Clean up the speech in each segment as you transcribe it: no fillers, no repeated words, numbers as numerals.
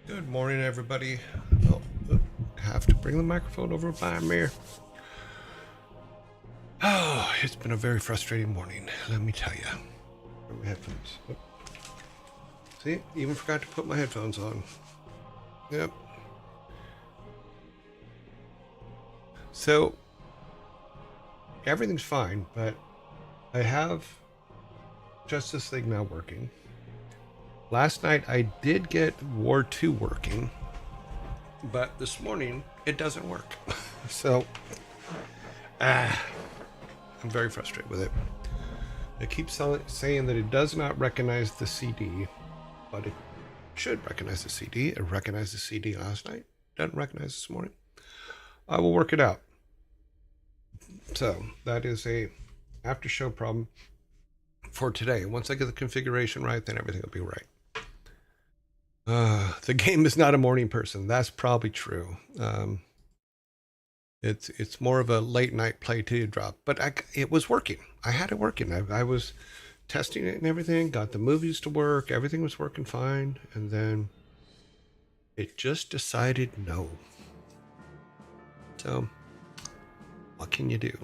Good morning, everybody. Oh, I have to bring the microphone over by me. Oh, it's been a very frustrating morning, let me tell you. My headphones. Oh. See, even forgot to put my headphones on. Yep. So, everything's fine, but I have Justice League now working. Last night I did get War 2 working, but this morning it doesn't work. So, I'm very frustrated with it. It keeps saying that it does not recognize the CD, but it should recognize the CD. It recognized the CD last night. Doesn't recognize this morning. I will work it out. So that is a after show problem for today. Once I get the configuration right, then everything will be right. The game is not a morning person. That's probably true. It's more of a late night play to drop, but it was working. I had it working. I was testing it and everything. Got the movies to work. Everything was working fine, and then it just decided no. So, what can you do?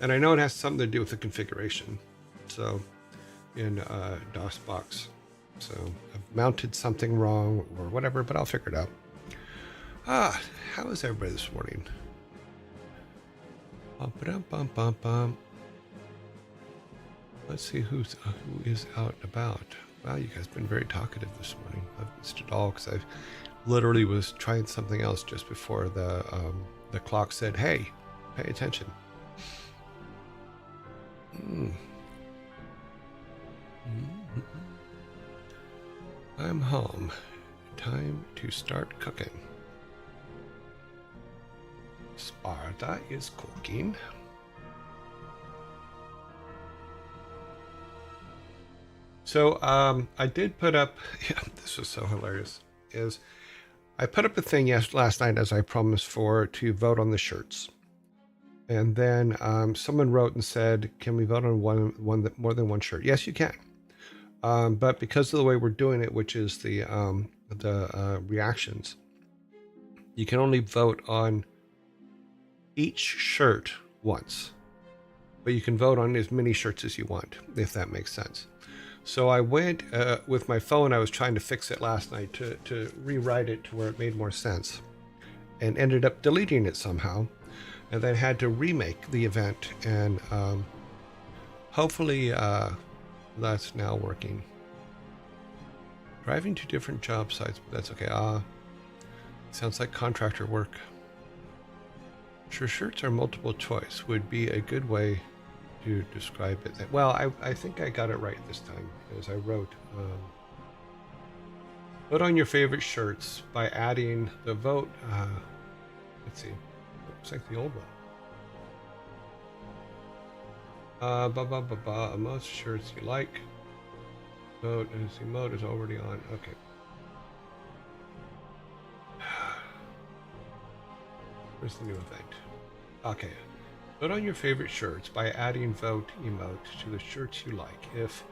And I know it has something to do with the configuration. So, in DOSBox. So, I've mounted something wrong or whatever, but I'll figure it out. How is everybody this morning? Let's see who is out and about. Wow, you guys have been very talkative this morning. I've missed it all because I literally was trying something else just before the clock said, "Hey, pay attention." I'm home. Time to start cooking. Sparta is cooking. So I did put up, yeah, this was so hilarious, is I put up a thing last night, as I promised for, to vote on the shirts. And then someone wrote and said, can we vote on more than one shirt? Yes, you can. But because of the way we're doing it, which is the reactions, you can only vote on each shirt once. But you can vote on as many shirts as you want, if that makes sense. So I went with my phone. I was trying to fix it last night to rewrite it to where it made more sense, and ended up deleting it somehow, and then had to remake the event. And hopefully that's now working. Driving to different job sites, but that's okay. Sounds like contractor work. Sure, shirts are multiple choice would be a good way to describe it. Well, I think I got it right this time, as I wrote. Vote on your favorite shirts by adding the vote. Let's see. Looks like the old one. Most shirts you like. Vote as emote is already on. Okay. Where's the new event? Okay. Vote on your favorite shirts by adding vote emote to the shirts you like. If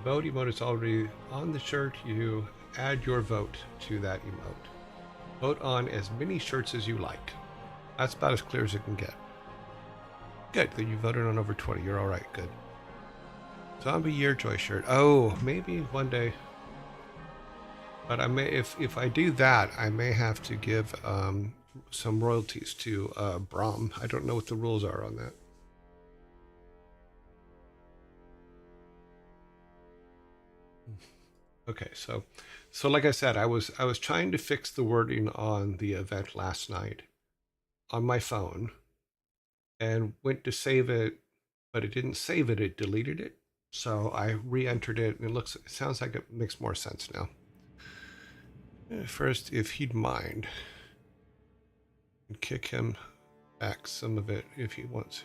vote emote is already on the shirt, you add your vote to that emote. Vote on as many shirts as you like. That's about as clear as it can get. Good, then you voted on over 20. You're all right, good. Zombie Yearjoy shirt. Oh, maybe one day. But I may, if I do that, I may have to give some royalties to Brahm. I don't know what the rules are on that. Okay, so like I said, I was trying to fix the wording on the event last night on my phone, and went to save it, but it didn't save it. It deleted it. So I re-entered it, and it sounds like it makes more sense now. First, if he'd mind, kick him back some of it if he wants.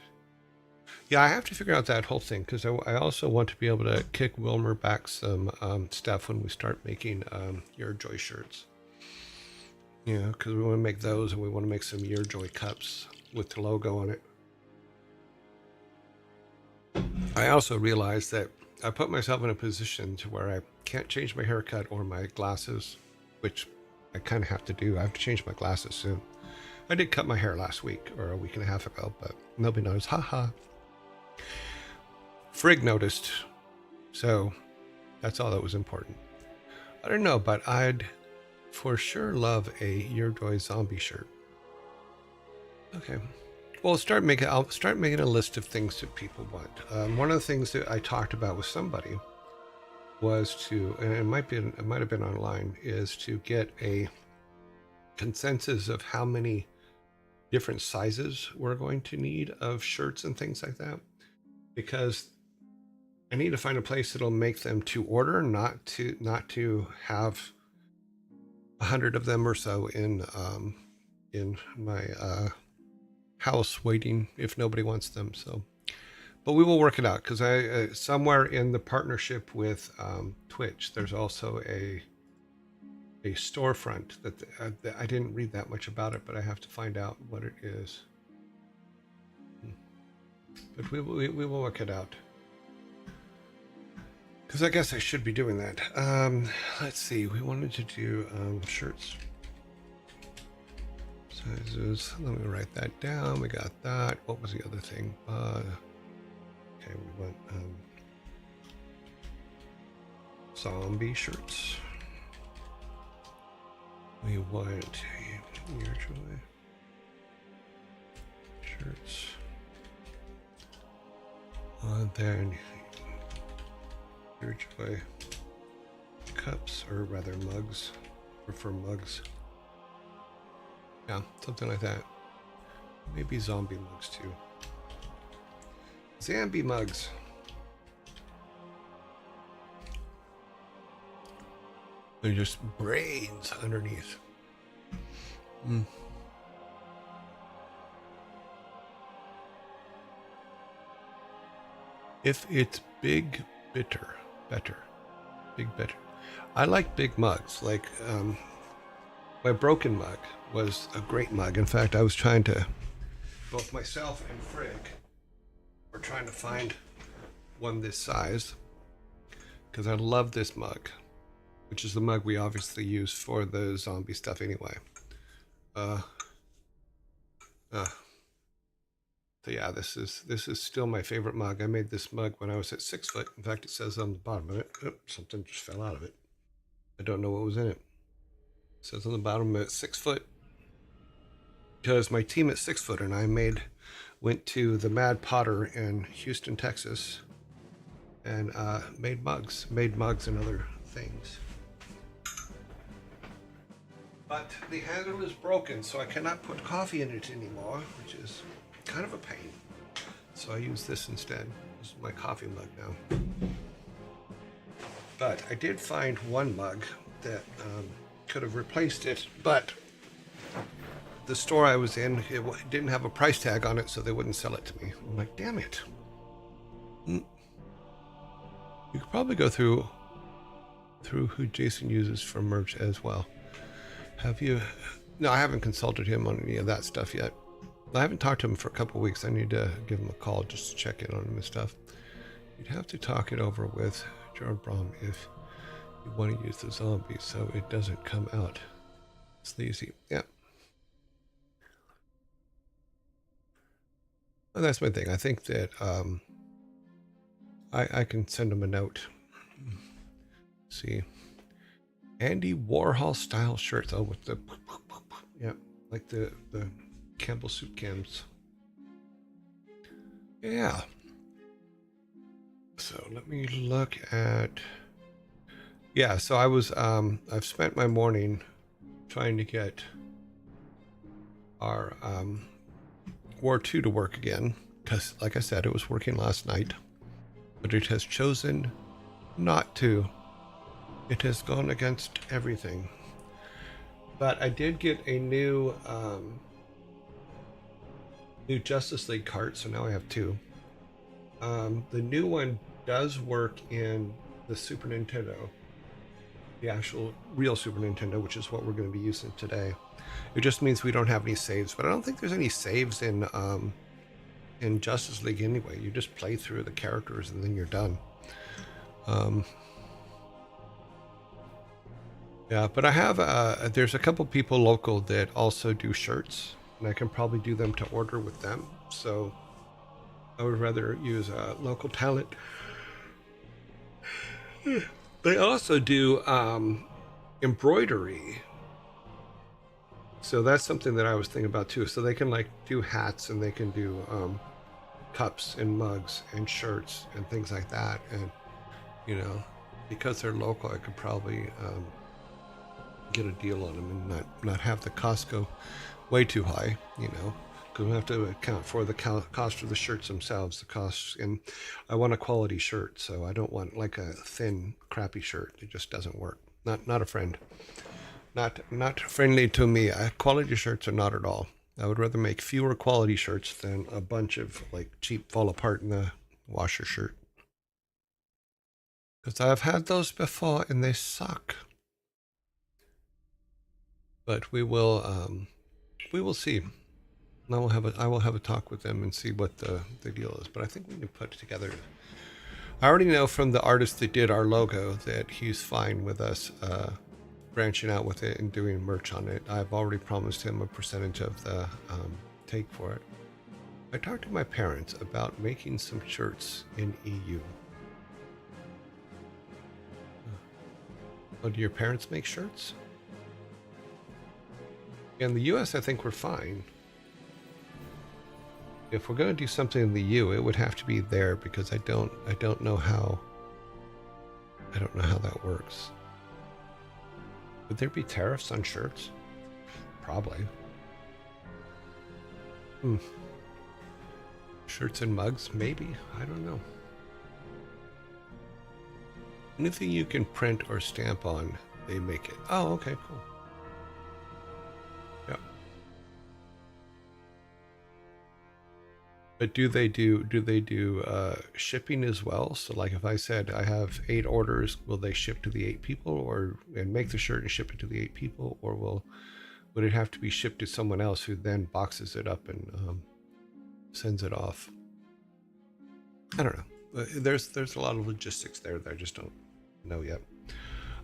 Yeah, I have to figure out that whole thing, because I also want to be able to kick Wilmer back some stuff when we start making Yearjoy shirts. You know, because we want to make those, and we want to make some Yearjoy cups with the logo on it. I also realized that I put myself in a position to where I can't change my haircut or my glasses, which I kind of have to do. I have to change my glasses soon. I did cut my hair last week or a week and a half ago, but nobody noticed. Haha. Frigg noticed. So that's all that was important. I don't know, but I'd for sure love a Yearjoy zombie shirt. Okay. Well, I'll start making a list of things that people want. One of the things that I talked about with somebody was to, and it might have been online, is to get a consensus of how many different sizes we're going to need of shirts and things like that, because I need to find a place that'll make them to order, not to have 100 of them or so in my house waiting if nobody wants them. So, but we will work it out, because I somewhere in the partnership with Twitch, there's also a storefront that I didn't read that much about it, but I have to find out what it is. But we will work it out, because I guess I should be doing that. Let's see. We wanted to do shirts. Sizes. Let me write that down. We got that. What was the other thing? Okay, we went zombie shirts. We want Yearjoy shirts. Then Yearjoy cups, or rather mugs. Prefer mugs. Yeah, something like that. Maybe zombie mugs too. Zombie mugs. They're just brains underneath. If it's big, better. Big, better. I like big mugs. Like, my broken mug was a great mug. In fact, I was trying to, both myself and Frigg were trying to find one this size, because I love this mug, which is the mug we obviously use for the zombie stuff anyway. So yeah, this is still my favorite mug. I made this mug when I was at 6 foot. In fact, it says on the bottom of it, something just fell out of it. I don't know what was in it. It says on the bottom at 6 foot, because my team at 6 foot and I went to the Mad Potter in Houston, Texas, and made mugs and other things. But the handle is broken, so I cannot put coffee in it anymore, which is kind of a pain. So I use this instead. This is my coffee mug now. But I did find one mug that could have replaced it, but the store I was in, it didn't have a price tag on it, so they wouldn't sell it to me. I'm like, damn it. You could probably go through who Jason uses for merch as well. Have you? No, I haven't consulted him on any of that stuff yet. I haven't talked to him for a couple of weeks. I need to give him a call just to check in on him and stuff. You'd have to talk it over with Gerald Brom if you want to use the zombie so it doesn't come out sleazy. Yeah. Well, that's my thing. I think that I can send him a note. Let's see. Andy Warhol style shirts. Oh, with the, yeah, like the Campbell soup cans. Yeah. So let me look at, yeah, so I was, I've spent my morning trying to get our War 2 to work again, because like I said, it was working last night, but it has chosen not to. It has gone against everything. But I did get a new Justice League cart, so now I have two. The new one does work in the Super Nintendo, the actual real Super Nintendo, which is what we're going to be using today. It just means we don't have any saves, but I don't think there's any saves in Justice League anyway. You just play through the characters and then you're done. Yeah, but I have, there's a couple people local that also do shirts, and I can probably do them to order with them. So I would rather use local talent. They also do embroidery. So that's something that I was thinking about too. So they can like do hats and they can do cups and mugs and shirts and things like that. And, you know, because they're local, I could probably get a deal on them and not have the cost go way too high, you know, because we have to account for the cost of the shirts themselves, the costs. And I want a quality shirt, so I don't want like a thin, crappy shirt. It just doesn't work. Not a friend. Not friendly to me. Quality shirts are not at all. I would rather make fewer quality shirts than a bunch of like cheap fall apart in the washer shirt. Because I've had those before and they suck. But we will see. I will have a talk with them and see what the deal is. But I think we can put it together. I already know from the artist that did our logo that he's fine with us branching out with it and doing merch on it. I've already promised him a percentage of the take for it. I talked to my parents about making some shirts in EU. Oh, do your parents make shirts? In the US, I think we're fine. If we're going to do something in the EU, it would have to be there because I don't know how that works. Would there be tariffs on shirts? Probably. Shirts and mugs? Maybe. I don't know. Anything you can print or stamp on, they make it. Oh, okay, cool. Yeah. But do they do shipping as well? So like if I said I have 8 orders, will they ship to the 8 people and make the shirt and ship it to the 8 people, or would it have to be shipped to someone else who then boxes it up and sends it off? I don't know. There's a lot of logistics there that I just don't know yet.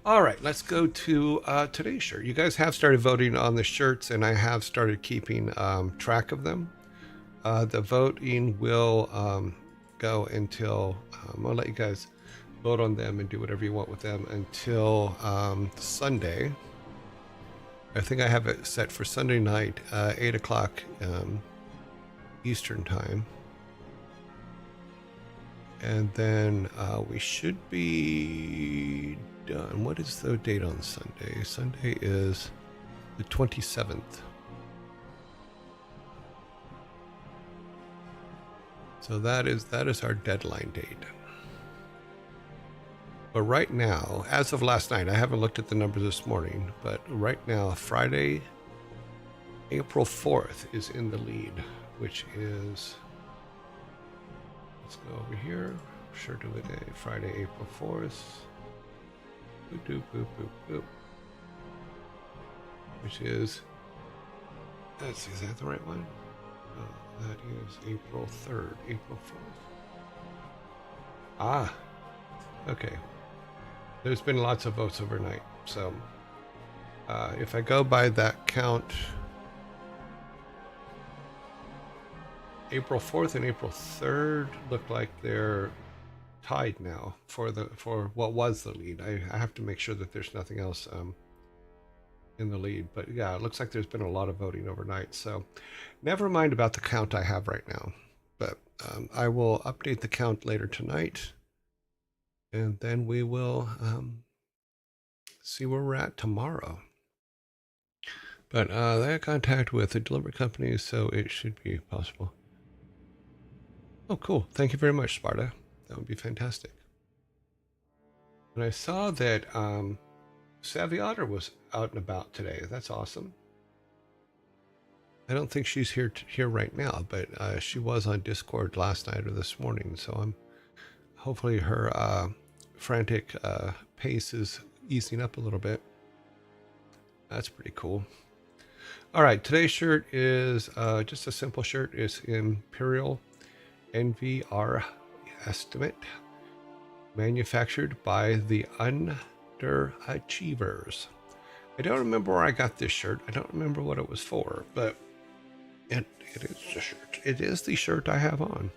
All right, let's go to today's shirt. You guys have started voting on the shirts, and I have started keeping track of them. The voting will go until I'll let you guys vote on them and do whatever you want with them until Sunday. I think I have it set for Sunday night, 8 o'clock Eastern time. And then we should be done. What is the date on Sunday? Sunday is the 27th. So that is our deadline date. But right now, as of last night, I haven't looked at the numbers this morning, but right now, Friday, April 4th is in the lead, which is, let's go over here, shirt of the day, Friday, April 4th, boop, boop, boop, boop, boop, which is, let's see, is that the right one? Oh, that is April 3rd, April 4th. Ah, okay. There's been lots of votes overnight, so if I go by that count, April 4th and April 3rd look like they're tied now for what was the lead. I have to make sure that there's nothing else in the lead, but yeah, it looks like there's been a lot of voting overnight, so never mind about the count I have right now, but I will update the count later tonight, and then we will see where we're at tomorrow. But they had contact with the delivery company, so it should be possible. Oh, cool. Thank you very much, Sparta. That would be fantastic. And I saw that Savvy Otter was out and about today. That's awesome. I don't think she's here right now, but she was on Discord last night or this morning. So I'm hopefully her frantic pace is easing up a little bit. That's pretty cool. All right, today's shirt is just a simple shirt. It's Imperial NVR estimate, manufactured by the Underachievers. I don't remember where I got this shirt. I don't remember what it was for, but it is the shirt. It is the shirt I have on.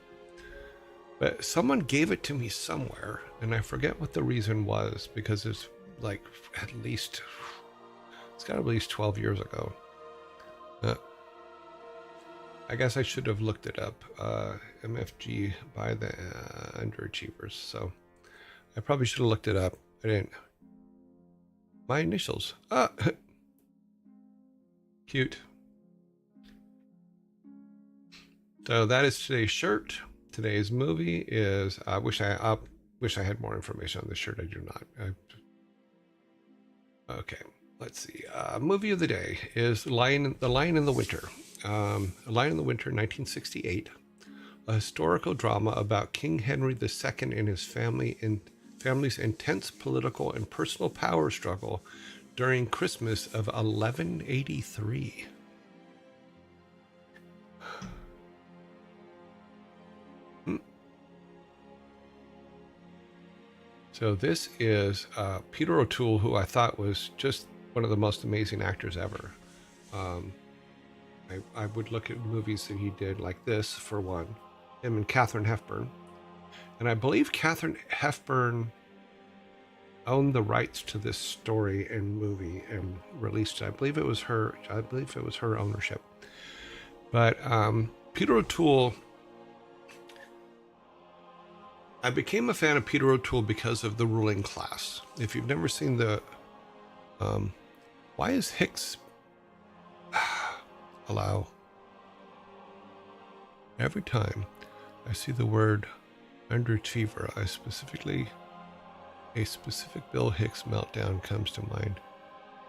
But someone gave it to me somewhere, and I forget what the reason was, because it's like it's got at least 12 years ago. I guess I should have looked it up. MFG by the Underachievers. So I probably should have looked it up. I didn't. My initials. Cute. So that is today's shirt. Today's movie is. I wish I had more information on this shirt. I do not. Okay, let's see. Movie of the day is The Lion in the Winter. A Lion in the Winter, 1968. A historical drama about King Henry II and his family's intense political and personal power struggle during Christmas of 1183. So this is Peter O'Toole, who I thought was just one of the most amazing actors ever. I would look at movies that he did, like this, for one, him and Katharine Hepburn. And I believe Katharine Hepburn owned the rights to this story and movie and released it. I believe it was her ownership. But Peter O'Toole, I became a fan of Peter O'Toole because of The Ruling Class. If you've never seen why is Hicks allow? Every time I see the word underachiever, a specific Bill Hicks meltdown comes to mind.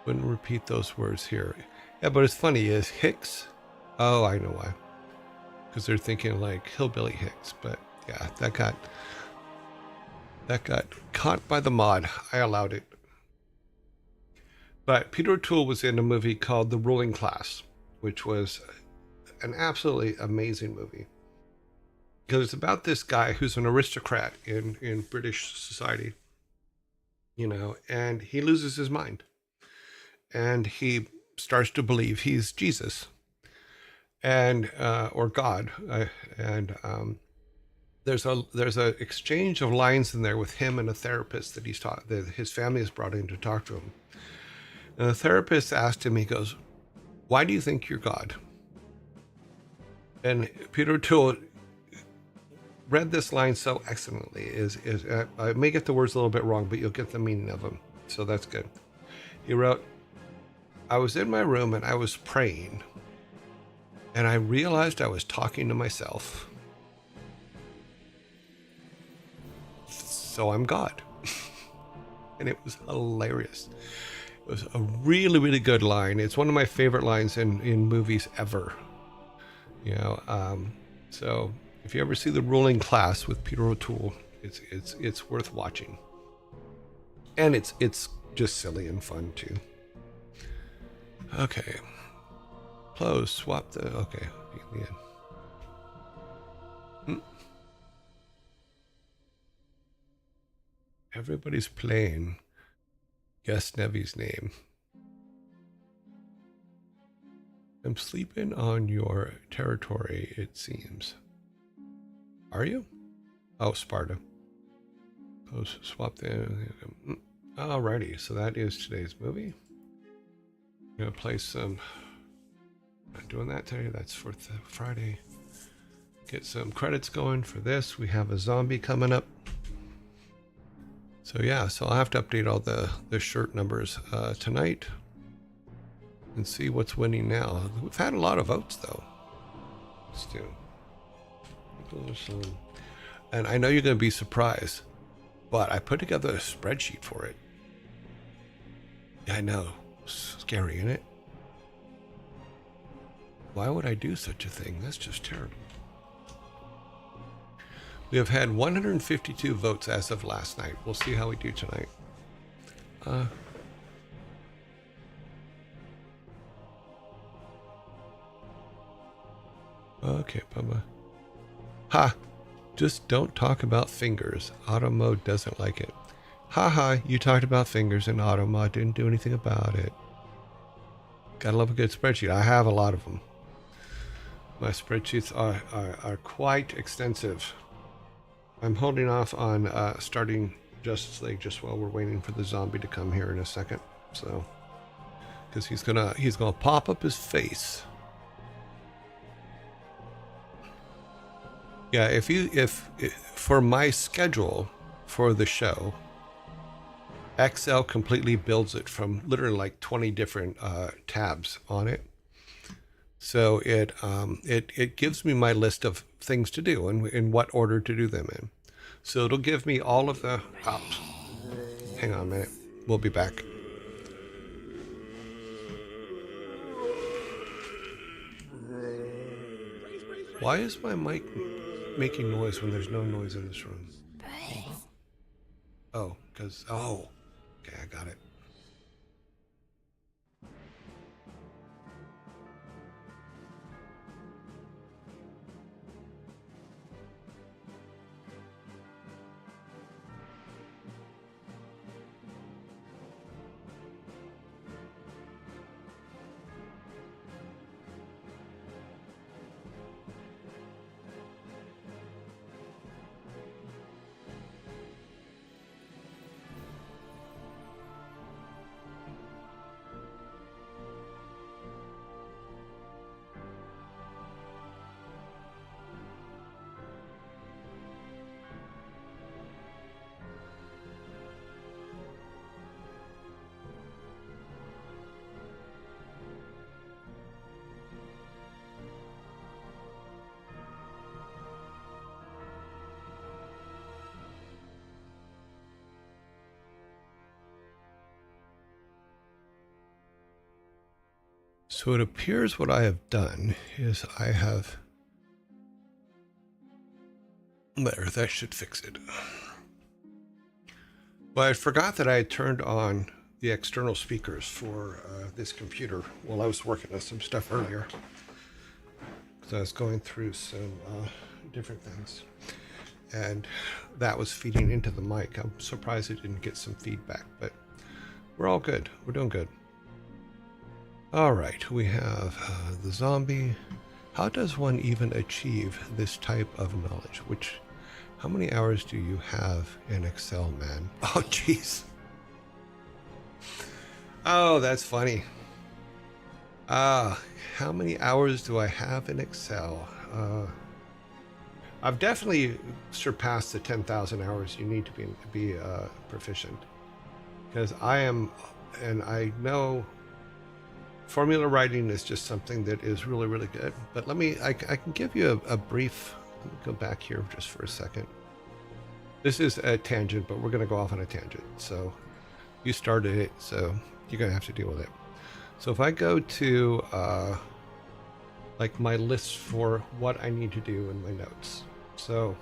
Wouldn't repeat those words here. Yeah, but it's funny, is Hicks? Oh, I know why. Because they're thinking like Hillbilly Hicks, but yeah, that got caught by the mod. I allowed it. But Peter O'Toole was in a movie called The Ruling Class, which was an absolutely amazing movie. Because it's about this guy who's an aristocrat in British society, and he loses his mind. And he starts to believe he's Jesus and or God. There's a exchange of lines in there with him and a therapist that his family has brought in to talk to him. And the therapist asked him, he goes, "Why do you think you're God?" And Peter O'Toole read this line so excellently. I may get the words a little bit wrong, but you'll get the meaning of them. So that's good. He wrote, "I was in my room and I was praying, and I realized I was talking to myself. So I'm God." And it was hilarious. It was a really, really good line. It's one of my favorite lines in movies ever. So if you ever see The Ruling Class with Peter O'Toole, it's worth watching. And it's just silly and fun too. Okay. Close, swap the okay. The end. Everybody's playing. Guess Nevy's name. I'm sleeping on your territory, it seems. Are you? Oh, Sparta. Oh, swap the. Alrighty, so that is today's movie. I'm gonna play some. Not doing that today. That's for Friday. Get some credits going for this. We have a zombie coming up. So yeah, so I'll have to update all the shirt numbers tonight and see what's winning now. We've had a lot of votes though. Let's do. And I know you're going to be surprised, but I put together a spreadsheet for it. Yeah, I know. Scary, isn't it? Why would I do such a thing? That's just terrible. We have had 152 votes as of last night. We'll see how we do tonight. Okay, Bubba. Ha! Just don't talk about fingers. Auto mode doesn't like it. Ha ha, you talked about fingers and auto mod didn't do anything about it. Gotta love a good spreadsheet. I have a lot of them. My spreadsheets are quite extensive. I'm holding off on starting Justice League just while we're waiting for the zombie to come here in a second. So, because he's gonna pop up his face. Yeah, if for my schedule for the show, Excel completely builds it from literally like 20 different tabs on it. So it gives me my list of things to do and in what order to do them in. So it'll give me all of the. Oh, hang on a minute. We'll be back. Why is my mic making noise when there's no noise in this room? Oh, because okay, I got it. So it appears what I have done is I have. There, that should fix it. Well, I forgot that I had turned on the external speakers for this computer while I was working on some stuff earlier. Because I was going through some different things. And that was feeding into the mic. I'm surprised it didn't get some feedback, but we're all good. We're doing good. All right, we have the zombie. How does one even achieve this type of knowledge? How many hours do you have in Excel, man? Oh, jeez. Oh, that's funny. How many hours do I have in Excel? I've definitely surpassed the 10,000 hours you need to be proficient. Because I know formula writing is just something that is really, really good. But I can give you a brief, let me go back here just for a second. This is a tangent, but we're going to go off on a tangent. So you started it, so you're going to have to deal with it. So if I go to like my list for what I need to do in my notes. So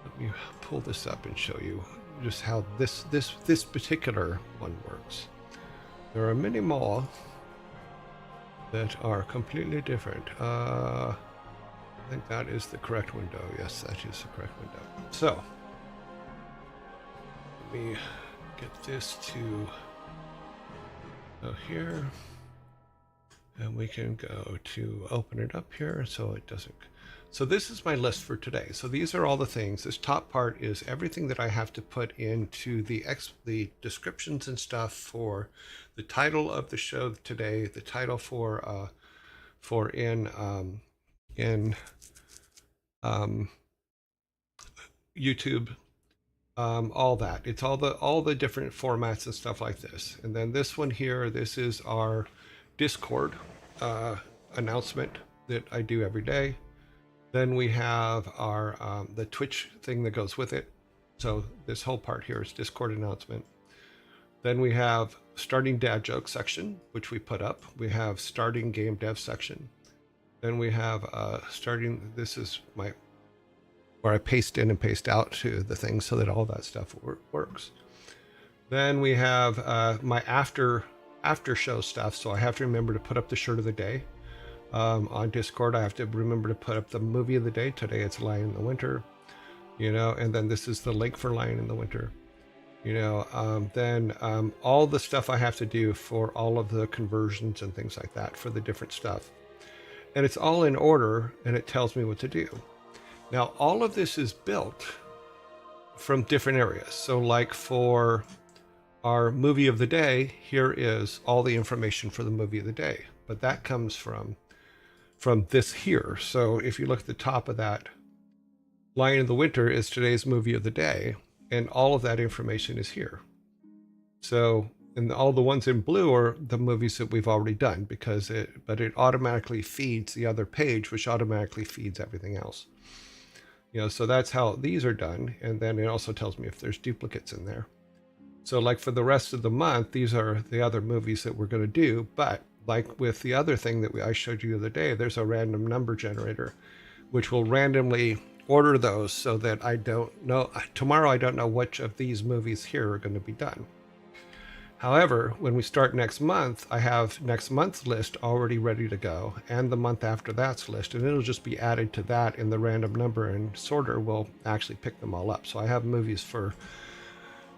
let me pull this up and show you just how this particular one works. There are many more that are completely different. I think that is the correct window. Yes, that is the correct window. So let me get this to go here, and we can go to open it up here so it doesn't. So this is my list for today. So these are all the things. This top part is everything that I have to put into the descriptions and stuff for the title of the show today, the title for YouTube, all that. It's all the different formats and stuff like this. And then this one here, this is our Discord announcement that I do every day. Then we have our the Twitch thing that goes with it. So this whole part here is Discord announcement. Then we have starting dad joke section, which we put up. We have starting game dev section. Then we have this is where I paste in and paste out to the thing so that all that stuff works. Then we have my after show stuff. So I have to remember to put up the shirt of the day. On Discord, I have to remember to put up the movie of the day. Today it's Lion in the Winter, and then this is the link for Lion in the Winter. Then all the stuff I have to do for all of the conversions and things like that for the different stuff. And it's all in order, and it tells me what to do. Now, all of this is built from different areas. So like for our movie of the day, here is all the information for the movie of the day. But that comes from this here. So if you look at the top of that, Lion in the Winter is today's movie of the day, and all of that information is here. So, and all the ones in blue are the movies that we've already done but it automatically feeds the other page, which automatically feeds everything else. So that's how these are done. And then it also tells me if there's duplicates in there. So like for the rest of the month, these are the other movies that we're going to do. But like with the other thing that I showed you the other day, there's a random number generator, which will randomly order those so that I don't know. Tomorrow, I don't know which of these movies here are going to be done. However, when we start next month, I have next month's list already ready to go, and the month after that's list, and it'll just be added to that in the random number, and sorter will actually pick them all up. So I have movies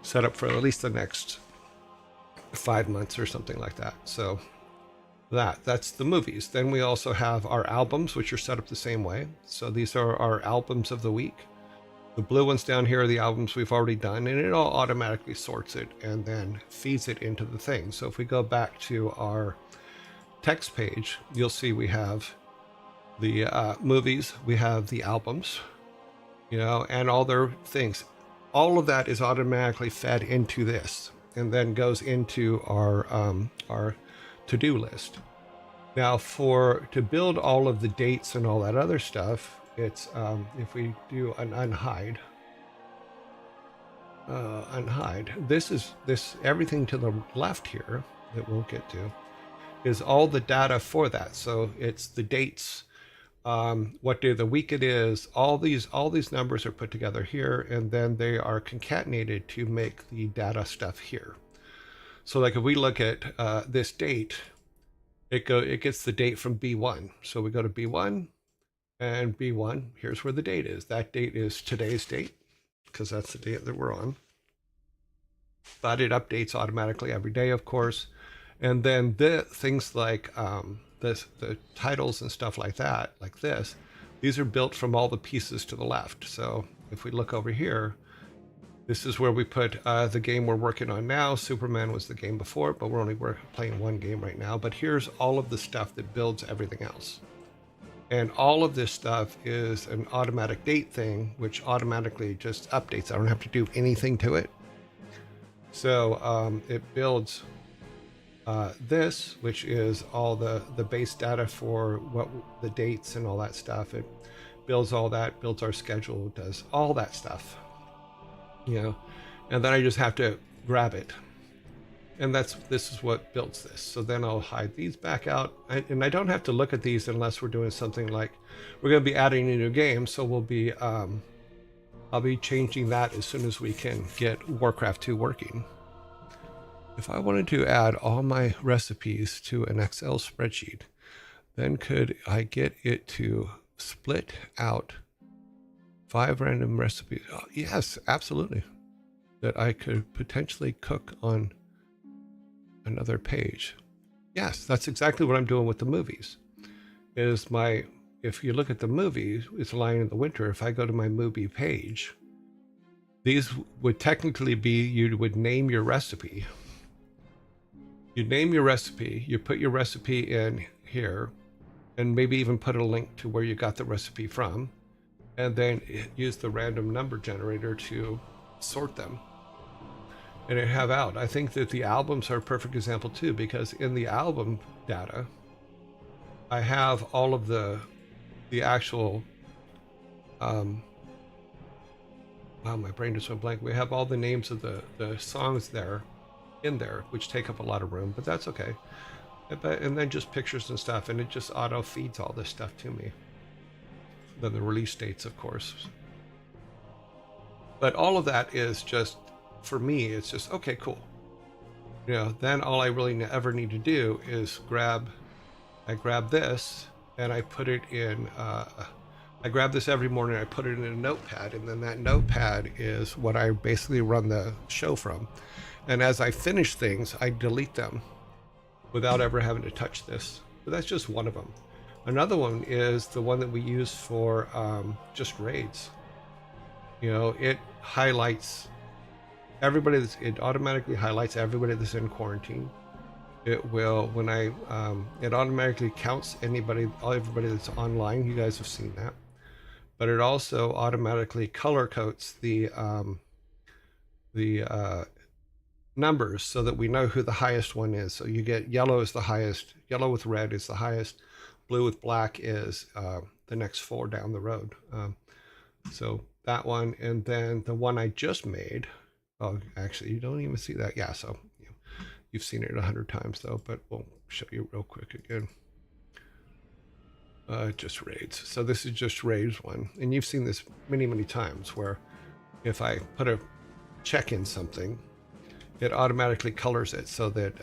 set up for at least the next 5 months or something like that. So that's the movies. Then we also have our albums, which are set up the same way. So these are our albums of the week. The blue ones down here are the albums we've already done, and it all automatically sorts it and then feeds it into the thing. So if we go back to our text page, you'll see we have the movies, we have the albums, and all their things. All of that is automatically fed into this and then goes into our to-do list. Now to build all of the dates and all that other stuff, it's if we do an unhide, this everything to the left here that we'll get to is all the data for that. So it's the dates, what day of the week it is, all these numbers are put together here, and then they are concatenated to make the data stuff here. So like if we look at this date, it gets the date from B1. So we go to B1, and B1, here's where the date is. That date is today's date, because that's the date that we're on. But it updates automatically every day, of course. And then the things like the titles and stuff like that, like this, these are built from all the pieces to the left. So if we look over here, this is where we put the game we're working on now. Superman was the game before, but we're only playing one game right now. But here's all of the stuff that builds everything else. And all of this stuff is an automatic date thing, which automatically just updates. I don't have to do anything to it. So it builds this, which is all the base data for what the dates and all that stuff. It builds all that, builds our schedule, does all that stuff. And then I just have to grab it. And this is what builds this. So then I'll hide these back out. And I don't have to look at these unless we're doing something like, we're going to be adding a new game. So we'll be, I'll be changing that as soon as we can get Warcraft 2 working. If I wanted to add all my recipes to an Excel spreadsheet, then could I get it to split out 5 random recipes? Oh, yes, absolutely. That I could potentially cook on another page. Yes, that's exactly what I'm doing with the movies. If you look at the movies, it's Lion in the Winter. If I go to my movie page, these would technically be, you would name your recipe. You name your recipe, you put your recipe in here, and maybe even put a link to where you got the recipe from, and then use the random number generator to sort them. And it have out. I think that the albums are a perfect example too, because in the album data, I have all of the actual, wow, my brain just went blank. We have all the names of the songs in there, which take up a lot of room, but that's okay. And then just pictures and stuff, and it just auto feeds all this stuff to me. Then the release dates, of course. But all of that is just, for me, it's just, okay, cool. Then all I really ever need to do is I grab this and I put it in I grab this every morning, I put it in a notepad, and then that notepad is what I basically run the show from. And as I finish things, I delete them without ever having to touch this. But that's just one of them. Another one is the one that we use for just raids. You know, it highlights everybody it automatically highlights everybody that's in quarantine. It will, when it automatically counts everybody that's online. You guys have seen that. But it also automatically color codes the numbers so that we know who the highest one is. So you get yellow is the highest, yellow with red is the highest, blue with black is the next 4 down the road. So that one, and then the one I just made. Oh, actually, you don't even see that. Yeah, so you've seen it 100 times though, but we'll show you real quick again. Just raids. So this is just raids one, and you've seen this many, many times where if I put a check in something, it automatically colors it so that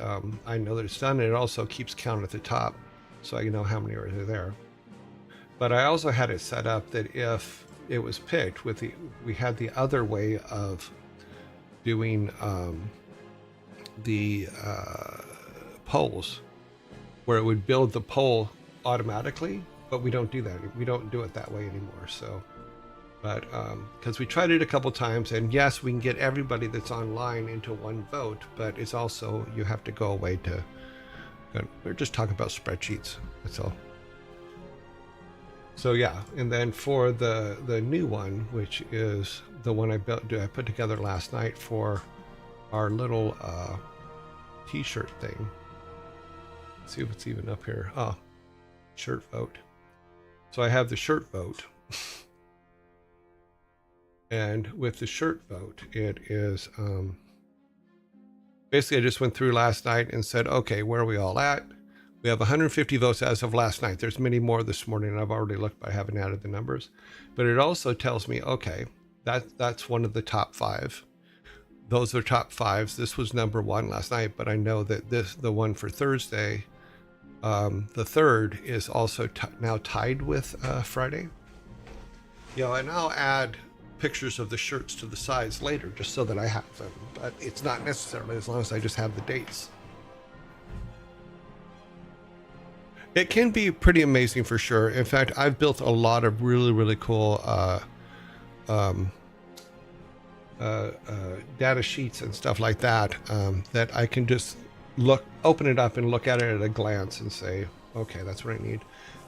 I know that it's done, and it also keeps count at the top so I know how many are there. But I also had it set up that if it was picked with we had the other way of doing the polls where it would build the poll automatically, but we don't do that. We don't do it that way anymore. So, but because we tried it a couple times, and yes, we can get everybody that's online into one vote, but it's also, you have to go away to, we're just talking about spreadsheets. That's all. So yeah, and then for the new one, which is the one I put together last night for our little t-shirt thing. Let's see if it's even up here. Oh, shirt vote. So I have the shirt vote. And with the shirt vote, it is basically I just went through last night and said, okay, where are we all at? We have 150 votes as of last night. There's many more this morning, and I've already looked, but I haven't added the numbers. But it also tells me, okay, that's one of the top 5. Those are top 5s. This was number 1 last night, but I know that the one for Thursday, the 3rd, is also now tied with Friday. You know, and I'll add pictures of the shirts to the sides later just so that I have them, but it's not necessarily, as long as I just have the dates. It can be pretty amazing for sure. In fact, I've built a lot of really, really cool data sheets and stuff like that, that I can just open it up and look at it at a glance and say, okay, that's what I need.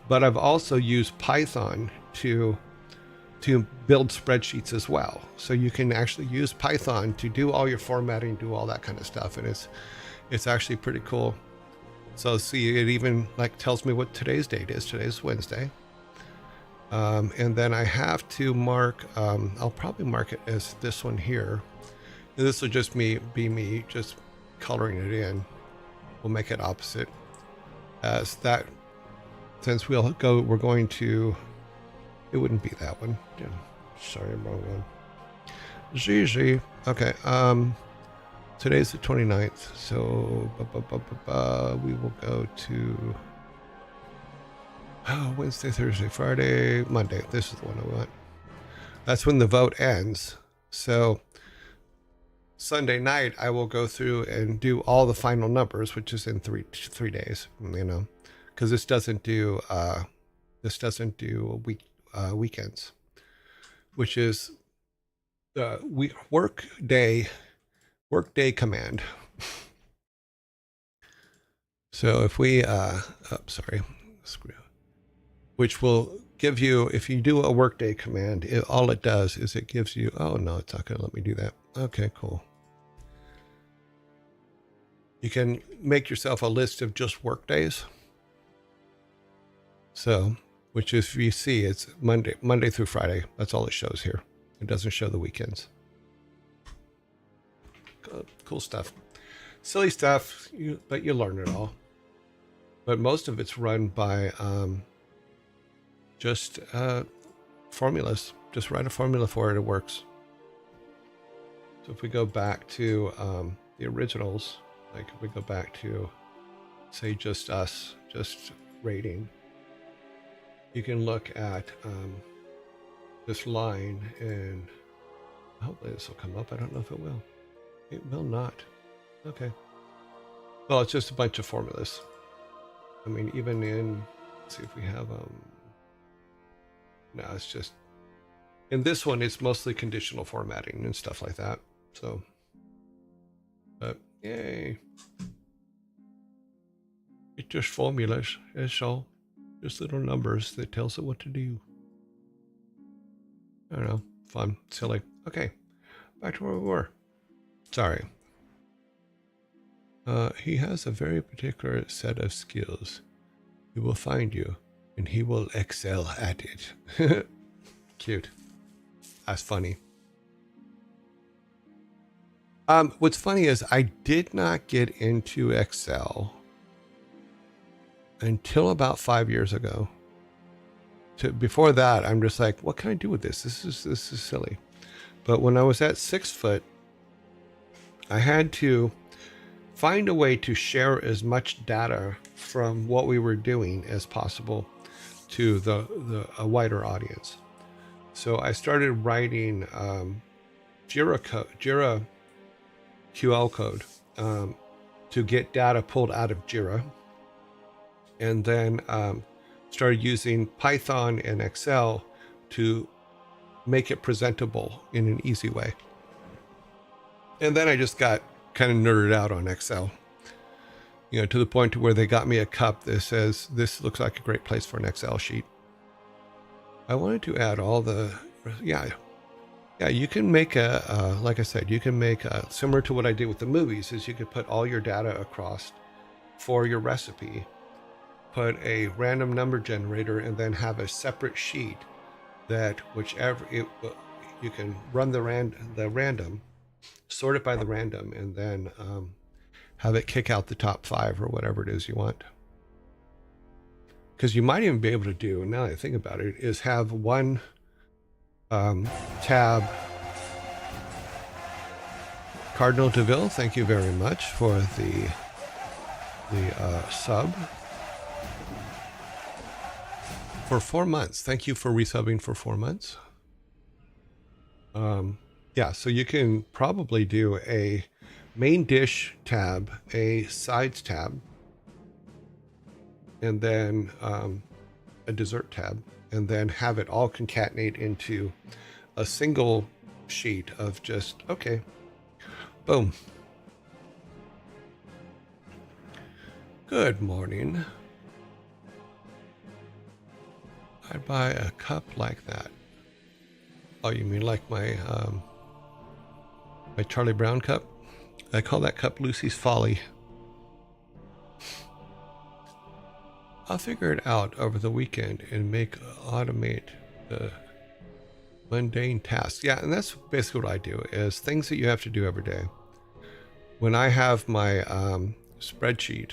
But I've also used Python to build spreadsheets as well. So you can actually use Python to do all your formatting, do all that kind of stuff. And it's actually pretty cool. So see, it even like tells me what today's date is. Today's Wednesday. And then I have to mark, I'll probably mark it as this one here. And this will just be me just coloring it in. We'll make it opposite as that, since we're going to, it wouldn't be that one. Yeah, sorry, wrong one. ZZ. Okay. Today's the 29th. So we will go to Wednesday, Thursday, Friday, Monday. This is the one I want. That's when the vote ends. So Sunday night, I will go through and do all the final numbers, which is in three days, you know, because this doesn't do weekends, which is the workday command. So if we, which will give you, if you do a workday command, all it does is it gives you, oh no, it's not going to let me do that. Okay, cool. You can make yourself a list of just work days. So, which is, if you see, it's Monday through Friday. That's all it shows here. It doesn't show the weekends. Cool stuff. Silly stuff, but you learn it all. But most of it's run by just formulas. Just write a formula for it, it works. So if we go back to the originals, like if we go back to, say, just us, just rating, you can look at this line, and hopefully this will come up. I don't know if it will. It will not. Okay. Well, it's just a bunch of formulas. I mean, even in, let's see if we have, no, it's just, in this one, it's mostly conditional formatting and stuff like that. So, but yay. It's just formulas. It's all just little numbers that tells it what to do. I don't know. Fun. Silly. Okay. Back to where we were. Sorry. He has a very particular set of skills. He will find you, and he will excel at it. Cute. That's funny. What's funny is I did not get into Excel until about 5 years ago. Before that, I'm just like, what can I do with this? This is silly. But when I was at 6 foot, I had to find a way to share as much data from what we were doing as possible to a wider audience. So I started writing Jira QL code to get data pulled out of Jira, and then started using Python and Excel to make it presentable in an easy way. And then I just got kind of nerded out on Excel, you know, to the point to where they got me a cup that says, this looks like a great place for an Excel sheet. I wanted to add all the, yeah, you can make like I said, you can make similar to what I did with the movies, is you could put all your data across for your recipe, put a random number generator, and then have a separate sheet that whichever you can run the random, sort it by the random, and then have it kick out the top 5 or whatever it is you want. Because you might even be able to do, now that I think about it, is have one tab. Cardinal DeVille, thank you very much for the sub for 4 months. Thank you for resubbing for 4 months. Yeah, so you can probably do a main dish tab, a sides tab, and then a dessert tab, and then have it all concatenate into a single sheet of just, okay, boom. Good morning. I'd buy a cup like that. Oh, you mean like my my Charlie Brown cup? I call that cup Lucy's Folly. I'll figure it out over the weekend and automate the mundane tasks. Yeah, and that's basically what I do, is things that you have to do every day. When I have my spreadsheet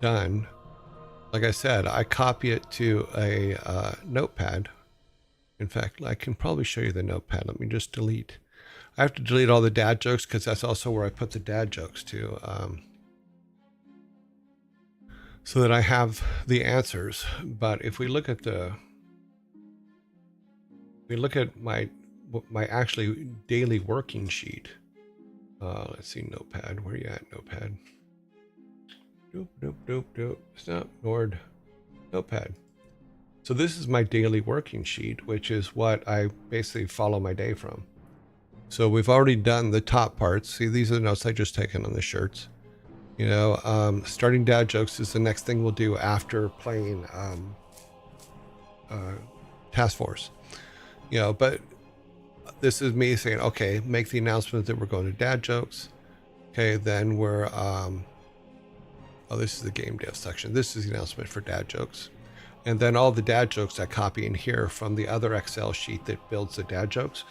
done, like I said, I copy it to a notepad. In fact, I can probably show you the notepad. Let me just delete. I have to delete all the dad jokes because that's also where I put the dad jokes to, so that I have the answers. But if we look at my actually daily working sheet. Let's see, notepad. Where are you at, notepad? Doop. Stop, Nord. Notepad. So this is my daily working sheet, which is what I basically follow my day from. So we've already done the top parts. See, these are the notes I just taken on the shirts. You know, starting dad jokes is the next thing we'll do after playing Task Force. You know, but this is me saying, okay, make the announcement that we're going to dad jokes. Okay, then we're, oh, this is the game dev section. This is the announcement for dad jokes. And then all the dad jokes I copy in here from the other Excel sheet that builds the dad jokes.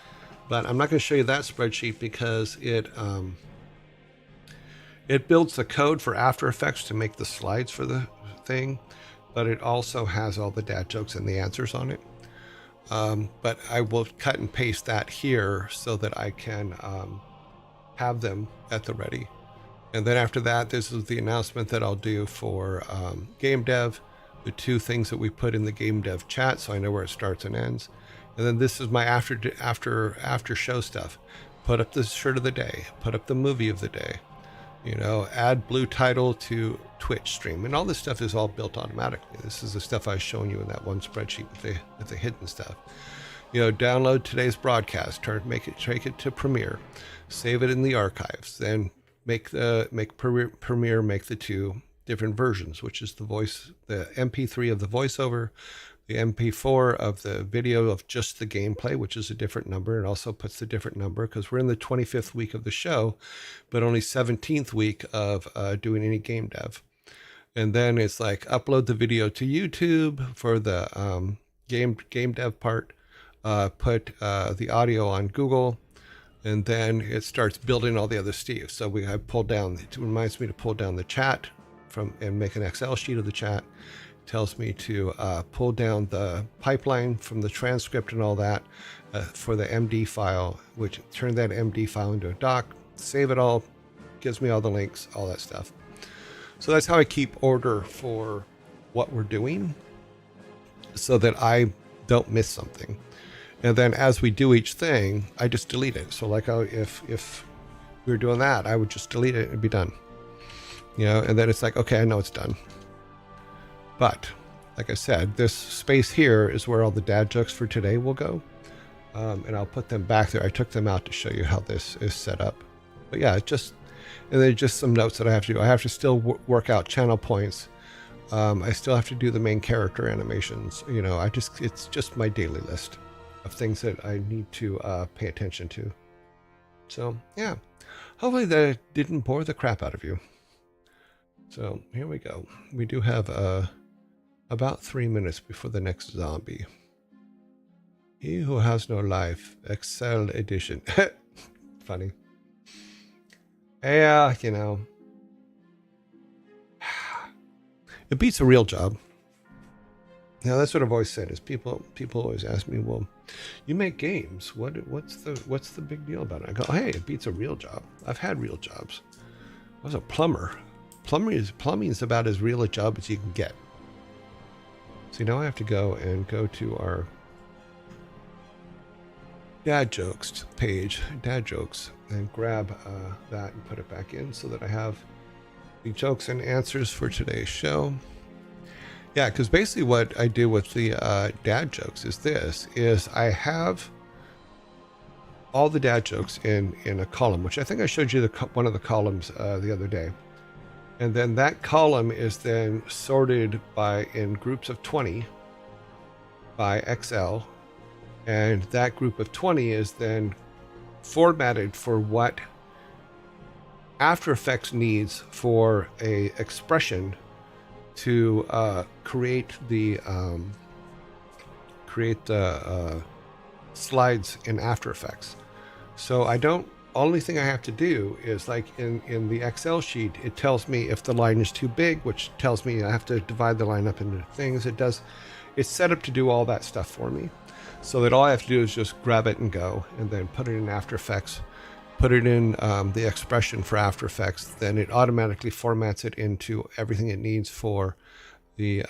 But I'm not going to show you that spreadsheet because it builds the code for After Effects to make the slides for the thing, but it also has all the dad jokes and the answers on it. But I will cut and paste that here so that I can have them at the ready. And then after that, this is the announcement that I'll do for game dev, the two things that we put in the game dev chat, so I know where it starts and ends. And then this is my after show stuff. Put up the shirt of the day, put up the movie of the day, add blue title to Twitch stream, and all this stuff is all built automatically. This is the stuff I was showing you in that one spreadsheet with the hidden stuff. Download today's broadcast, take it to Premiere, save it in the archives, then make Premiere make the two different versions, which is the MP3 of the voiceover, the MP4 of the video of just the gameplay, which is a different number. It also puts the different number because we're in the 25th week of the show, but only 17th week of doing any game dev. And then it's like upload the video to YouTube for the game dev part, put the audio on Google, and then it starts building all the other stuff. So I pulled down, it reminds me to pull down the chat and make an Excel sheet of the chat. Tells me to pull down the pipeline from the transcript and all that for the MD file, which turn that MD file into a doc, save it all, gives me all the links, all that stuff. So that's how I keep order for what we're doing so that I don't miss something. And then as we do each thing, I just delete it. So like if we were doing that, I would just delete it and be done. And then it's like, okay, I know it's done. But like I said, this space here is where all the dad jokes for today will go. And I'll put them back there. I took them out to show you how this is set up. But yeah, and then just some notes that I have to do. I have to still work out channel points. I still have to do the main character animations. It's just my daily list of things that I need to pay attention to. So yeah, hopefully that didn't bore the crap out of you. So here we go. We do have about 3 minutes before the next zombie. He who has no life, Excel edition. Funny. Yeah, it beats a real job. That's what I've always said. Is people always ask me, well, you make games. What's the big deal about it? I go, hey, it beats a real job. I've had real jobs. I was a plumber. Plumbing is about as real a job as you can get. See, now I have to go to our dad jokes page, dad jokes, and grab that and put it back in so that I have the jokes and answers for today's show. Yeah, because basically what I do with the dad jokes is I have all the dad jokes in a column, which I think I showed you one of the columns the other day. And then that column is then sorted in groups of 20 by Excel. And that group of 20 is then formatted for what After Effects needs for a expression to create the slides in After Effects. So only thing I have to do is, like in the Excel sheet, it tells me if the line is too big, which tells me I have to divide the line up into things. It's set up to do all that stuff for me, so that all I have to do is just grab it and go, and then put it in After Effects, put it in the expression for After Effects. Then it automatically formats it into everything it needs for the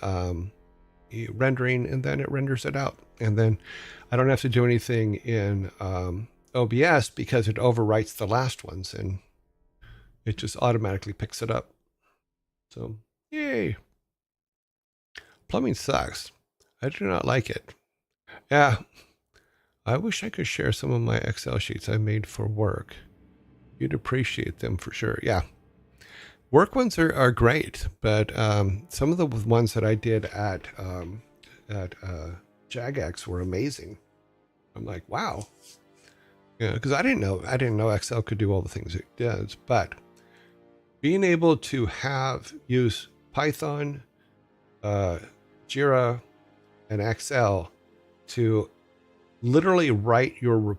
rendering, and then it renders it out. And then I don't have to do anything in OBS because it overwrites the last ones and it just automatically picks it up. So, yay. Plumbing sucks. I do not like it. Yeah. I wish I could share some of my Excel sheets I made for work. You'd appreciate them for sure. Yeah. Work ones are great, but some of the ones that I did at Jagex were amazing. I'm like, wow. Because I didn't know Excel could do all the things it does, but being able to use Python, Jira, and Excel to literally write your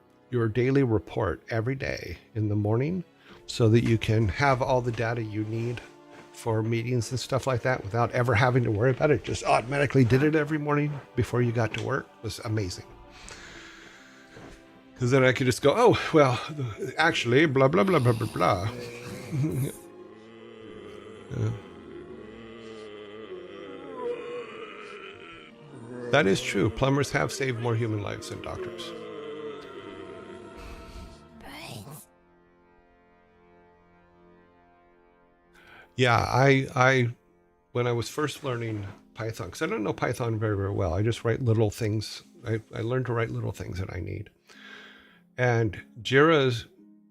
daily report every day in the morning, so that you can have all the data you need for meetings and stuff like that without ever having to worry about it. Just automatically did it every morning before you got to work. It was amazing. Because then I could just go, oh, well, actually, blah, blah, blah, blah, blah, blah. That is true. Plumbers have saved more human lives than doctors. Yeah, I when I was first learning Python, because I don't know Python very, very well. I just write little things. I learned to write little things that I need. And Jira's,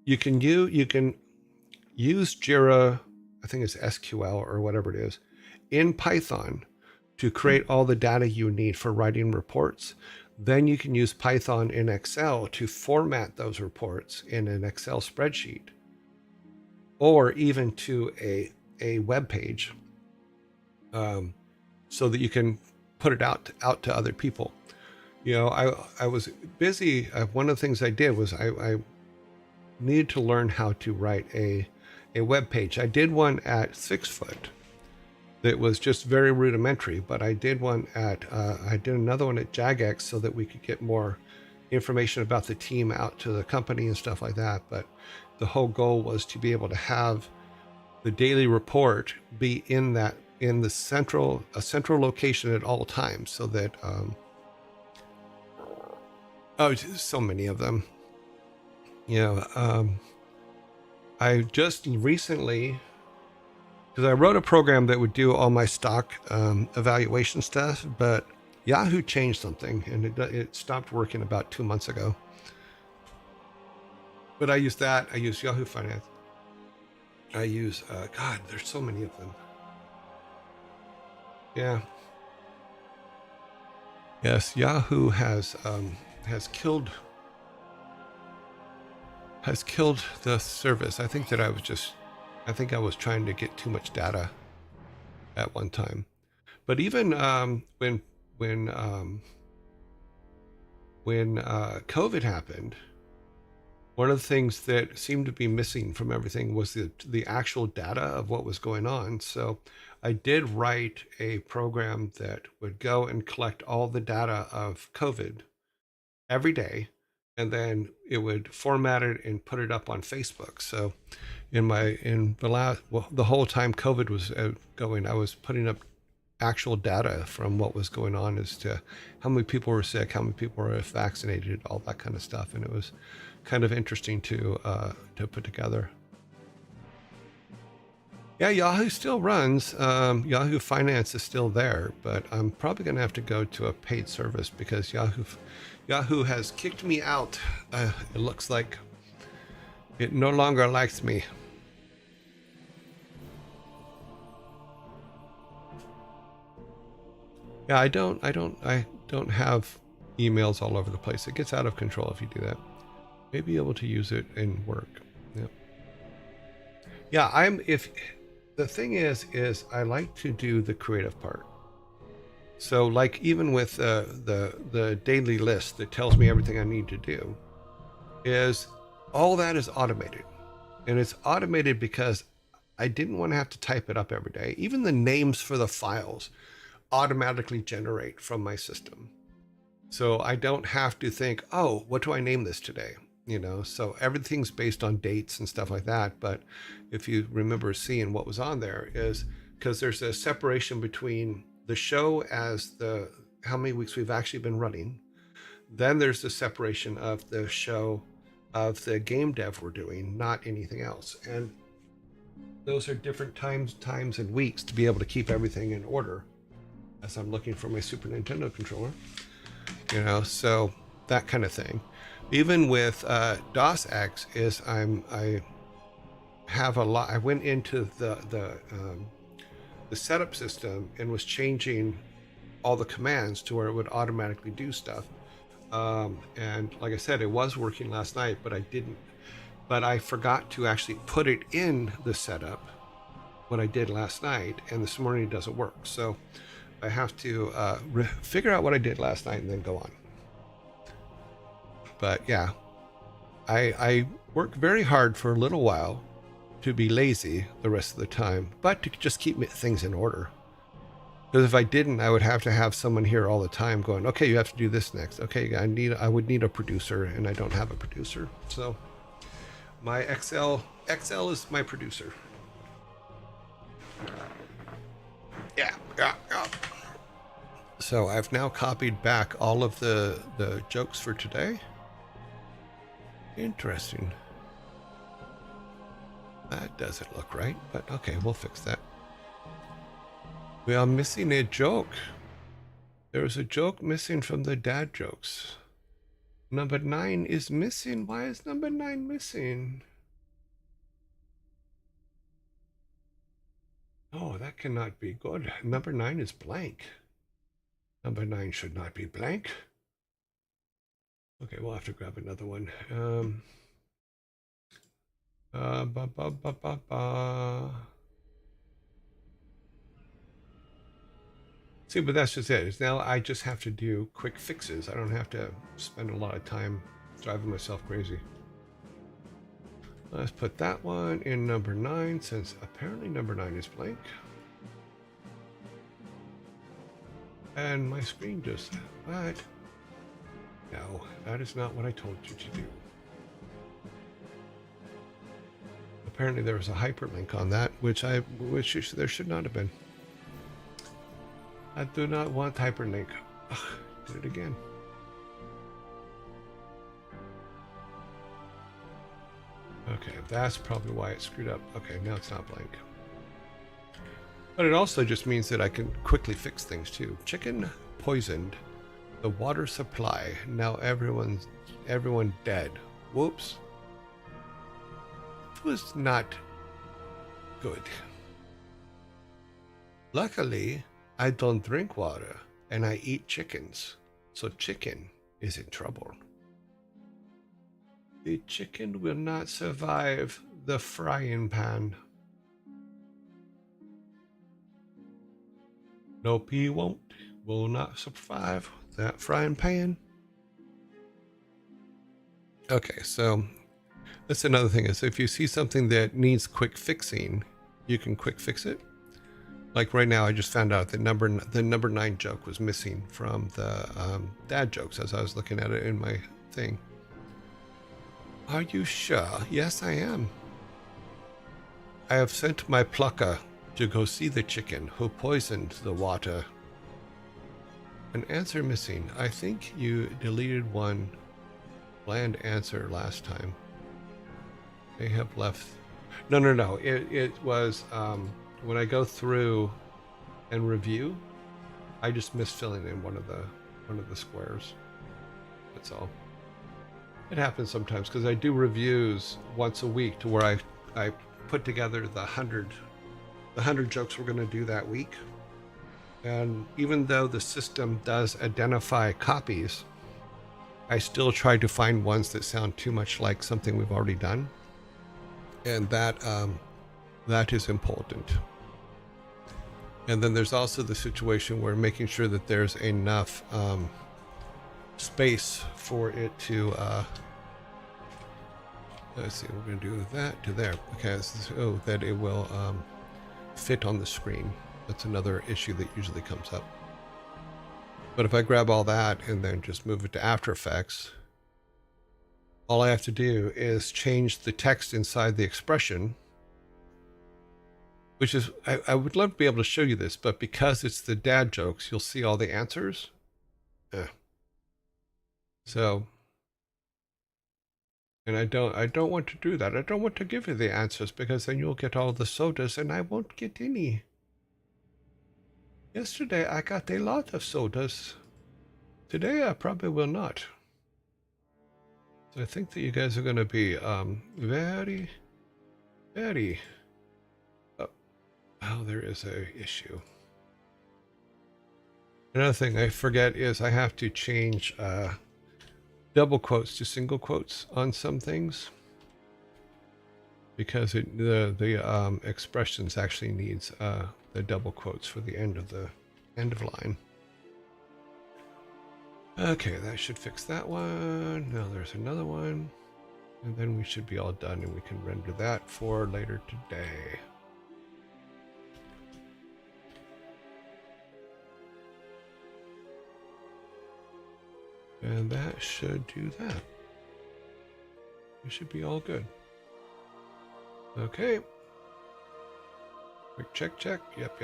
you can use Jira, I think it's SQL or whatever it is, in Python to create all the data you need for writing reports. Then you can use Python in Excel to format those reports in an Excel spreadsheet, or even to a web page, so that you can put it out to other people. You know, I was busy. One of the things I did was I needed to learn how to write a web page. I did one at 6foot that was just very rudimentary, but I did one at I did another one at Jagex so that we could get more information about the team out to the company and stuff like that. But the whole goal was to be able to have the daily report be in a central location at all times, so that so many of them. You know, I just recently, because I wrote a program that would do all my stock evaluation stuff, but Yahoo changed something, and it stopped working about 2 months ago. But I use that. I use Yahoo Finance. I use God. There's so many of them. Yeah. Yes, Yahoo has killed the service. I think I was trying to get too much data at one time. But even when COVID happened, one of the things that seemed to be missing from everything was the actual data of what was going on. So I did write a program that would go and collect all the data of COVID every day, and then it would format it and put it up on Facebook. So the whole time COVID was going, I was putting up actual data from what was going on as to how many people were sick, how many people were vaccinated, all that kind of stuff. And it was kind of interesting to put together. Yeah, Yahoo still runs. Yahoo Finance is still there, but I'm probably going to have to go to a paid service because Yahoo has kicked me out. It looks like it no longer likes me. Yeah, I don't have emails all over the place. It gets out of control if you do that. Maybe able to use it in work. Yeah. If the thing is I like to do the creative part. So like even with the daily list that tells me everything I need to do, is all that is automated. And it's automated because I didn't want to have to type it up every day. Even the names for the files automatically generate from my system. So I don't have to think, oh, what do I name this today? You know, so everything's based on dates and stuff like that. But if you remember seeing what was on there, is because there's a separation between the show as how many weeks we've actually been running. Then there's the separation of the show of the game dev we're doing, not anything else. And those are different times and weeks to be able to keep everything in order as I'm looking for my Super Nintendo controller. You know, so that kind of thing. Even with DOS X, I have a lot. I went into the setup system and was changing all the commands to where it would automatically do stuff. And like I said, it was working last night, but I forgot to actually put it in the setup what I did last night, and this morning it doesn't work. So I have to figure out what I did last night and then go on. But yeah, I work very hard for a little while to be lazy the rest of the time, but to just keep things in order. Because if I didn't, I would have to have someone here all the time going, okay, you have to do this next. Okay, I would need a producer, and I don't have a producer. So my Excel is my producer. Yeah. So I've now copied back all of the jokes for today. Interesting. That doesn't look right, but okay, we'll fix that. We are missing a joke. There is a joke missing from the dad jokes. Number 9 is missing. Why is number 9 missing? Oh, that cannot be good. Number 9 is blank. Number 9 should not be blank. Okay, we'll have to grab another one. Ba, ba, ba, ba, ba. See, but that's just it. Is now I just have to do quick fixes. I don't have to spend a lot of time driving myself crazy. Let's put that one in number 9, since apparently number 9 is blank. And my screen just, what? No, that is not what I told you to do. Apparently there was a hyperlink on that, which there should not have been. I do not want hyperlink. Ugh, did it again. Okay, that's probably why it screwed up. Okay, now it's not blank. But it also just means that I can quickly fix things too. Chicken poisoned the water supply. Now everyone dead. Whoops. It was not good. Luckily, I don't drink water and I eat chickens. So chicken is in trouble. The chicken will not survive the frying pan. Nope, he won't. Will not survive that frying pan. Okay, so that's another thing is if you see something that needs quick fixing, you can quick fix it. Like right now, I just found out that the number 9 joke was missing from the dad jokes as I was looking at it in my thing. Are you sure? Yes, I am. I have sent my plucker to go see the chicken who poisoned the water. An answer missing. I think you deleted one bland answer last time. They have left. No. It was when I go through and review, I just missed filling in one of the squares. That's all. It happens sometimes because I do reviews once a week to where I put together the 100 jokes we're going to do that week. And even though the system does identify copies, I still try to find ones that sound too much like something we've already done. And that is important. And then there's also the situation where making sure that there's enough space for it to let's see, we're going to do that to there. Okay, so that it will fit on the screen. That's another issue that usually comes up. But if I grab all that and then just move it to After Effects, all I have to do is change the text inside the expression, which is, I would love to be able to show you this, but because it's the dad jokes, you'll see all the answers. So, and I don't want to do that. I don't want to give you the answers because then you'll get all the sodas and I won't get any. Yesterday I got a lot of sodas. Today I probably will not. So I think that you guys are going to be very, very... Oh, there is a issue. Another thing I forget is I have to change double quotes to single quotes on some things because the expressions actually needs the double quotes for the end of line. Okay, that should fix that one. Now there's another one, and then we should be all done, and we can render that for later today. And that should do that. We should be all good. Okay. Quick check. Yep.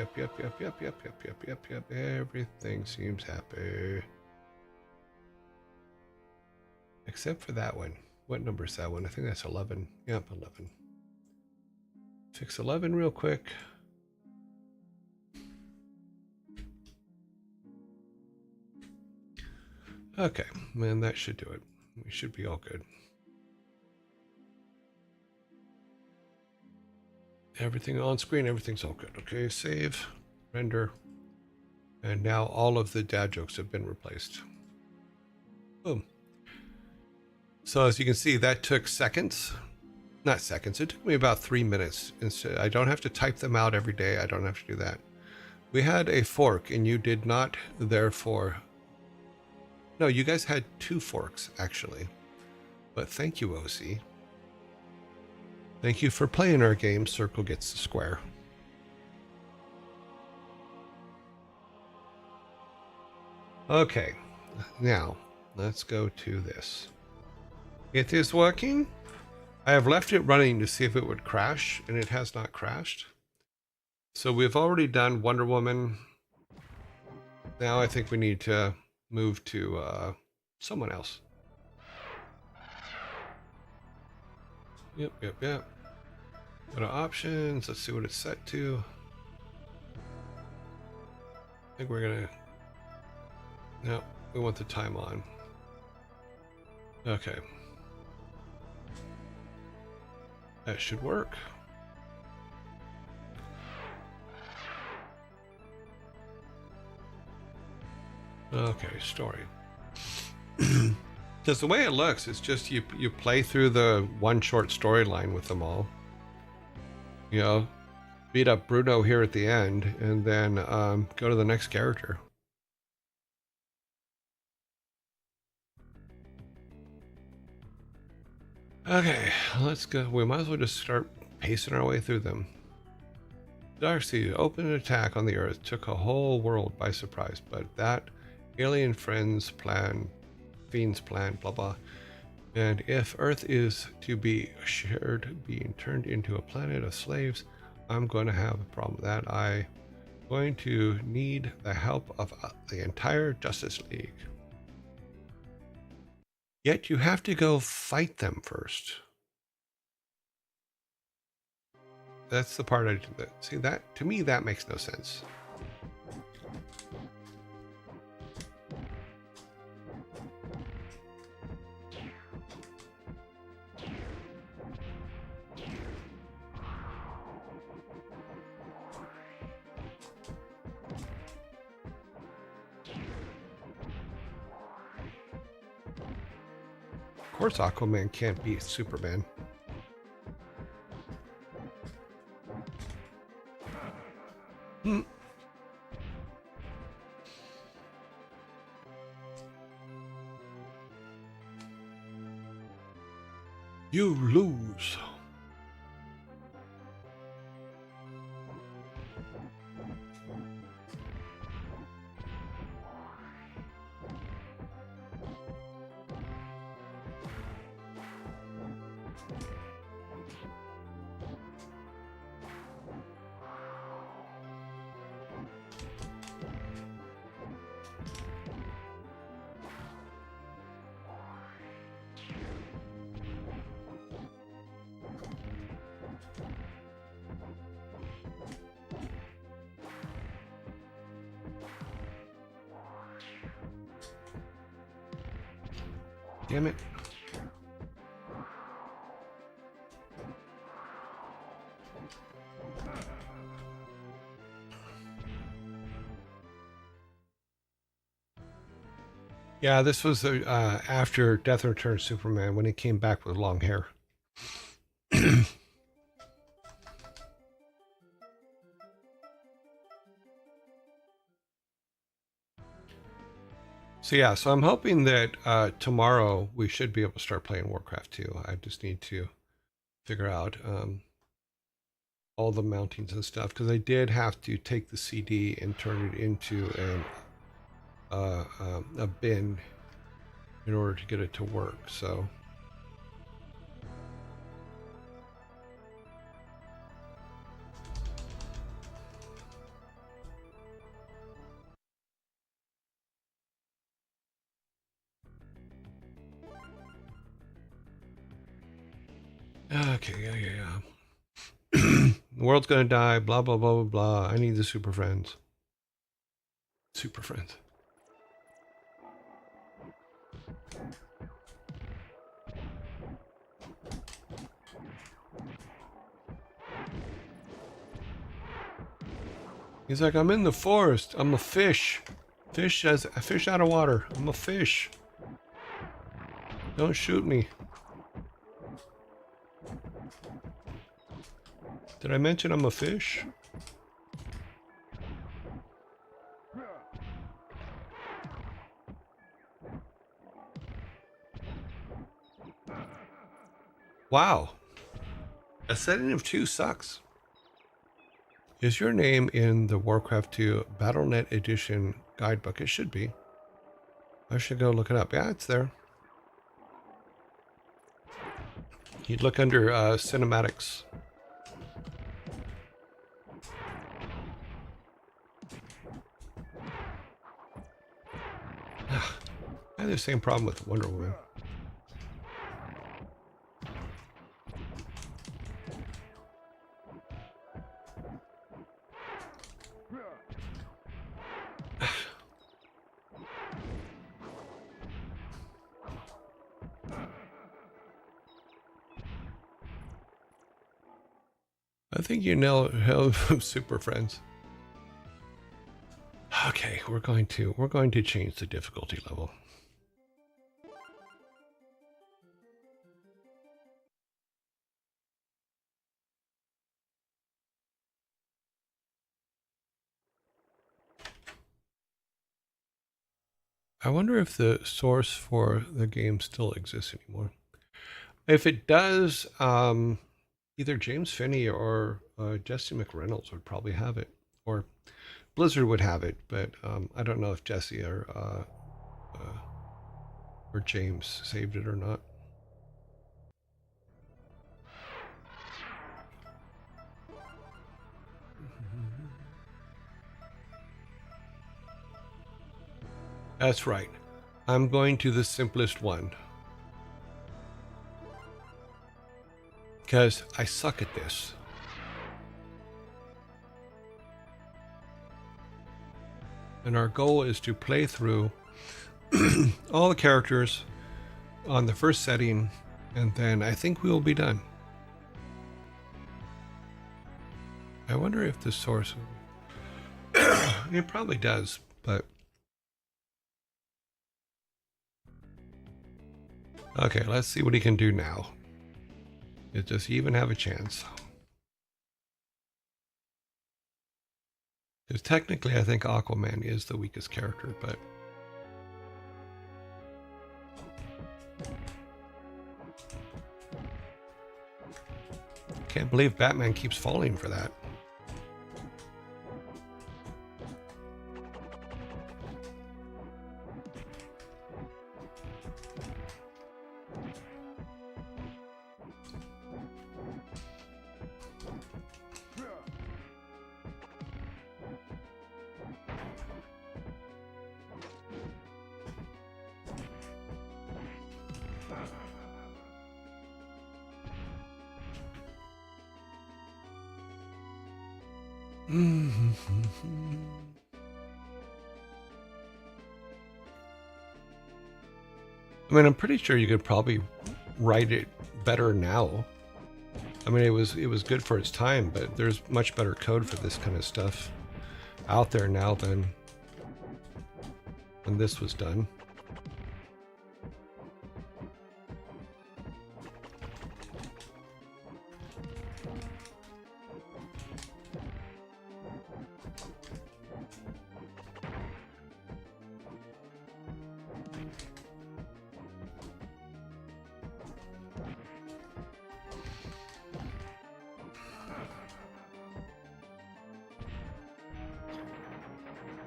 Everything seems happy. Except for that one. What number is that one? I think that's 11. Yep, 11. Fix 11 real quick. Okay, man, that should do it. We should be all good. Everything on screen, everything's all good. Okay, save, render. And now all of the dad jokes have been replaced. Boom. So as you can see, that took seconds. Not seconds, it took me about 3 minutes. Instead, I don't have to type them out every day. I don't have to do that. We had a fork and you did not, therefore. No, you guys had 2 forks actually. But thank you, OC. Thank you for playing our game. Circle gets the square. Okay, now let's go to this. It is working. I have left it running to see if it would crash, and it has not crashed. So we've already done Wonder Woman. Now I think we need to move to someone else. Yep. Go to options. Let's see what it's set to. I think we're gonna. No, we want the time on. Okay. That should work. Okay, story. Because the way it looks, it's just you play through the one short storyline with them all. You know, beat up Bruno here at the end, and then go to the next character. Okay, let's go. We might as well just start pacing our way through them. Darcy opened an attack on the Earth, took a whole world by surprise, but that alien fiend's plan, blah blah. And if Earth is to be shared, being turned into a planet of slaves, I'm going to have a problem with that. I'm going to need the help of the entire Justice League. Yet you have to go fight them first. That's the part I did that. See, that to me that makes no sense. Of course Aquaman can't beat Superman. You lose. Damn it. Yeah, this was after Death and Return of Superman when he came back with long hair. So yeah, so I'm hoping that tomorrow we should be able to start playing Warcraft 2. I just need to figure out all the mountings and stuff, because I did have to take the CD and turn it into a bin in order to get it to work. So Okay, yeah. The world's gonna die, blah, blah, blah, blah, blah. I need the super friends. Super friends. He's like, I'm in the forest. I'm a fish. A fish out of water. I'm a fish. Don't shoot me. Did I mention I'm a fish? Wow. A setting of 2 sucks. Is your name in the Warcraft 2 BattleNet Edition guidebook? It should be. I should go look it up. Yeah, it's there. You'd look under cinematics. I had the same problem with Wonder Woman. I think you know super friends. Okay, we're going to change the difficulty level. I wonder if the source for the game still exists anymore. If it does, either James Finney or Jesse McReynolds would probably have it, or Blizzard would have it, but I don't know if Jesse or James saved it or not. That's right. I'm going to the simplest one. Because I suck at this. And our goal is to play through all the characters on the first setting, and then I think we will be done. I wonder if the source... It probably does, but... Okay, let's see what he can do now. Does he even have a chance? Because technically I think Aquaman is the weakest character, but... Can't believe Batman keeps falling for that. I mean, I'm pretty sure you could probably write it better now. I mean, it was good for its time, but there's much better code for this kind of stuff out there now than when this was done.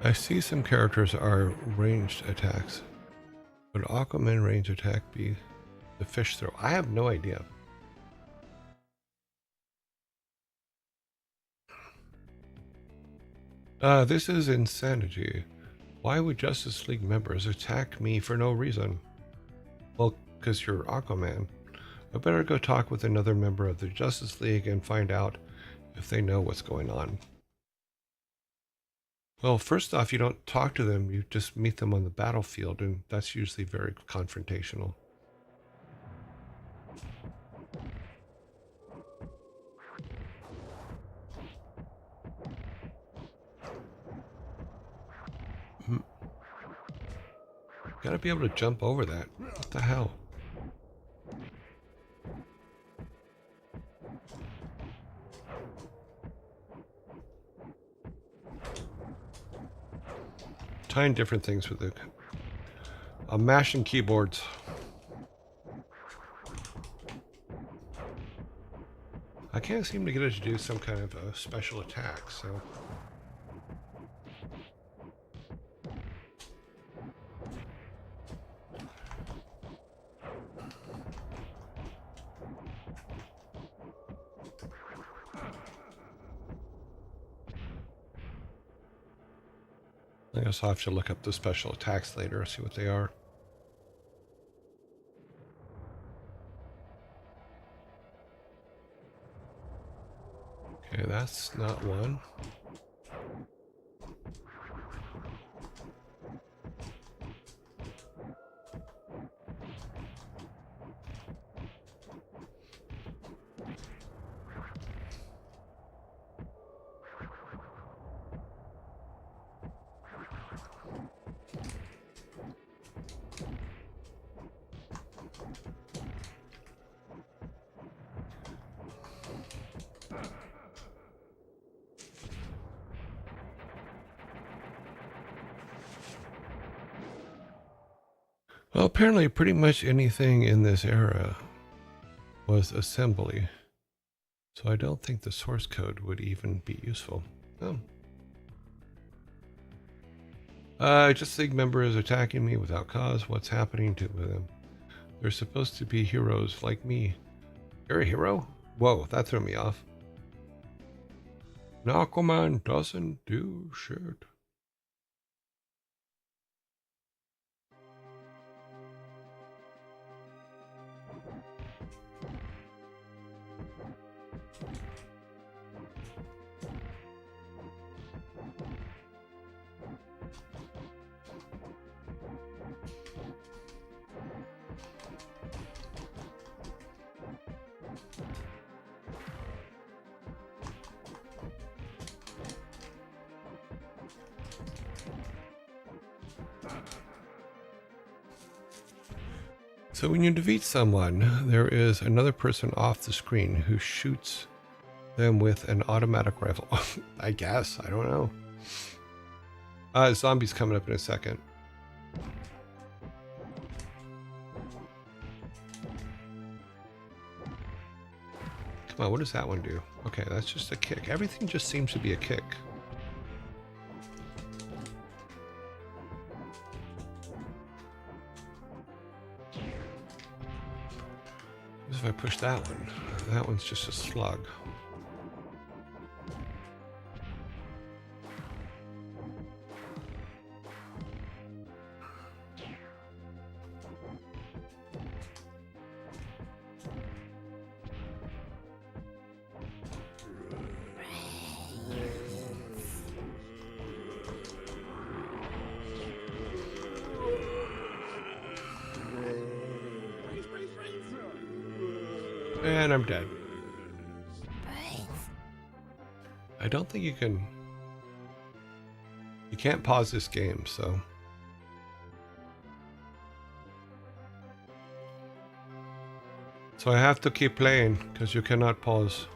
I see some characters are ranged attacks. Would Aquaman range attack be the fish throw? I have no idea. This is insanity. Why would Justice League members attack me for no reason? Well, because you're Aquaman. I better go talk with another member of the Justice League and find out if they know what's going on. Well, first off, you don't talk to them, you just meet them on the battlefield, and that's usually very confrontational. Gotta be able to jump over that. What the hell? Trying different things with it. I'm mashing keyboards. I can't seem to get it to do some kind of a special attack, so... I guess I'll have to look up the special attacks later, see what they are. Okay, that's not one. Well, apparently pretty much anything in this era was assembly. So I don't think the source code would even be useful. Just League member is attacking me without cause. What's happening to them? They're supposed to be heroes like me. You're a hero? Whoa, that threw me off. Aquaman doesn't do shit. So when you defeat someone, there is another person off the screen who shoots them with an automatic rifle. I guess. I don't know. Zombies coming up in a second. Come on, what does that one do? Okay, that's just a kick. Everything just seems to be a kick. If I push that one's just a slug. And I'm dead. I don't think you can... You can't pause this game, so... So I have to keep playing, because you cannot pause.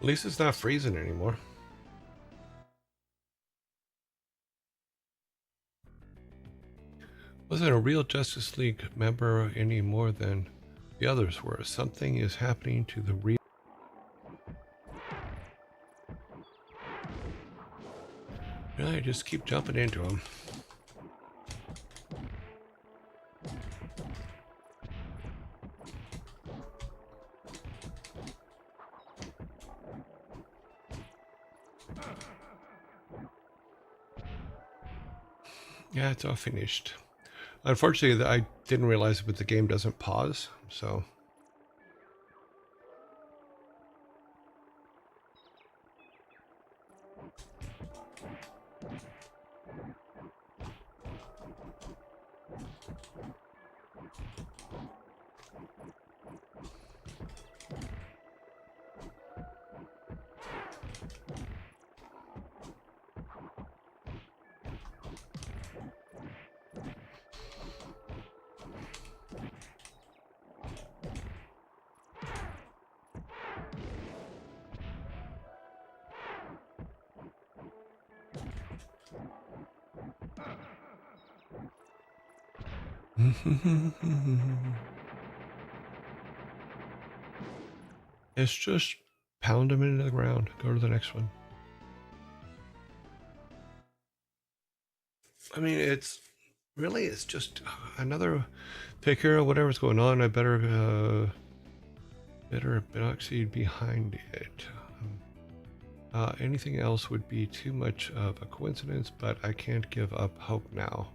At least it's not freezing anymore. Wasn't a real Justice League member any more than the others were. Something is happening to the real. I just keep jumping into them. Yeah, it's all finished. Unfortunately, I didn't realize it, but the game doesn't pause, so... It's just pound them into the ground. Go to the next one. I mean, it's just another picker or whatever's going on. I better succeed behind it. Anything else would be too much of a coincidence, but I can't give up hope now.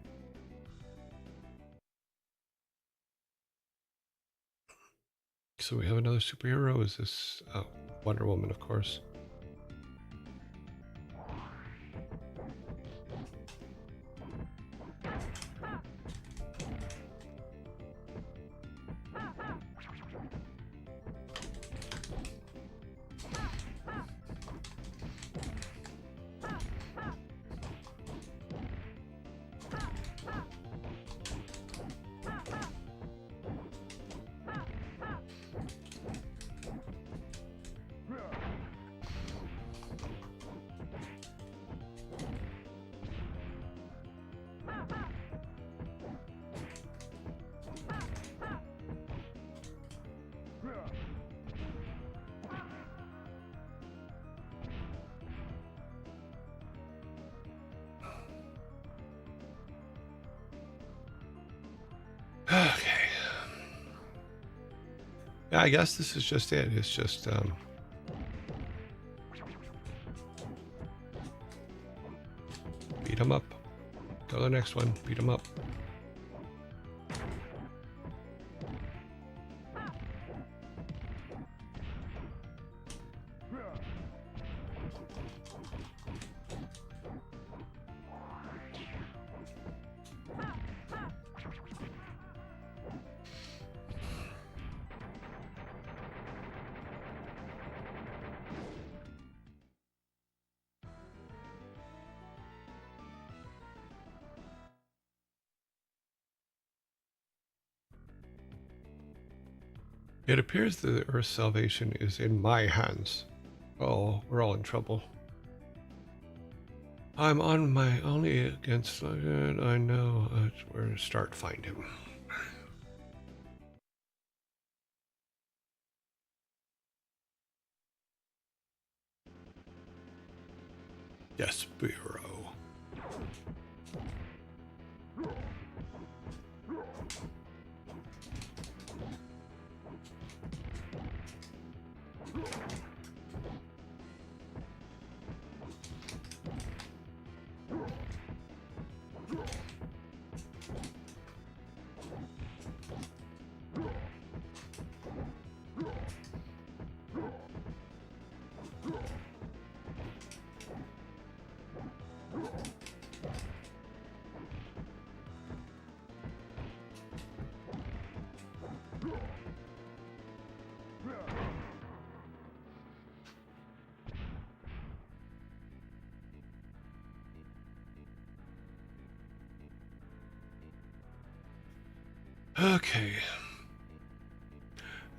So we have another superhero. Is this Wonder Woman, of course? Okay. Yeah, I guess this is just it. It's just beat them up. Go to the next one. Beat them up. It appears that the Earth's salvation is in my hands. Oh, we're all in trouble. I'm on my only against good. I know where to start find him. Despero. Okay.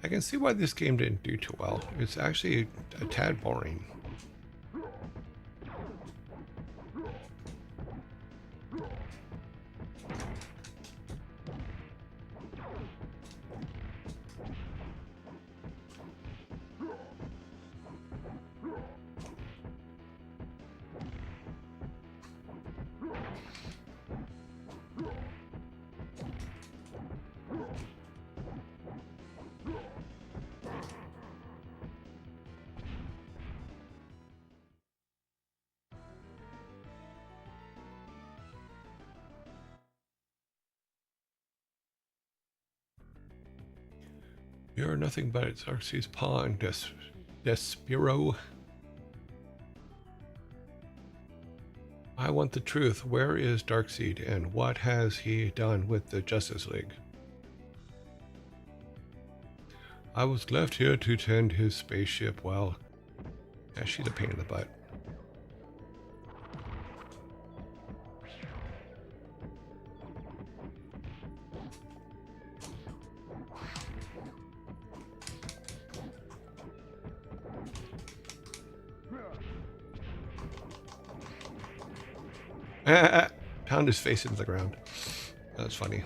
I can see why this game didn't do too well. It's actually a tad boring. You're nothing but Xerxes' pawn, Despero. I want the truth. Where is Darkseid, and what has he done with the Justice League? I was left here to tend his spaceship while... Yeah, she's a pain in the butt. Pound his face into the ground. That's funny.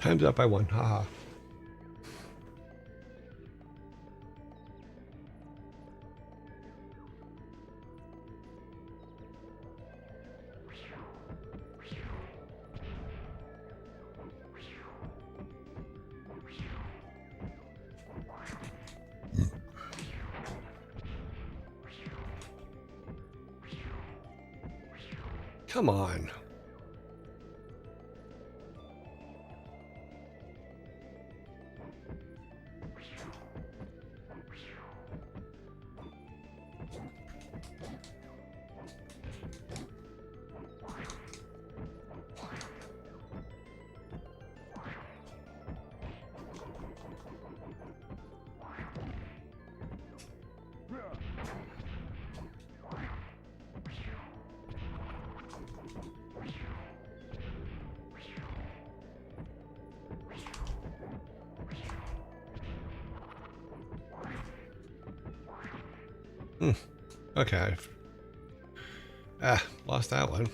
Time's up by one. Haha. Come on. Okay. Lost that one.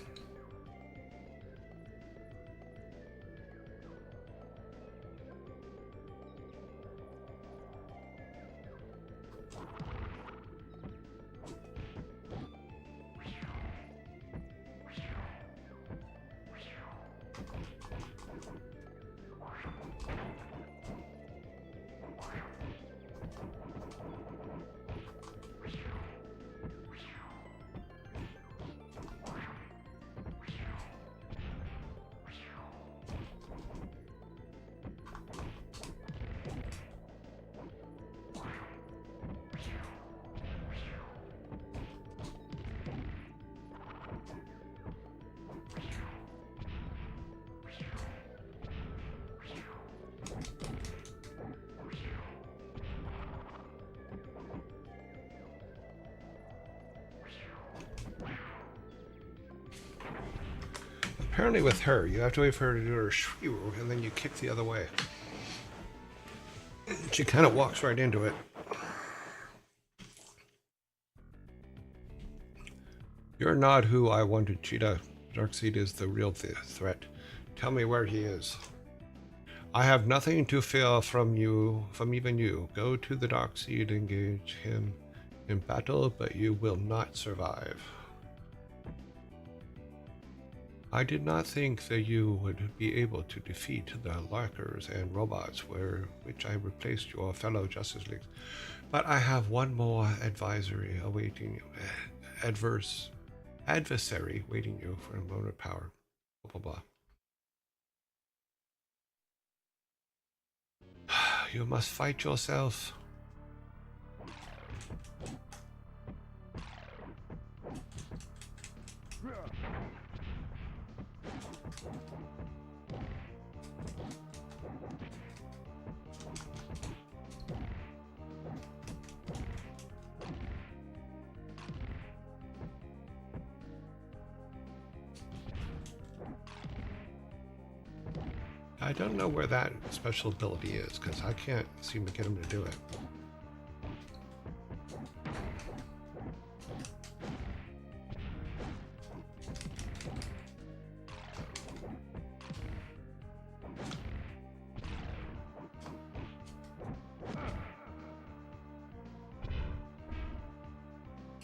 Apparently with her, you have to wait for her to do her shoo, and then you kick the other way. She kind of walks right into it. You're not who I wanted, Cheetah. Darkseid is the real threat. Tell me where he is. I have nothing to fear from even you. Go to the Darkseid, engage him in battle, but you will not survive. I did not think that you would be able to defeat the Larkers and robots which I replaced your fellow Justice Leagues. But I have one more adversary waiting you for a moment of power. Blah, blah, blah. You must fight yourself. I don't know where that special ability is, because I can't seem to get him to do it.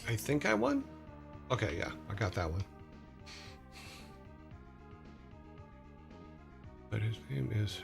I think I won? Okay, yeah, I got that one. But his name is...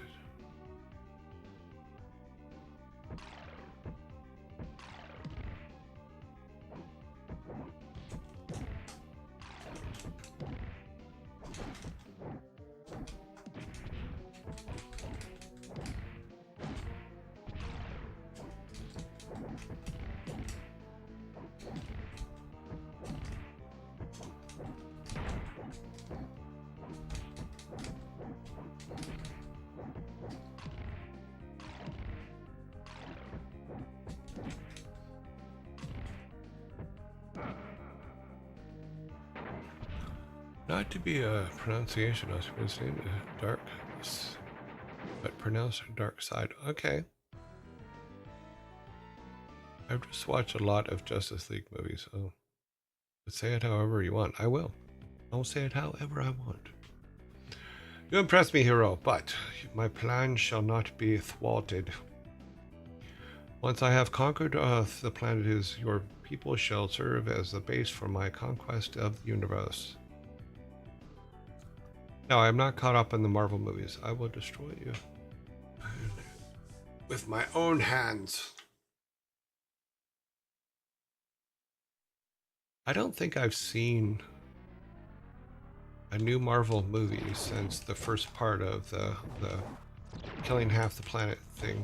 Not to be a pronunciation, I was going to say dark, but pronounced dark side. Okay. I've just watched a lot of Justice League movies, so say it however you want. I will. I'll say it however I want. You impress me, hero, but my plan shall not be thwarted. Once I have conquered the planet, your people shall serve as the base for my conquest of the universe. No, I am not caught up in the Marvel movies. I will destroy you. With my own hands. I don't think I've seen a new Marvel movie since the first part of the killing half the planet thing.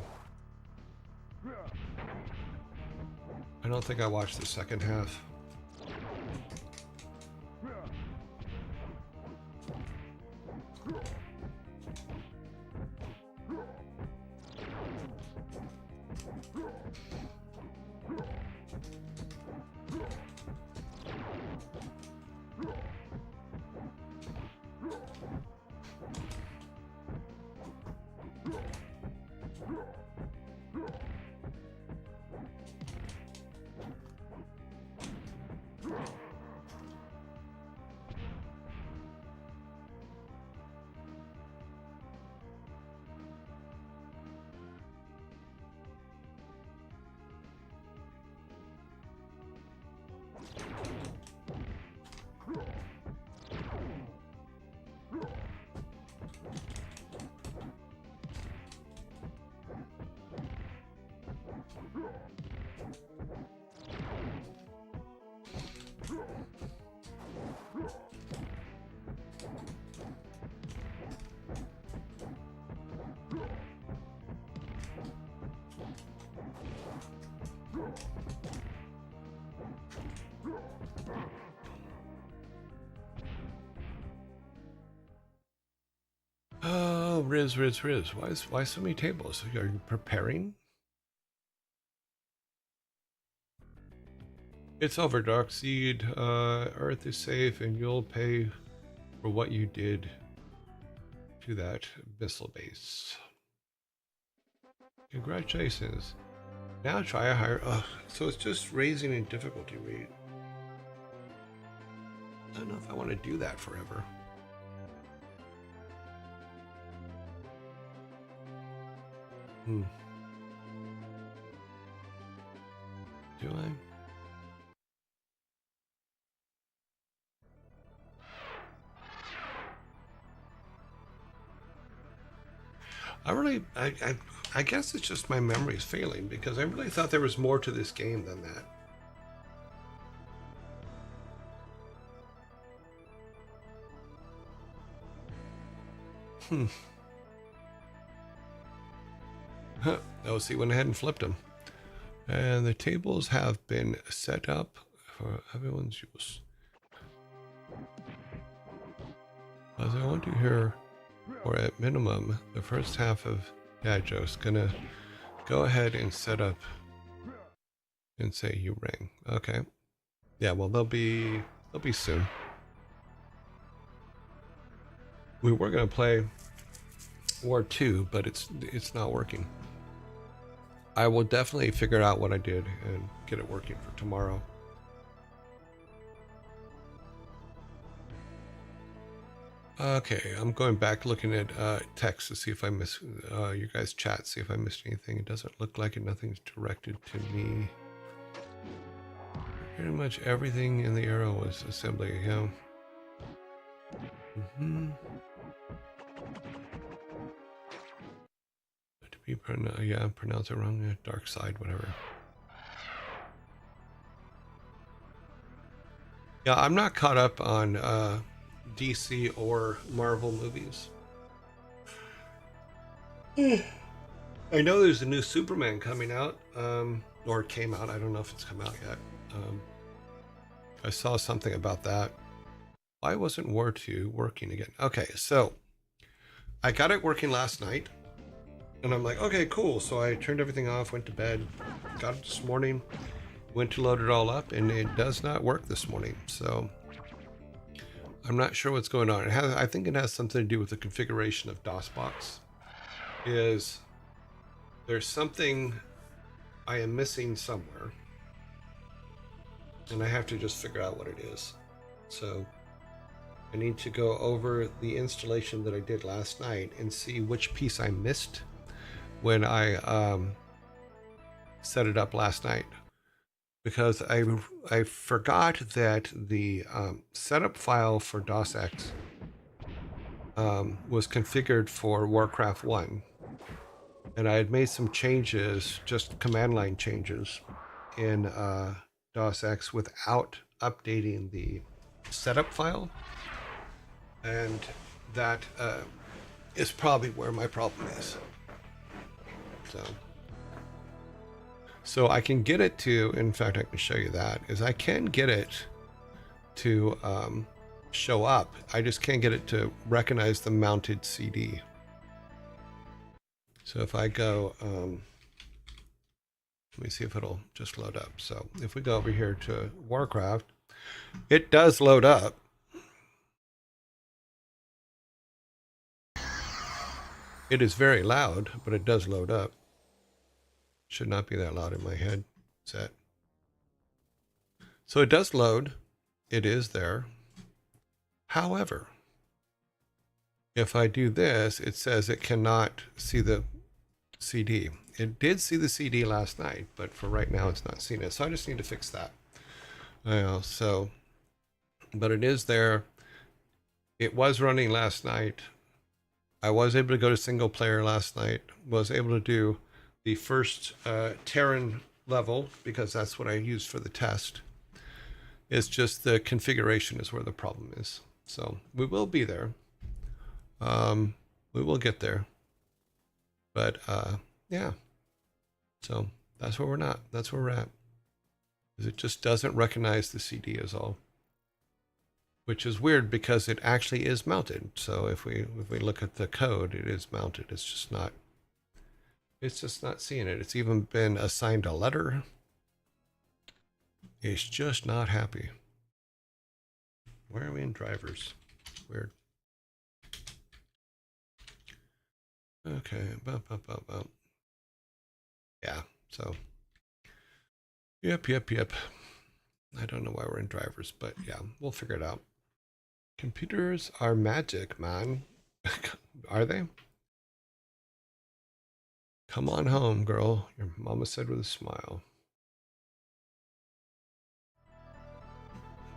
I don't think I watched the second half. Oh, Riz. Why so many tables? Are you preparing? It's over, Darkseid. Earth is safe, and you'll pay for what you did to that missile base. Congratulations. Now try a higher... so it's just raising in difficulty rate. I don't know if I want to do that forever. Do I? I guess it's just my memory is failing, because I really thought there was more to this game than that. Oh, see, went ahead and flipped them. And the tables have been set up for everyone's use. As I want to hear, or at minimum, the first half of Dad Joke's gonna go ahead and set up and say you rang. Okay. Yeah, well they'll be soon. We were gonna play War 2, but it's not working. I will definitely figure out what I did and get it working for tomorrow. Okay, I'm going back looking at text to see if I missed you guys' chat, see if I missed anything. It doesn't look like it. Nothing's directed to me. Pretty much everything in the arrow was assembly, yeah. To be pronounce it wrong. Dark side, whatever. Yeah, I'm not caught up on DC or Marvel movies. I know there's a new Superman coming out, or it came out. I don't know if it's come out yet. I saw something about that. Why wasn't War 2 working again? Okay, so I got it working last night, and I'm like, okay, cool. So I turned everything off, went to bed, got it this morning, went to load it all up, and it does not work this morning. So I'm not sure what's going on. I think it has something to do with the configuration of DOSBox. There's something I am missing somewhere, and I have to just figure out what it is. So I need to go over the installation that I did last night and see which piece I missed when I set it up last night, because I forgot that the setup file for DOSX was configured for Warcraft 1, and I had made some changes, just command line changes in DOSX without updating the setup file, and that is probably where my problem is. So I can get it to, in fact, I can show you that, is I can get it to show up. I just can't get it to recognize the mounted CD. So if I go, let me see if it'll just load up. So if we go over here to Warcraft, it does load up. It is very loud, but it does load up. Should not be that loud in my headset. So it does load. It is there. However, if I do this, it says it cannot see the CD. It did see the CD last night, but for right now it's not seeing it. So I just need to fix that. But it is there. It was running last night. I was able to go to single player last night. Was able to do the first Terran level, because that's what I used for the test. It's just the configuration is where the problem is. So we will be there. We will get there. But yeah. So that's where we're not. That's where we're at. It just doesn't recognize the CD is all. Which is weird because it actually is mounted. So if we look at the code, it is mounted. It's just not seeing it. It's even been assigned a letter. It's just not happy. Where are we in drivers? Weird. Okay. Yeah, so. Yep. I don't know why we're in drivers, but yeah, we'll figure it out. Computers are magic, man. Are they? Come on home, girl. Your mama said with a smile.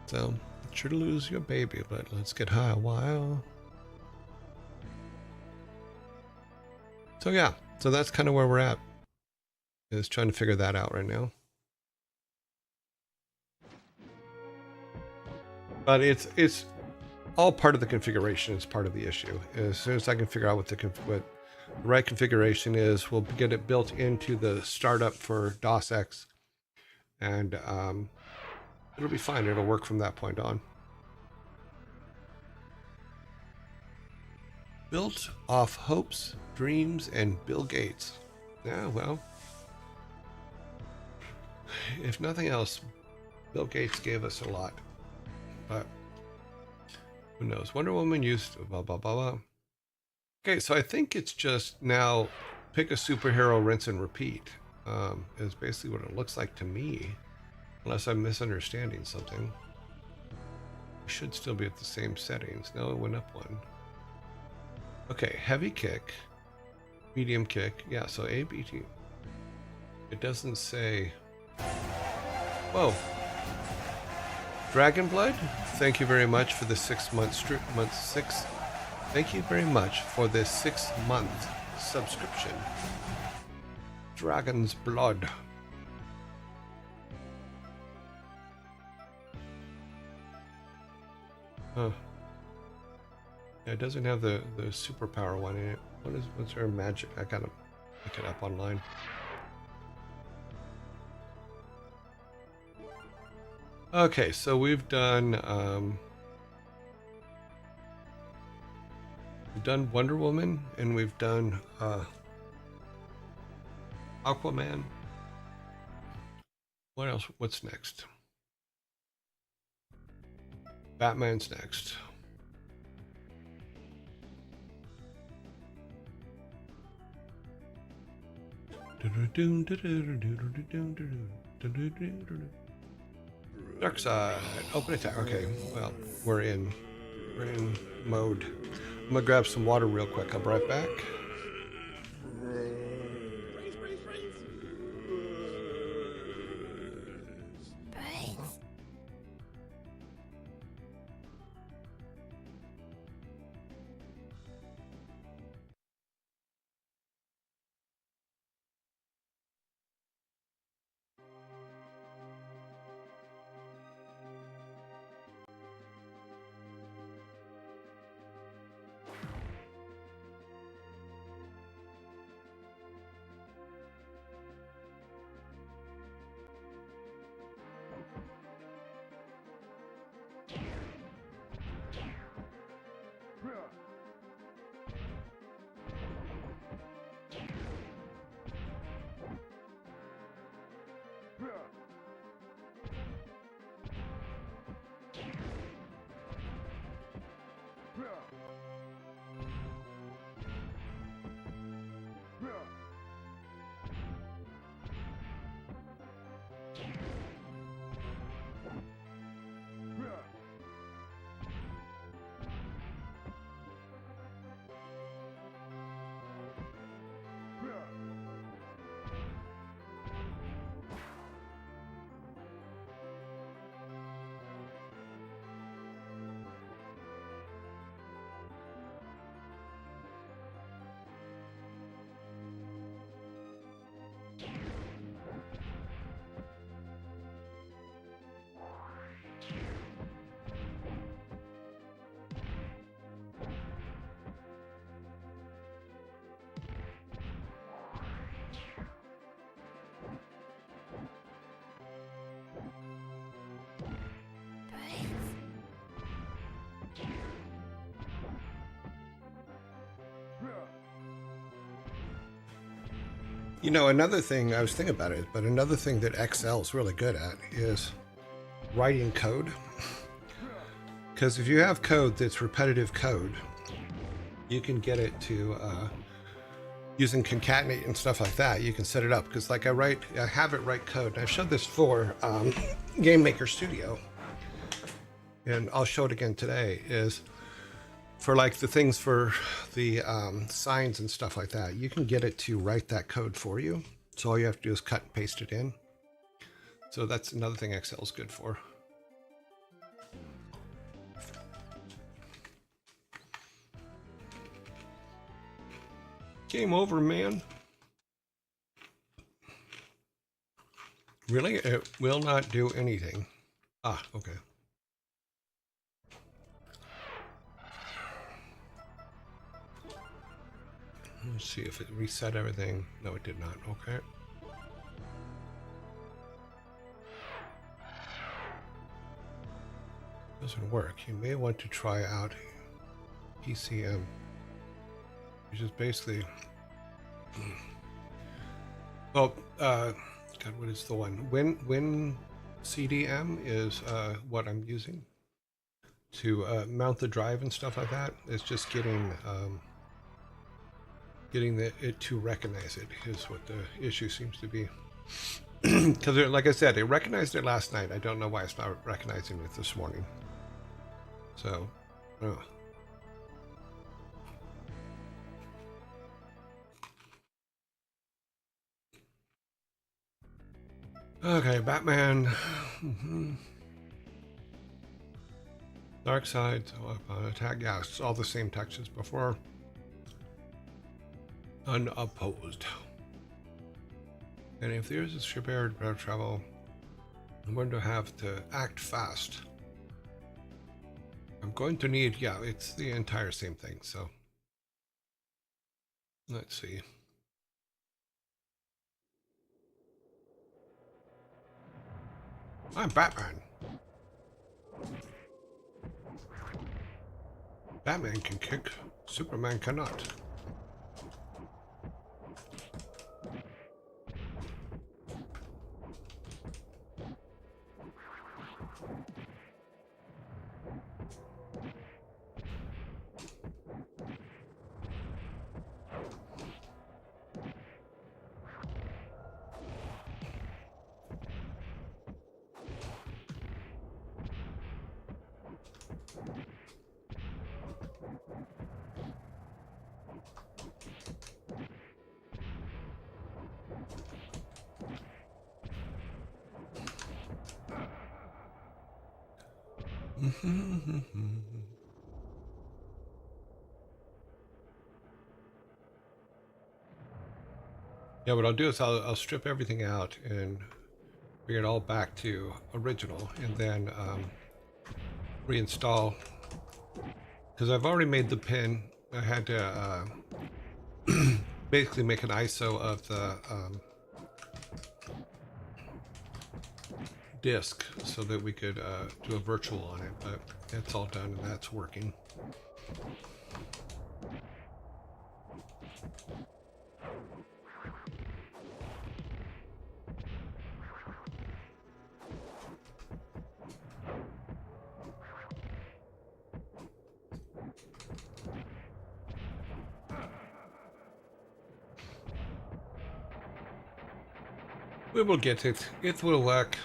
So, sure to lose your baby, but let's get high a while. So yeah, so that's kind of where we're at. Is trying to figure that out right now. But it's all part of the configuration. It's part of the issue. As soon as I can figure out what the right configuration is we'll get it built into the startup for DOS X, and it'll be fine. It'll work from that point on. Built off hopes, dreams, and Bill Gates. Yeah, well, if nothing else, Bill Gates gave us a lot, but who knows? Wonder Woman used blah, blah, blah, blah. Okay, so I think it's just now pick a superhero, rinse and repeat, is basically what it looks like to me, unless I'm misunderstanding something. It should still be at the same settings. No, it went up one. Okay, heavy kick, medium kick. Yeah, so A, B, T. It doesn't say. Whoa. Dragon Blood, thank you very much for the 6 month Thank you very much for this 6-month subscription. Dragon's Blood. Huh. Yeah, it doesn't have the superpower one in it. What's her magic? I gotta look it up online. Okay, so we've done Wonder Woman, and we've done Aquaman. What else? What's next? Batman's next. Dark side. Open attack. Okay, well, we're in mode. I'm gonna grab some water real quick. I'll be right back. You know, another thing, I was thinking about it, but another thing that Excel is really good at is writing code. Because if you have code that's repetitive code, you can get it to, using concatenate and stuff like that, you can set it up. Because like I have it write code, and I've showed this for Game Maker Studio, and I'll show it again today, is for like the things for the signs and stuff like that, you can get it to write that code for you. So all you have to do is cut and paste it in. So that's another thing Excel is good for. Game over, man. Really? It will not do anything. Ah, okay. Let's see if it reset everything. No, it did not. Okay. Doesn't work. You may want to try out PCM, which is basically, well, God, what is the one? Win CDM is what I'm using to mount the drive and stuff like that. It's just getting it to recognize it is what the issue seems to be. Because, like I said, it recognized it last night. I don't know why it's not recognizing it this morning. So, oh. Okay, Batman. Dark side, attack. Yeah, it's all the same text as before. Unopposed. And if there's a prepared travel, I'm going to have to act fast. I'm going to need, yeah, it's the entire same thing, so. Let's see. I'm Batman. Batman can kick, Superman cannot. Yeah, what I'll do is I'll strip everything out and bring it all back to original, and then reinstall. Because I've already made the pin. I had to basically make an ISO of the disk so that we could do a virtual on it, but it's all done and that's working. We will get it. It will work.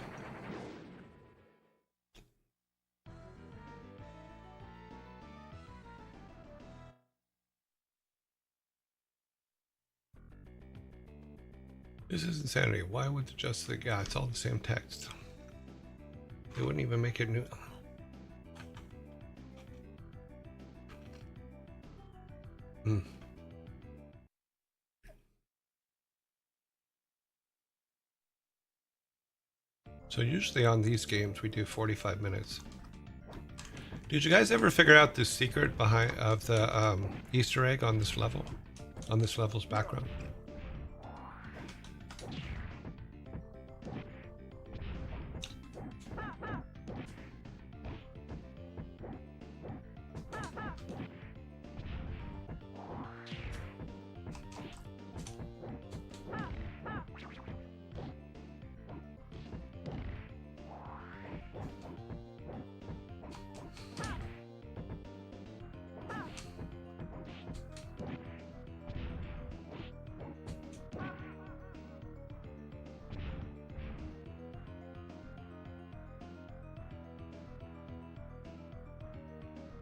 This is insanity. Why would just the guy? It's all the same text. They wouldn't even make it new. So usually on these games we do 45 minutes. Did you guys ever figure out the secret behind of the Easter egg on this level? On this level's background?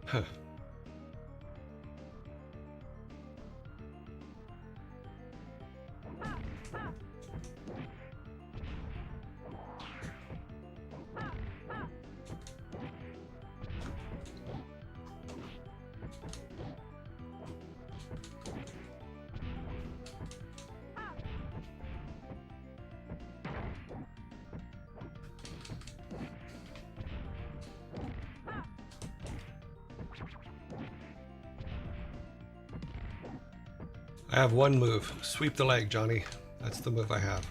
Huh. I have one move. Sweep the leg, Johnny. That's the move I have.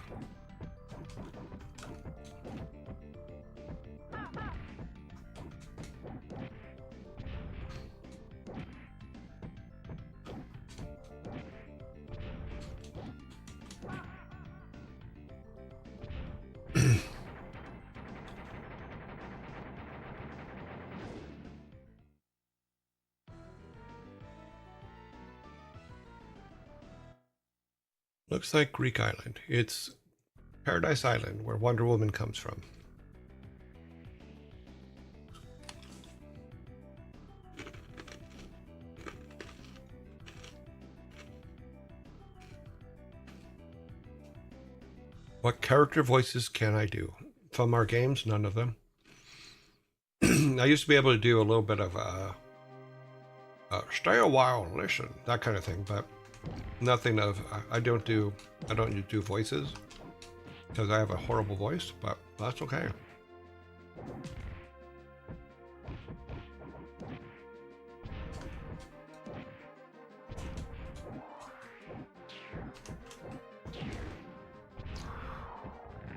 Looks like Greek Island. It's Paradise Island, where Wonder Woman comes from. What character voices can I do? From our games, none of them. I used to be able to do a little bit of stay a while, listen, that kind of thing, but nothing of, I don't do voices because I have a horrible voice, but that's okay.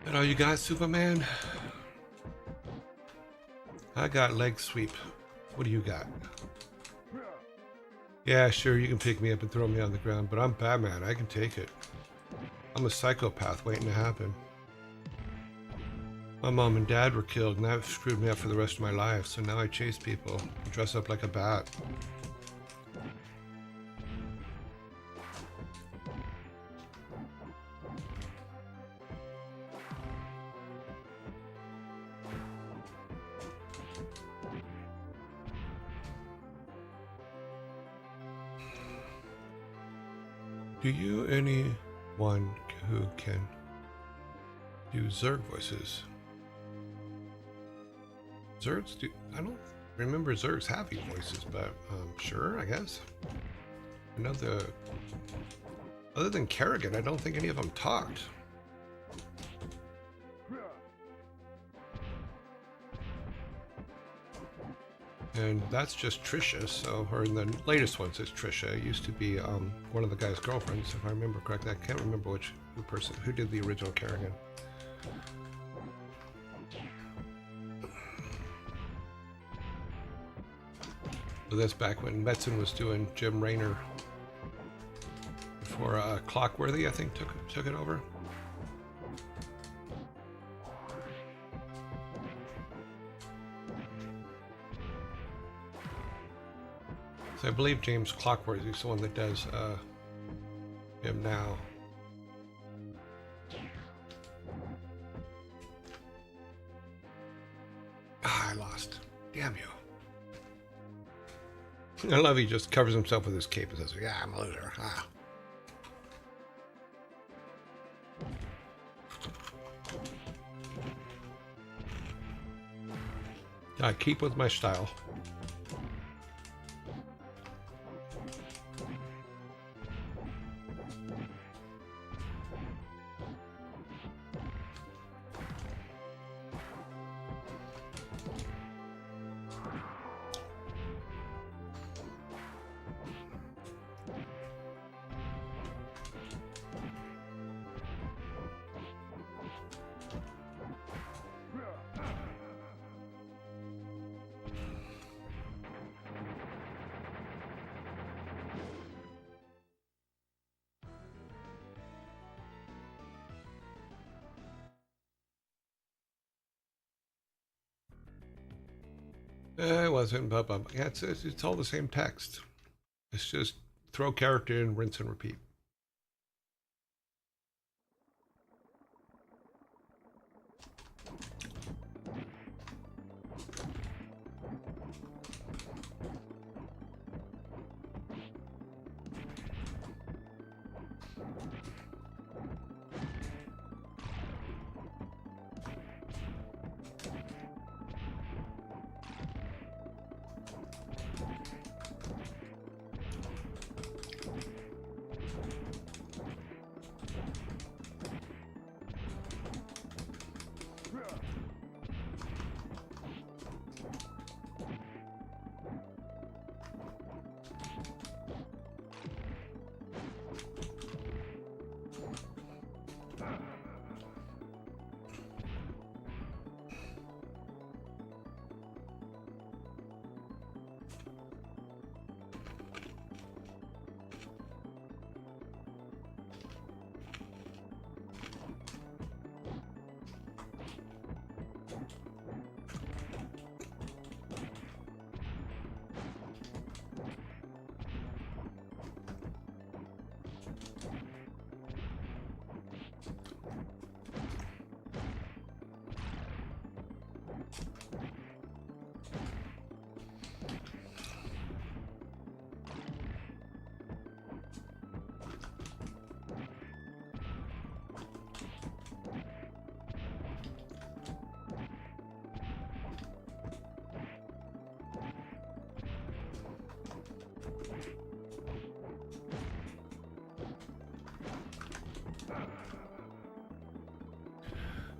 And all you got, Superman? I got leg sweep. What do you got? Yeah, sure, you can pick me up and throw me on the ground, but I'm Batman. I can take it. I'm a psychopath waiting to happen. My mom and dad were killed, and that screwed me up for the rest of my life, so now I chase people and dress up like a bat. Do you anyone who can do Zerg voices? Zergs do. I don't remember Zergs having voices, but sure, I guess. I know other than Kerrigan, I don't think any of them talked. And that's just Trisha, so, or in the latest ones it's Trisha. It used to be one of the guy's girlfriends, if I remember correctly. I can't remember who did the original Kerrigan. So that's back when Metzen was doing Jim Raynor before Clockworthy, I think, took it over. So I believe James Clockworthy is the one that does him now. Ah, I lost. Damn you. I love he just covers himself with his cape and says, yeah, I'm a loser. Ah. I keep with my style. It wasn't, but yeah, it's all the same text. It's just throw character in, rinse and repeat.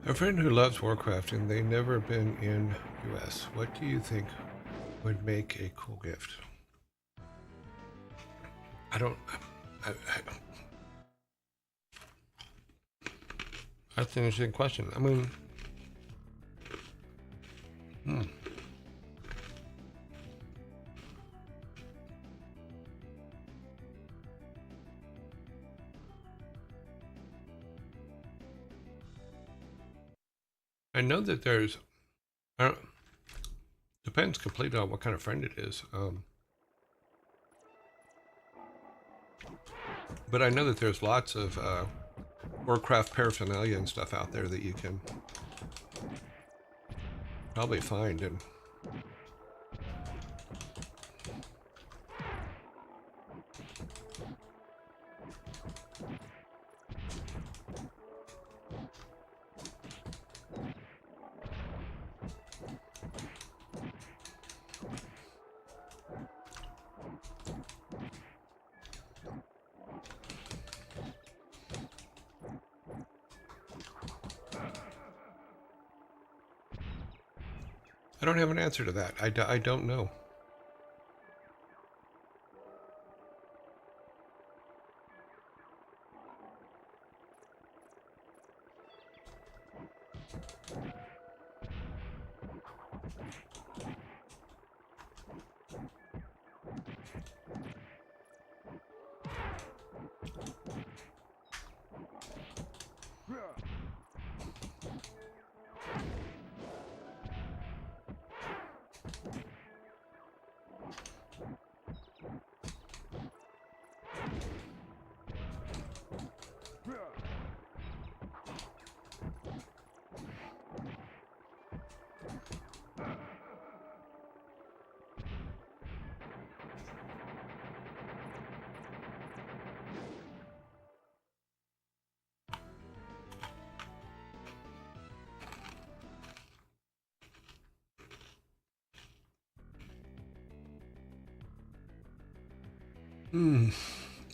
A friend who loves Warcraft and they never been in US. What do you think would make a cool gift? I don't. That's an interesting question. I mean, I know that there's. I don't, depends completely on what kind of friend it is. But I know that there's lots of Warcraft paraphernalia and stuff out there that you can probably find. And I don't have an answer to that. I don't know.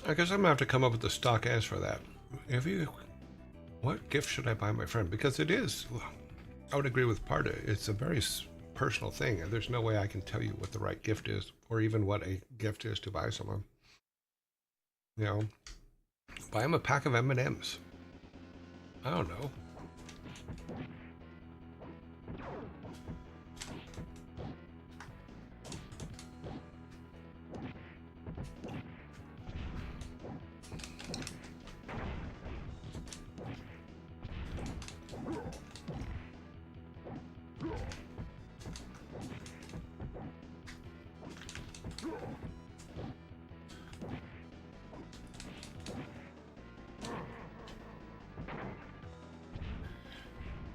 I guess I'm gonna have to come up with a stock answer for that. What gift should I buy my friend? Because it is, I would agree with Parda. It's a very personal thing, and there's no way I can tell you what the right gift is, or even what a gift is to buy someone. You know, buy them a pack of M&Ms. I don't know.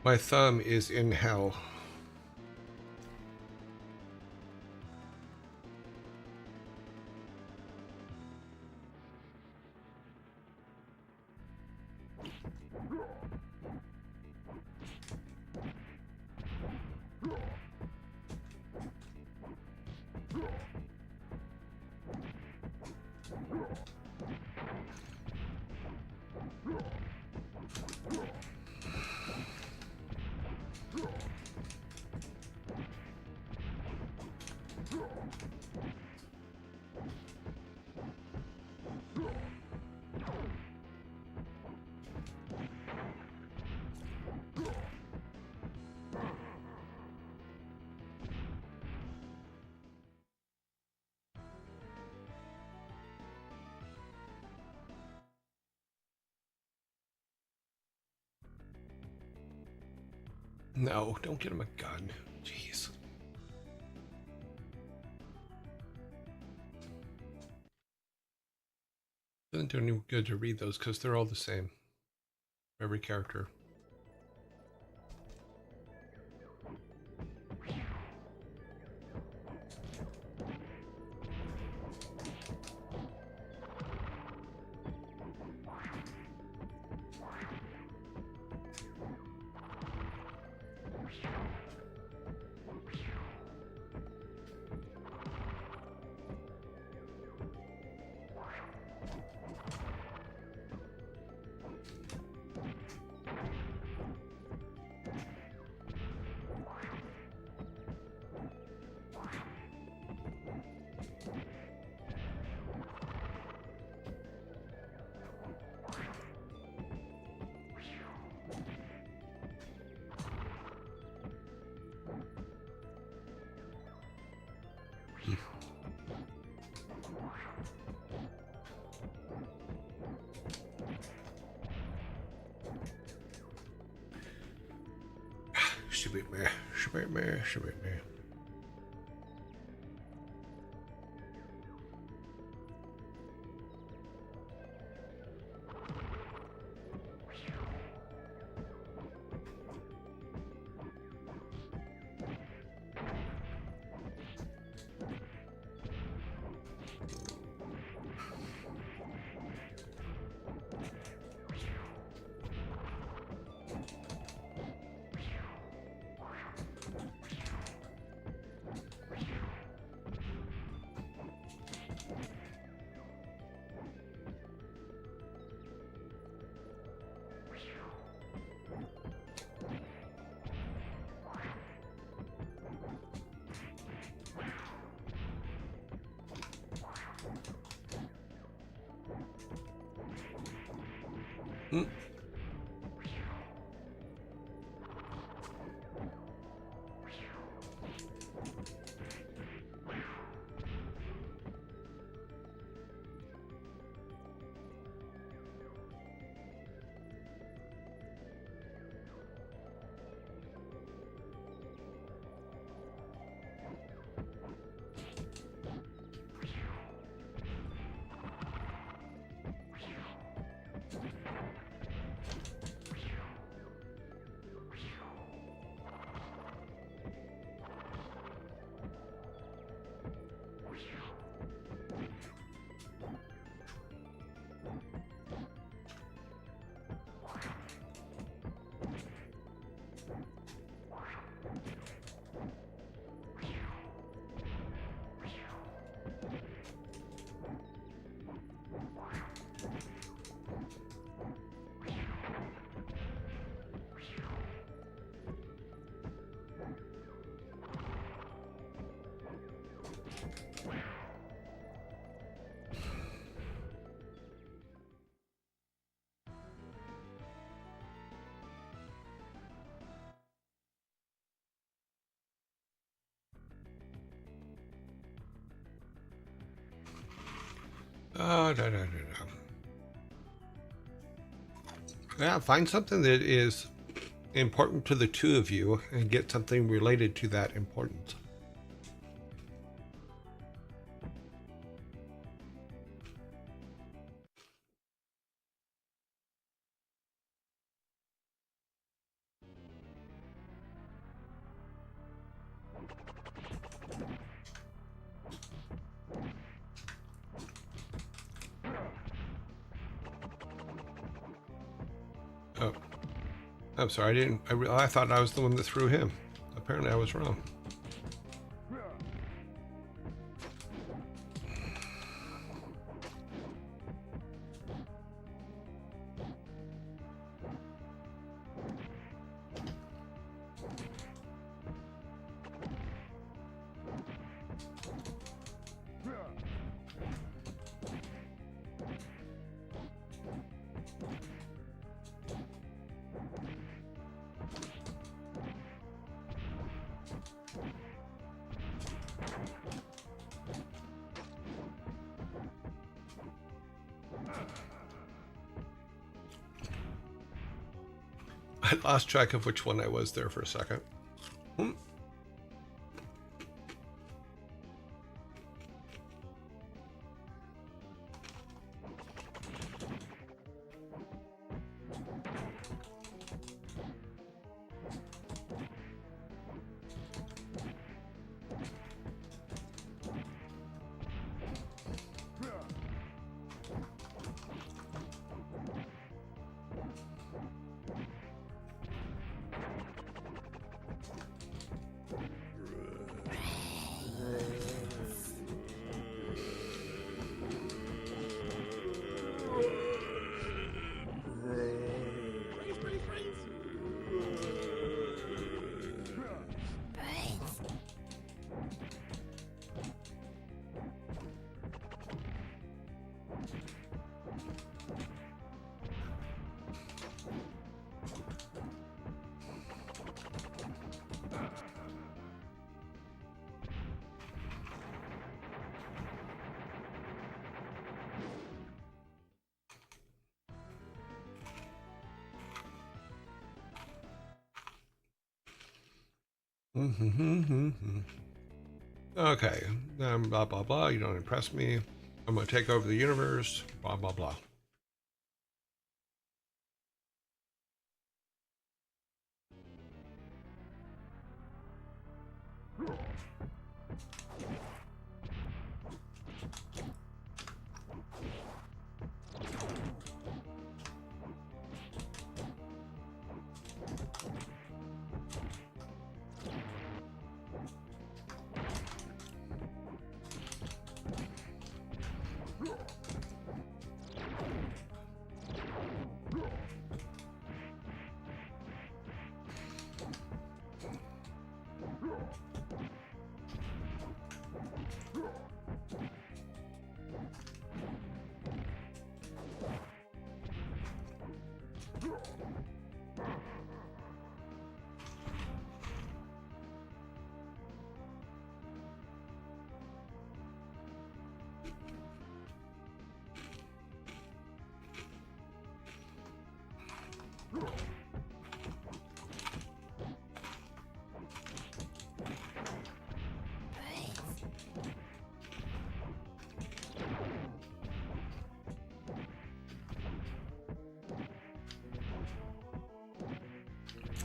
My thumb is in hell. No, don't get him a gun. Jeez. Doesn't do any good to read those because they're all the same. Every character. Shibitmare. Hmm. Oh, no. Yeah, find something that is important to the two of you and get something related to that importance. Oh, I'm sorry. I thought I was the one that threw him. Apparently, I was wrong. I lost track of which one I was there for a second. Okay, blah blah blah. You don't impress me. I'm gonna take over the universe. Blah blah blah.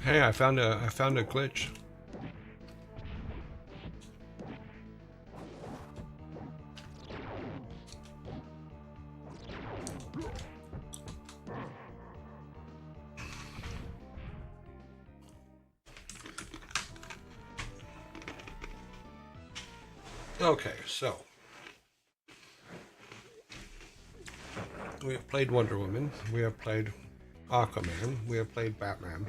Hey, I found a glitch. Okay, so we have played Wonder Woman, we have played Aquaman, we have played Batman.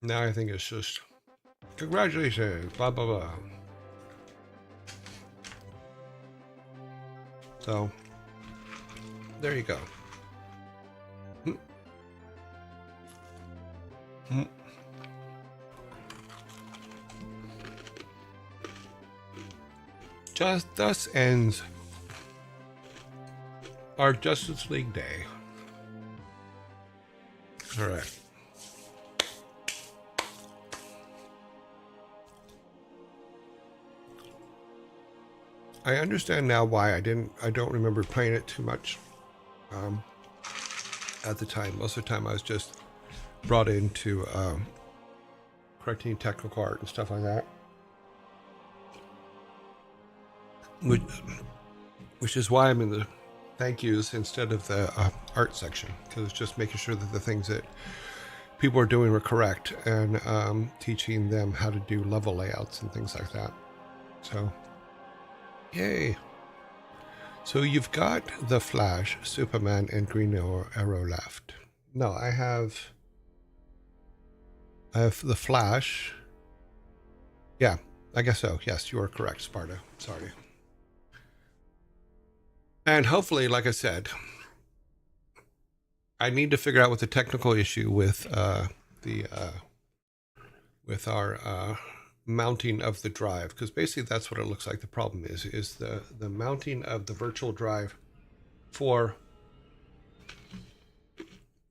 Now I think it's just congratulations, blah blah blah. So there you go. Just thus ends our Justice League day. All right. I understand now why I don't remember playing it too much at the time. Most of the time I was just brought into correcting technical art and stuff like that. Which is why I'm in the thank yous instead of the art section, because it's just making sure that the things that people are doing were correct and teaching them how to do level layouts and things like that. So, yay. So you've got the Flash, Superman, and Green Arrow left. No, I have the Flash. Yeah, I guess so. Yes, you are correct, Sparta. Sorry. And hopefully, like I said, I need to figure out what the technical issue with with our mounting of the drive, because basically that's what it looks like. The problem is the mounting of the virtual drive for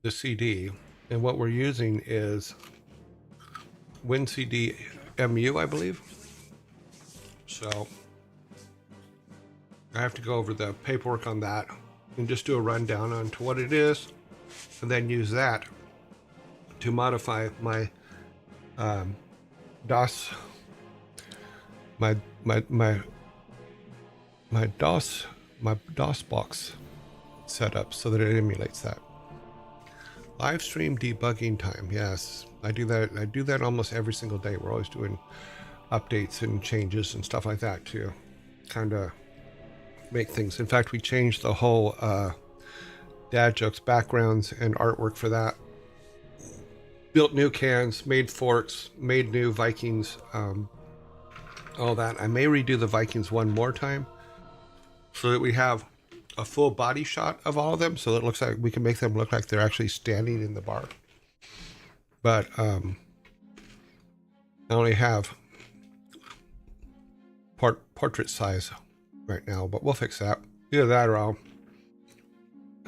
the CD, and what we're using is WinCD MU, I believe. So I have to go over the paperwork on that and just do a rundown on to what it is, and then use that to modify my DOS, my DOS box setup so that it emulates that. Live stream debugging time. Yes, I do that. I do that almost every single day. We're always doing updates and changes and stuff like that to kind of make things. In fact, we changed the whole dad jokes backgrounds and artwork for that. Built new cans, made forks, made new Vikings, all that. I may redo the Vikings one more time so that we have a full body shot of all of them, so that it looks like we can make them look like they're actually standing in the bar. But I only have portrait size right now, but we'll fix that. Either that or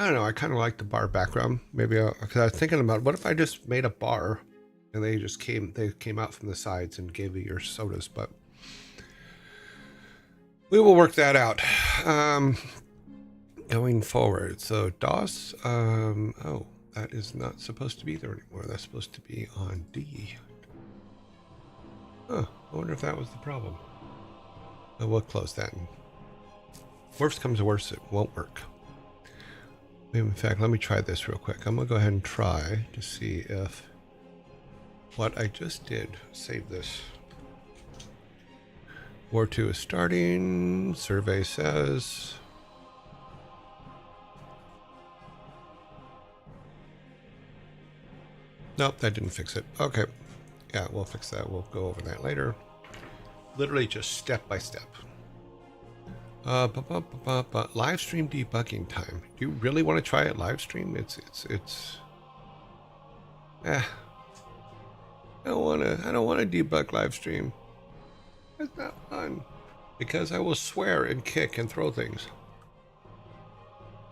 I don't know. I kind of like the bar background. Maybe because I was thinking about what if I just made a bar and they came out from the sides and gave you your sodas, but we will work that out going forward. So DOS, oh, that is not supposed to be there anymore. That's supposed to be on D. Huh, I wonder if that was the problem. Oh, we'll close that. Worst comes to worst, it won't work. In fact, let me try this real quick. I'm gonna go ahead and try to see if what I just did, save this. War 2 is starting, survey says. Nope, that didn't fix it. Okay, yeah, we'll fix that. We'll go over that later. Literally just step by step. Live stream debugging time. Do you really want to try it live stream? I don't want to debug live stream. It's not fun because I will swear and kick and throw things.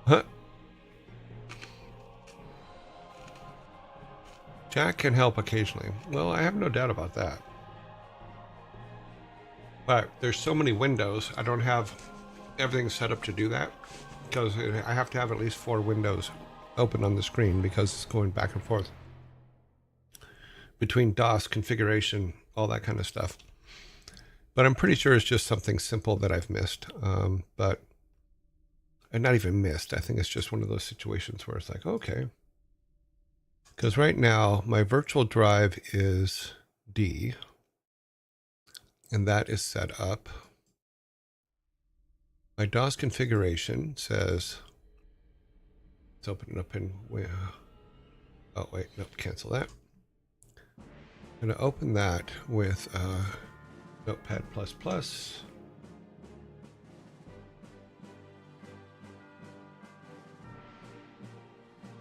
Huh? Jack can help occasionally. Well, I have no doubt about that. But there's so many windows, I don't have everything set up to do that because I have to have at least 4 windows open on the screen because it's going back and forth between DOS configuration, all that kind of stuff. But I'm pretty sure it's just something simple that I've missed. And not even missed. I think it's just one of those situations where it's like, okay. Because right now my virtual drive is D. And that is set up. My DOS configuration says, let's open it up in, oh wait, nope, cancel that. I'm going to open that with Notepad++.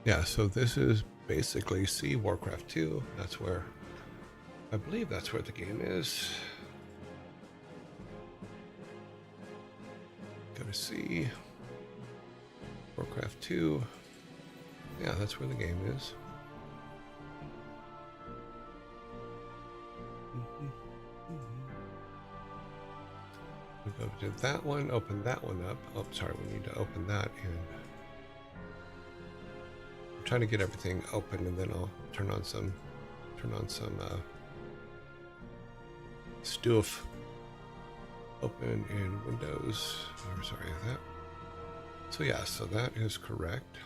Yeah, so this is basically C, Warcraft 2. That's where, I believe that's where the game is. Go to C, Warcraft 2. Yeah, that's where the game is. We go to that one, open that one up. Oh, sorry, we need to open that and I'm trying to get everything open and then I'll turn on some stuff. Open in Windows, or sorry, that. So yeah, so that is correct.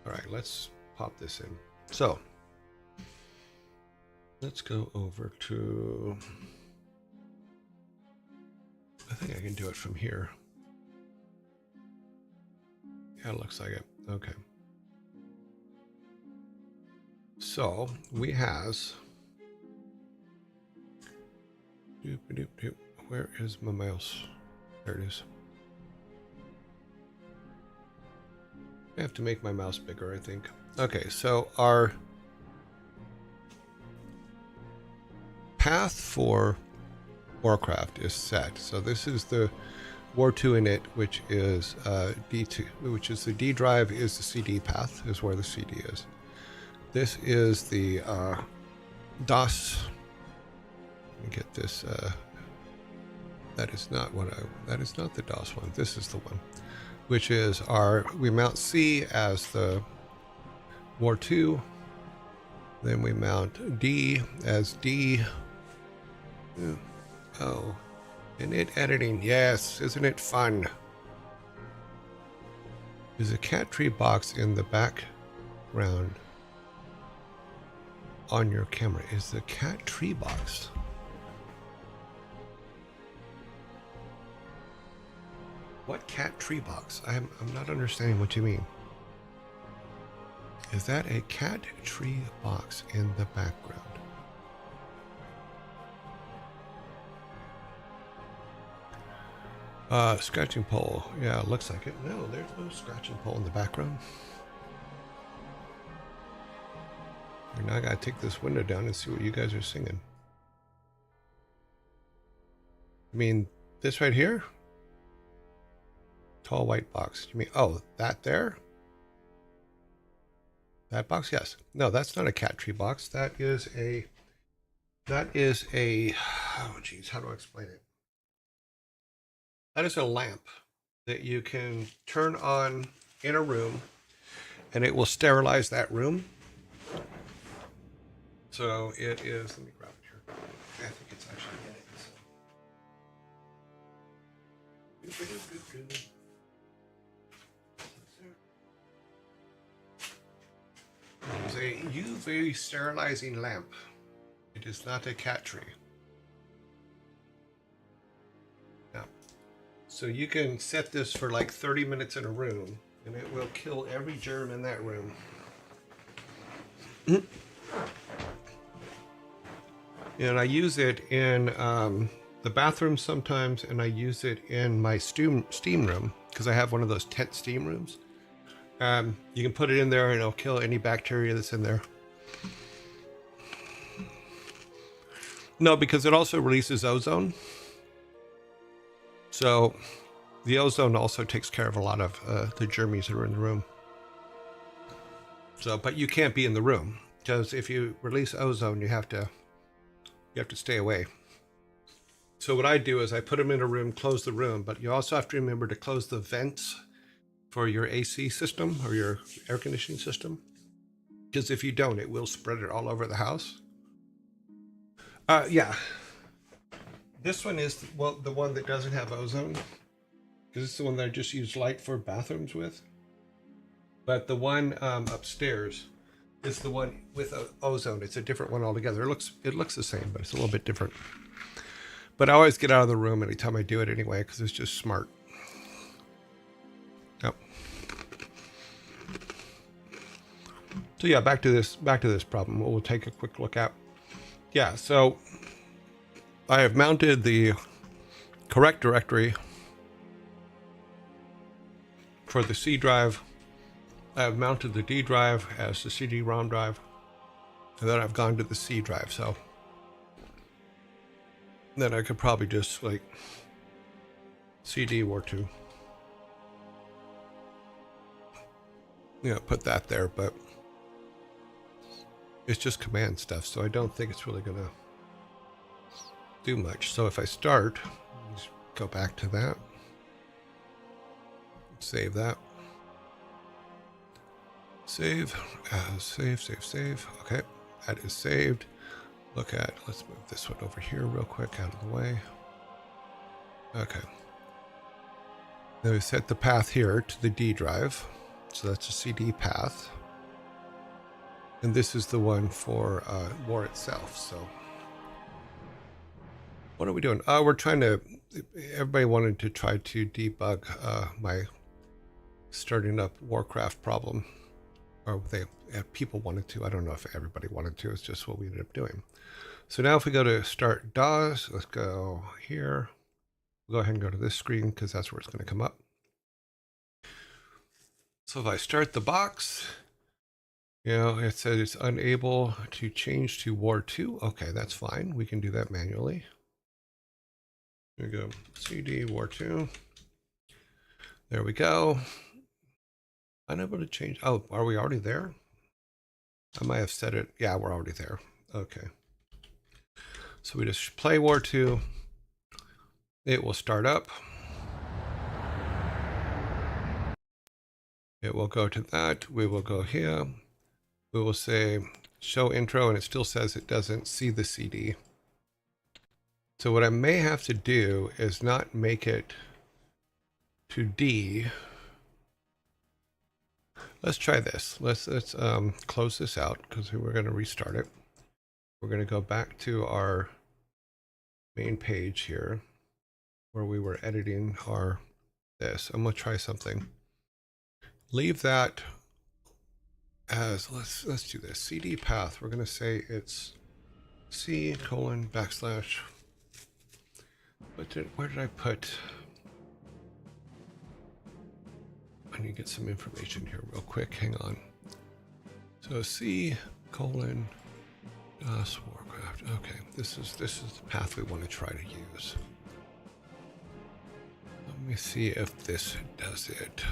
All right, let's pop this in. So let's go over to, I think I can do it from here. Yeah, it looks like it. Okay. So we has, where is my mouse? There it is. I have to make my mouse bigger, I think. Okay, so our path for Warcraft is set. So this is the War 2 init, which is D2, which is the D drive is the CD path, is where the CD is. This is the DOS. Let me get this. That is not what that is not the DOS one. This is the one, which is we mount C as the War 2. Then we mount D as D. Oh, init editing. Yes, isn't it fun? There's a cat tree box in the background on your camera. Is the cat tree box? What cat tree box? I'm not understanding what you mean. Is that a cat tree box in the background? Scratching pole. Yeah, looks like it. No, there's no scratching pole in the background. And now I gotta take this window down and see what you guys are singing. I mean, this right here? Tall white box. You mean, oh, that there? That box, yes. No, that's not a cat tree box. That is a, oh geez, how do I explain it? That is a lamp that you can turn on in a room and it will sterilize that room. So it is, let me grab it here. I think it's actually in it. It's a UV sterilizing lamp. It is not a cat tree. Yeah. So you can set this for like 30 minutes in a room and it will kill every germ in that room. And I use it in the bathroom sometimes, and I use it in my steam room because I have one of those tent steam rooms. You can put it in there and it'll kill any bacteria that's in there. No, because it also releases ozone. So the ozone also takes care of a lot of the germs that are in the room. So, but you can't be in the room because if you release ozone, you have to stay away. So what I do is I put them in a room, close the room, but you also have to remember to close the vents for your AC system or your air conditioning system. Because if you don't, it will spread it all over the house. Yeah. This one is, well, the one that doesn't have ozone. Because it's the one that I just use light for bathrooms with. But the one upstairs is the one with ozone. It's a different one altogether. It looks the same, but it's a little bit different. But I always get out of the room anytime I do it anyway, because it's just smart. Yep. So yeah, back to this problem. We'll take a quick look at. Yeah, so I have mounted the correct directory for the C drive. I have mounted the D drive as the CD-ROM drive, and then I've gone to the C drive. So then I could probably just like CD War 2. You know, put that there, but it's just command stuff, so I don't think it's really gonna do much. So if I start, just go back to that, save that, save, save. Okay, that is saved. Let's move this one over here real quick out of the way. Okay. Then we set the path here to the D drive. So that's a CD path. And this is the one for War itself. So what are we doing? We're trying to, everybody wanted to try to debug my starting up Warcraft problem. Or people wanted to. I don't know if everybody wanted to. It's just what we ended up doing. So now if we go to start DAWs, let's go here. We'll go ahead and go to this screen because that's where it's going to come up. So if I start the box, you know, it says it's unable to change to War 2. Okay, that's fine. We can do that manually. Here we go. CD War 2. There we go. Unable to change. Oh, are we already there? I might have said it. Yeah, we're already there. Okay. So we just play War 2. It will start up. It will go to that. We will go here. We will say show intro, and it still says it doesn't see the CD. So what I may have to do is not make it to D. Let's try this. Let's close this out because we're going to restart it. We're going to go back to our main page here where we were editing this. I'm going to try something. Leave that as, let's do this. CD path. We're going to say it's C:/. Where did I put? I need to get some information here real quick. Hang on. So C:/. Warcraft. Okay, this is the path we want to try to use. Let me see if this does it.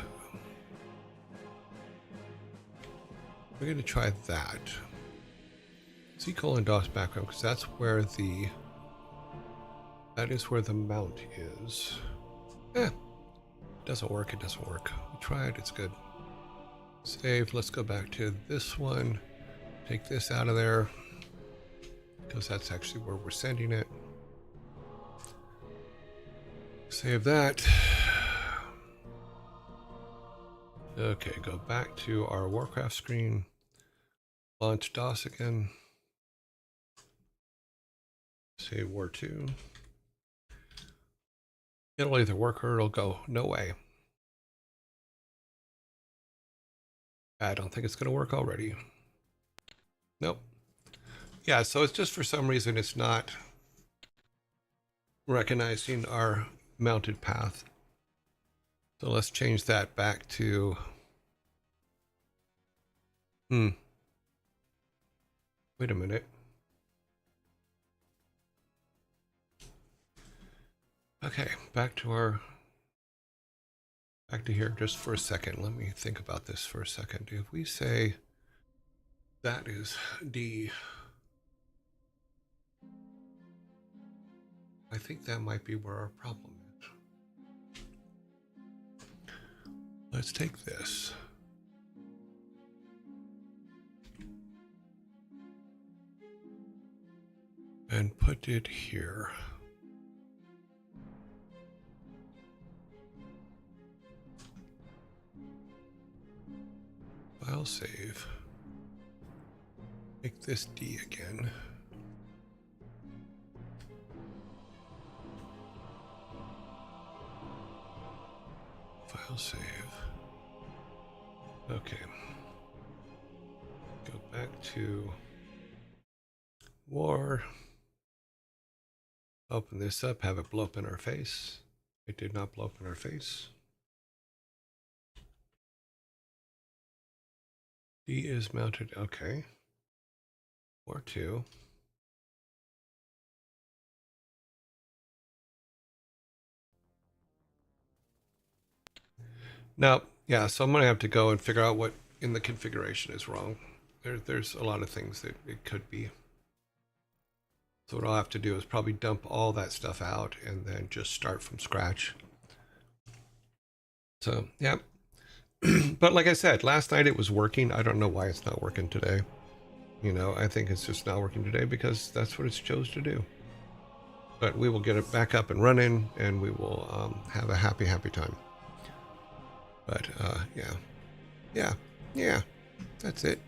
We're going to try that. C:DOS background, because that is where the mount is. It doesn't work, it doesn't work. We tried, it's good. Save, let's go back to this one. Take this out of there, because that's actually where we're sending it. Save that. Okay, go back to our Warcraft screen. Launch DOS again. Say War 2. It'll either work or it'll go, no way. I don't think it's going to work already. Nope. Yeah, so it's just for some reason it's not recognizing our mounted path. So let's change that back to... Wait a minute. Okay, back to here just for a second. Let me think about this for a second. If we say that is D, I think that might be where our problem is. Let's take this. And put it here. File save. Make this D again. File save. Okay. Go back to War. Open this up, have it blow up in our face. It did not blow up in our face. D is mounted, okay. War 2. Now, yeah, so I'm gonna have to go and figure out what in the configuration is wrong. There's a lot of things that it could be. So what I'll have to do is probably dump all that stuff out and then just start from scratch. So, yeah. But like I said, last night it was working. I don't know why it's not working today. You know, I think it's just not working today because that's what it's chose to do. But we will get it back up and running and we will have a happy time. But, yeah, that's it.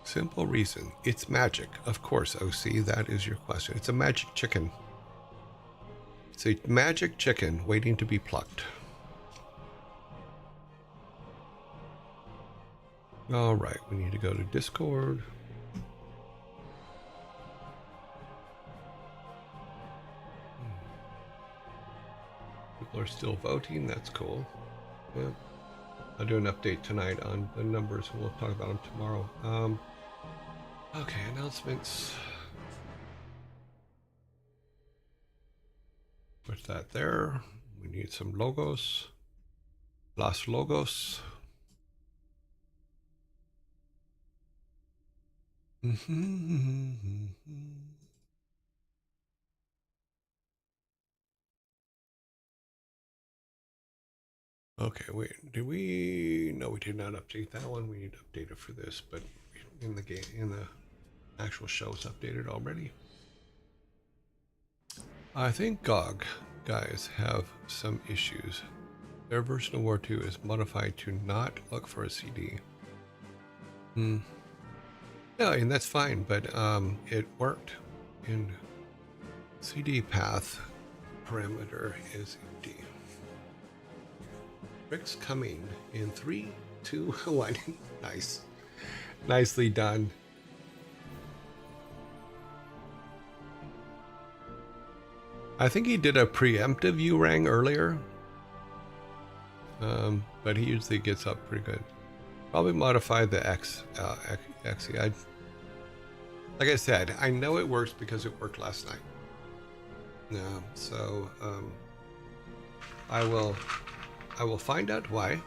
Simple reason. It's magic. Of course, OC, that is your question. It's a magic chicken. It's a magic chicken waiting to be plucked. All right, we need to go to Discord. People are still voting. That's cool. Yeah. I'll do an update tonight on the numbers and we'll talk about them tomorrow. Okay, announcements. Put that there. We need some logos. Las logos. Okay, wait, did we? No, we did not update that one. We need to update it for this, but in the game, in the actual show, it's updated already. I think GOG guys have some issues. Their version of War 2 is modified to not look for a CD. Yeah, and that's fine, but it worked. In CD path parameter is empty. Rick's coming in 3, 2, 1. Nice. Nicely done. I think he did a preemptive U-Rang earlier. But he usually gets up pretty good. Probably modify the XE. Like I said, I know it works because it worked last night. Yeah, so I will find out why.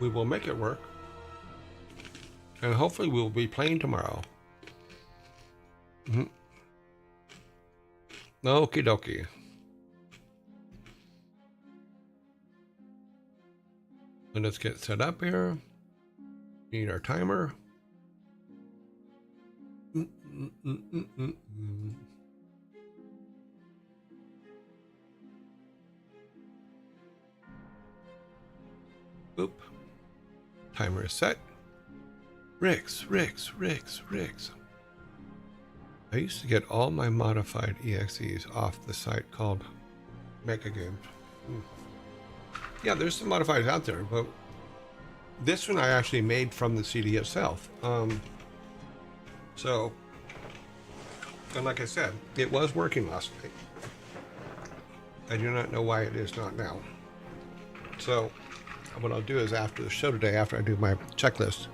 We will make it work. And hopefully we'll be playing tomorrow. Mm-hmm. Okie dokie. And let's get set up here. Need our timer. Boop. Timer is set. Rigs. I used to get all my modified EXEs off the site called Mega Games. Yeah, there's some modifiers out there, but this one I actually made from the CD itself. So, and like I said, it was working last night. I do not know why it is not now. So, what I'll do is after the show today, after I do my checklist,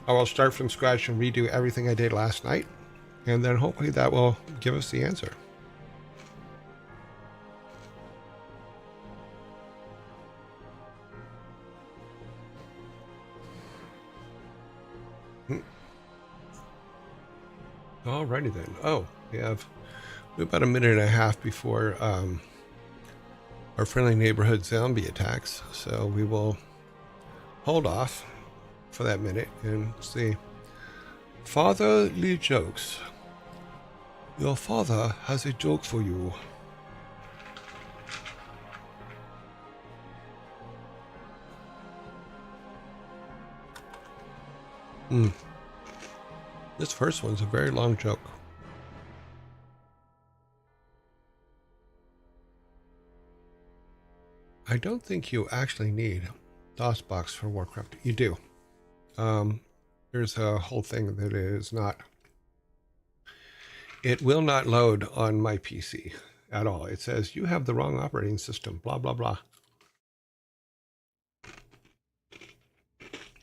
I will start from scratch and redo everything I did last night, and then hopefully that will give us the answer. Alrighty then. Oh, we have about a minute and a half before our friendly neighborhood zombie attacks, so we will hold off for that minute and see. Fatherly jokes. Your father has a joke for you. This first one's a very long joke. I don't think you actually need DOSBox for Warcraft. You do. There's a whole thing that is not. It will not load on my PC at all. It says you have the wrong operating system, blah, blah, blah.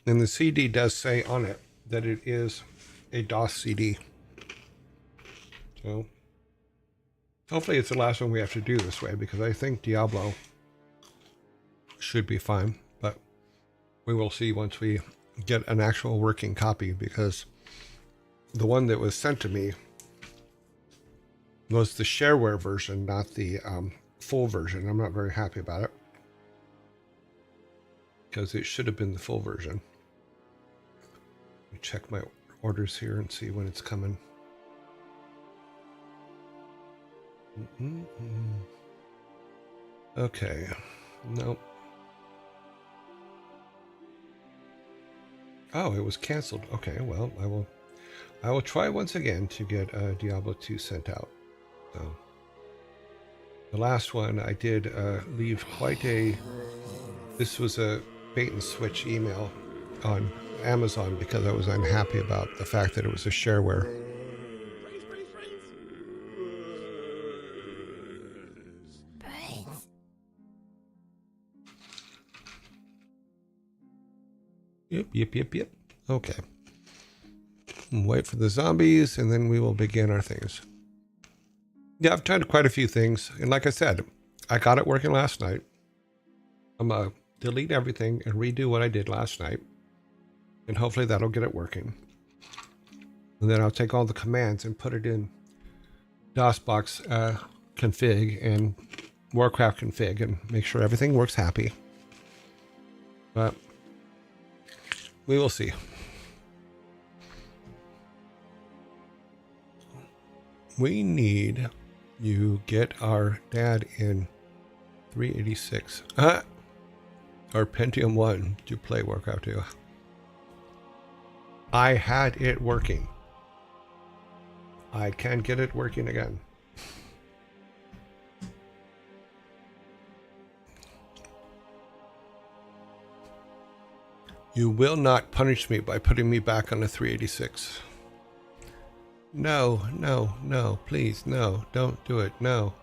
And the CD does say on it that it is a DOS CD. So hopefully it's the last one we have to do this way, because I think Diablo should be fine, but we will see once we get an actual working copy, because the one that was sent to me was the shareware version, not the full version. I'm not very happy about it, because it should have been the full version. Let me check my orders here and see when it's coming. Okay, nope. Oh, it was canceled. Okay, well, I will try once again to get Diablo 2 sent out. So the last one I did leave quite a. This was a bait and switch email on Amazon because I was unhappy about the fact that it was a shareware. Yep. Okay. Wait for the zombies, and then we will begin our things. Yeah, I've tried quite a few things, and like I said, I got it working last night. I'm gonna delete everything and redo what I did last night, and hopefully that'll get it working. And then I'll take all the commands and put it in DOSBox config and Warcraft config and make sure everything works happy. But we will see. We need you get our dad in 386 or Pentium 1 to play Warcraft 2. I had it working. I can get it working again. You will not punish me by putting me back on the 386. No, please, no, don't do it, no.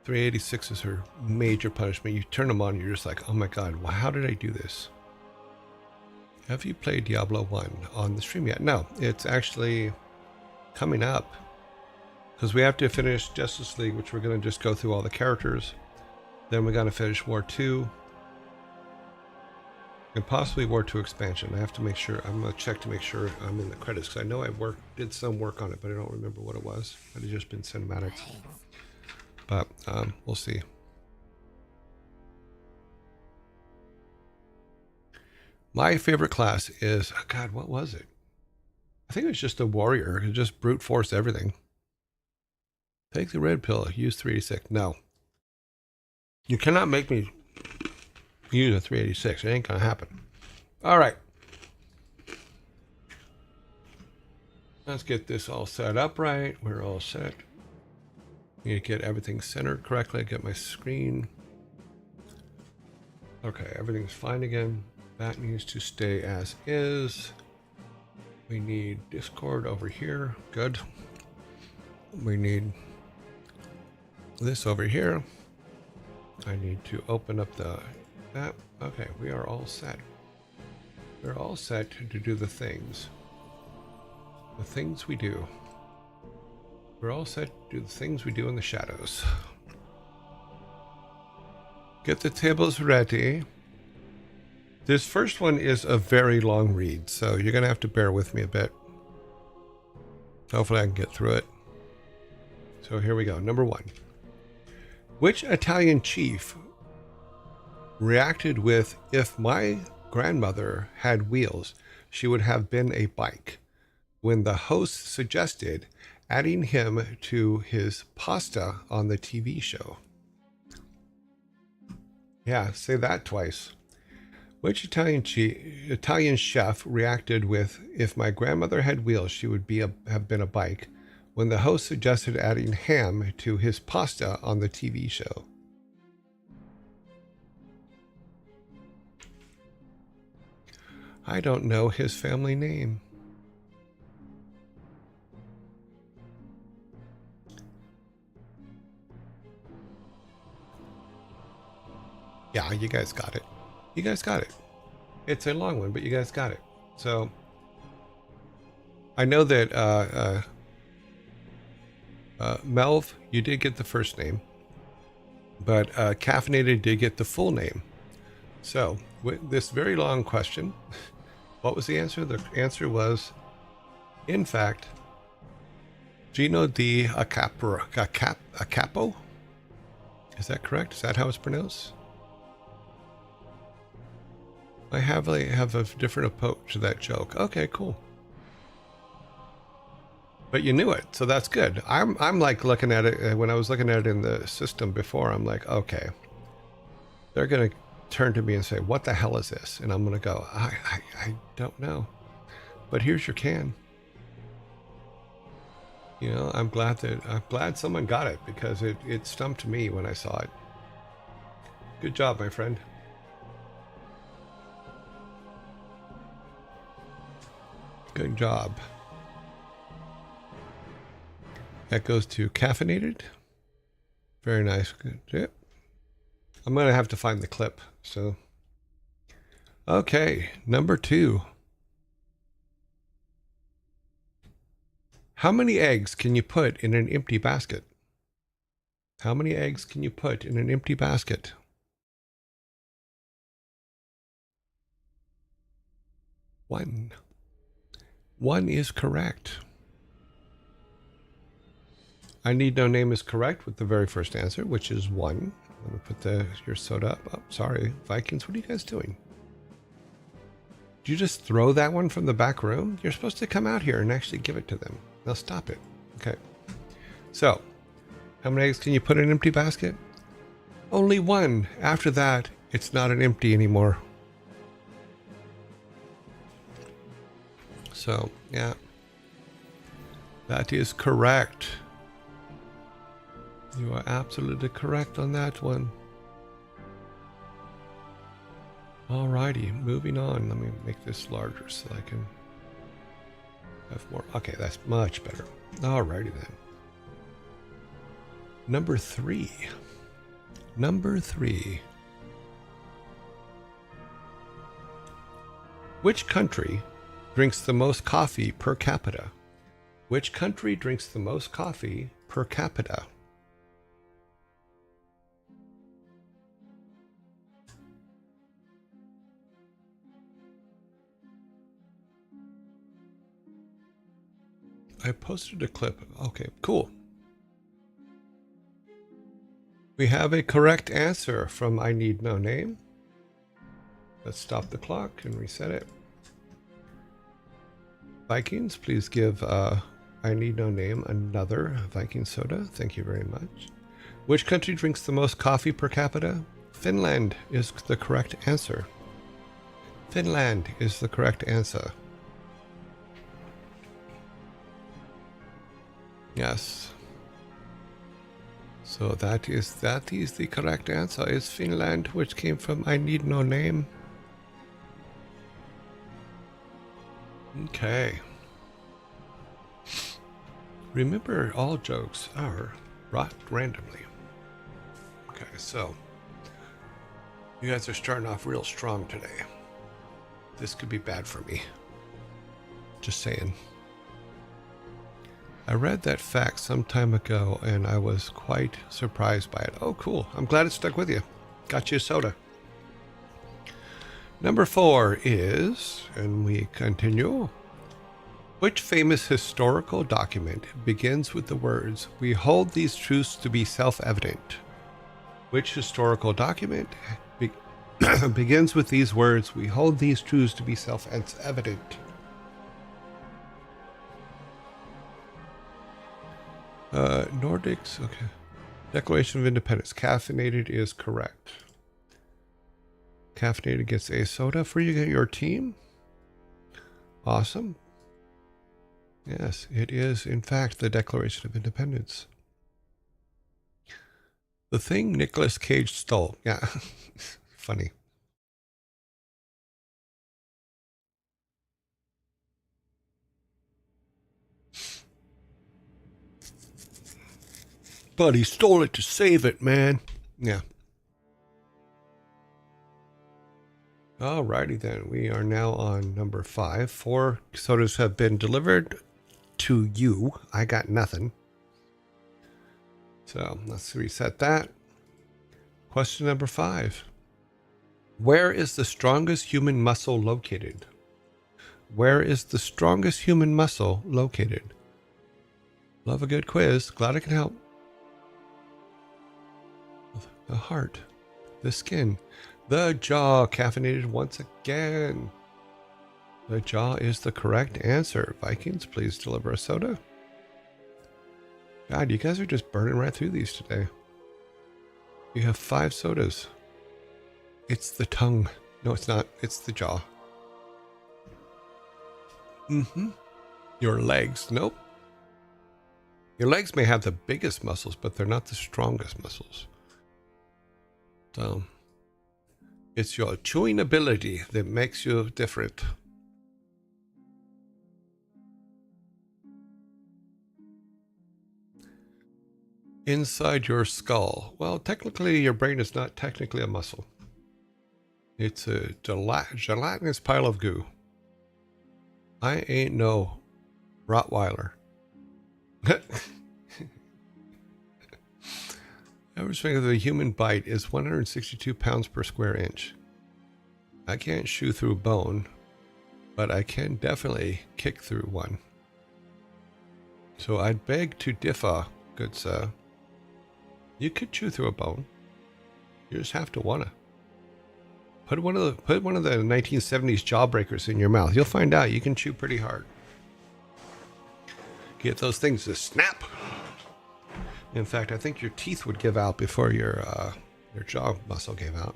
.386 is her major punishment. You turn them on, you're just like, oh my god, how did I do this? Have you played Diablo 1 on the stream yet? No, it's actually coming up. Because we have to finish Justice League, which we're going to just go through all the characters. Then we got to finish War 2. And possibly War 2 expansion. I have to make sure, I'm going to check to make sure I'm in the credits. Because I know I did some work on it, but I don't remember what it was. It had just been cinematics. But we'll see. My favorite class is, oh God, what was it? I think it was just a warrior. It just brute force everything. Take the red pill. Use 386. No. You cannot make me use a 386. It ain't going to happen. All right. Let's get this all set up right. We're all set. Need to get everything centered correctly. Get my screen. Okay, everything's fine again. That needs to stay as is. We need Discord over here. Good. We need this over here. I need to open up that. Okay, we are all set. We're all set to do the things. The things we do. We're all set to do the things we do in the shadows. Get the tables ready. This first one is a very long read, so you're going to have to bear with me a bit. Hopefully I can get through it. So here we go. Number 1. Which Italian chief reacted with, if my grandmother had wheels, she would have been a bike, when the host suggested adding him to his pasta on the TV show? Yeah, say that twice. Which Italian chef reacted with, if my grandmother had wheels, she would have been a bike, when the host suggested adding ham to his pasta on the TV show? I don't know his family name. Yeah, you guys got it. You guys got it. It's a long one, but you guys got it. So I know that Melv, you did get the first name, but Caffeinated did get the full name. So with this very long question, what was the answer? The answer was, in fact, Gino di Acapo. Is that correct? Is that how it's pronounced? I have a different approach to that joke. Okay, cool. But you knew it, so that's good. I'm like looking at it, when I was looking at it in the system before, I'm like, okay, they're gonna turn to me and say, what the hell is this? And I'm gonna go, I don't know. But here's your can. You know, I'm glad someone got it, because it stumped me when I saw it. Good job, my friend. Good job. That goes to Caffeinated. Very nice. Good. Yep. I'm going to have to find the clip. So, okay. Number 2. How many eggs can you put in an empty basket? How many eggs can you put in an empty basket? 1. 1 is correct. I Need No Name is correct with the very first answer, which is 1. Let me put your soda up. Oh, sorry, Vikings, what are you guys doing? Did you just throw that one from the back room? You're supposed to come out here and actually give it to them. Now stop it. Okay. So, how many eggs can you put in an empty basket? Only 1. After that, it's not an empty anymore. So, yeah. That is correct. You are absolutely correct on that one. Alrighty, moving on. Let me make this larger so I can have more. Okay, that's much better. Alrighty then. Number 3. Number 3. Which country drinks the most coffee per capita? Which country drinks the most coffee per capita? I posted a clip. Okay, cool. We have a correct answer from I Need No Name. Let's stop the clock and reset it. Vikings, please give I Need No Name another Viking soda. Thank you very much. Which country drinks the most coffee per capita? Finland is the correct answer. Finland is the correct answer. Yes. So that is the correct answer. It's Finland, which came from I Need No Name. Okay. Remember, all jokes are brought randomly. Okay, so you guys are starting off real strong today. This could be bad for me. Just saying. I read that fact some time ago and I was quite surprised by it. Oh, cool. I'm glad it stuck with you. Got you a soda. Number 4 is, and we continue, which famous historical document begins with the words, "We hold these truths to be self-evident"? Which historical document begins with these words, "We hold these truths to be self-evident"? Nordics, okay. Declaration of Independence. Caffeinated is correct. Caffeinated gets a soda for you, your team. Awesome. Yes, it is, in fact, the Declaration of Independence. The thing Nicolas Cage stole. Yeah, funny. But he stole it to save it, man. Yeah. Alrighty then, we are now on number 5. 4 sodas have been delivered to you. I got nothing. So let's reset that. Question number 5. Where is the strongest human muscle located? Where is the strongest human muscle located? Love a good quiz. Glad I can help. The heart, the skin, the jaw. Caffeinated once again. The jaw is the correct answer. Vikings, please deliver a soda. God, you guys are just burning right through these today. You have 5 sodas. It's the tongue. No, it's not. It's the jaw. Your legs. Nope. Your legs may have the biggest muscles, but they're not the strongest muscles. So, it's your chewing ability that makes you different. Inside your skull. Well, technically, your brain is not technically a muscle. It's a gelatinous pile of goo. I ain't no Rottweiler. Average strength of a human bite is 162 pounds per square inch. I can't chew through bone, but I can definitely kick through one. So I'd beg to differ, good sir. You could chew through a bone. You just have to wanna. Put one of the 1970s jawbreakers in your mouth. You'll find out you can chew pretty hard. Get those things to snap. In fact, I think your teeth would give out before your jaw muscle gave out.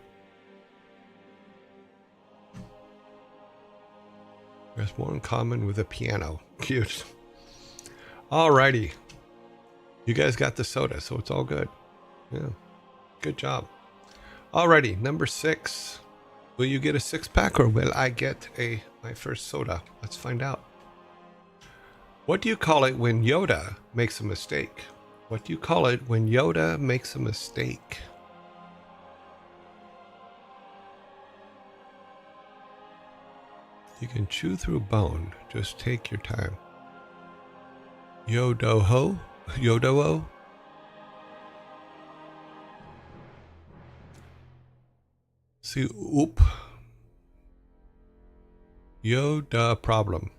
There's more in common with a piano. Cute. Alrighty. You guys got the soda, so it's all good. Yeah. Good job. Alrighty, number 6. Will you get a 6-pack or will I get my first soda? Let's find out. What do you call it when Yoda makes a mistake? What do you call it when Yoda makes a mistake? You can chew through bone. Just take your time. Yodo-ho? Yodo-o? See, oop. Yoda problem.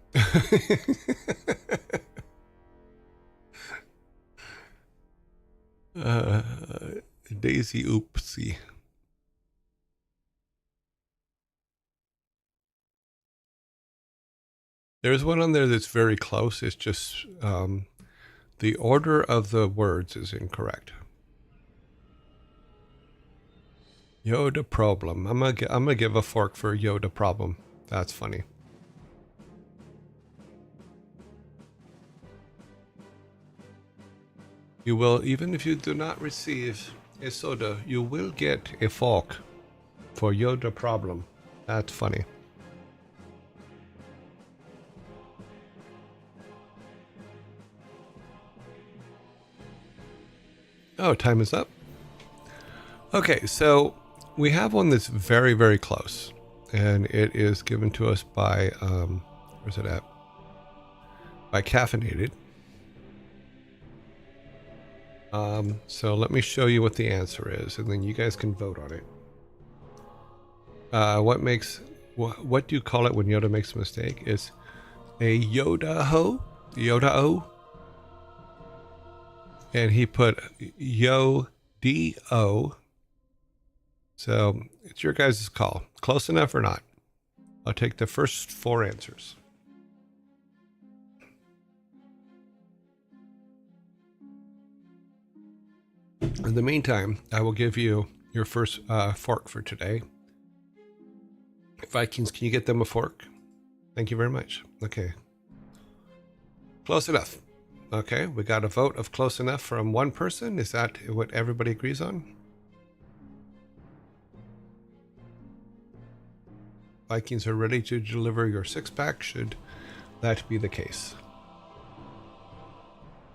Daisy oopsie. There's one on there that's very close. It's just the order of the words is incorrect. Yoda problem. I'm gonna give a fork for Yoda problem. That's funny. You will, even if you do not receive a soda, you will get a fork for Yoda problem. That's funny. Oh, time is up. Okay, so we have one that's very, very close, and it is given to us by, where's it at? By Caffeinated. So let me show you what the answer is, and then you guys can vote on it. What do you call it when Yoda makes a mistake? It's a Yoda-ho? Yoda-o? And he put Yo-D-O. So it's your guys' call. Close enough or not? I'll take the first 4 answers. In the meantime, I will give you your first fork for today. Vikings, can you get them a fork? Thank you very much. Okay. Close enough. Okay, we got a vote of close enough from one person. Is that what everybody agrees on? Vikings are ready to deliver your 6-pack, should that be the case.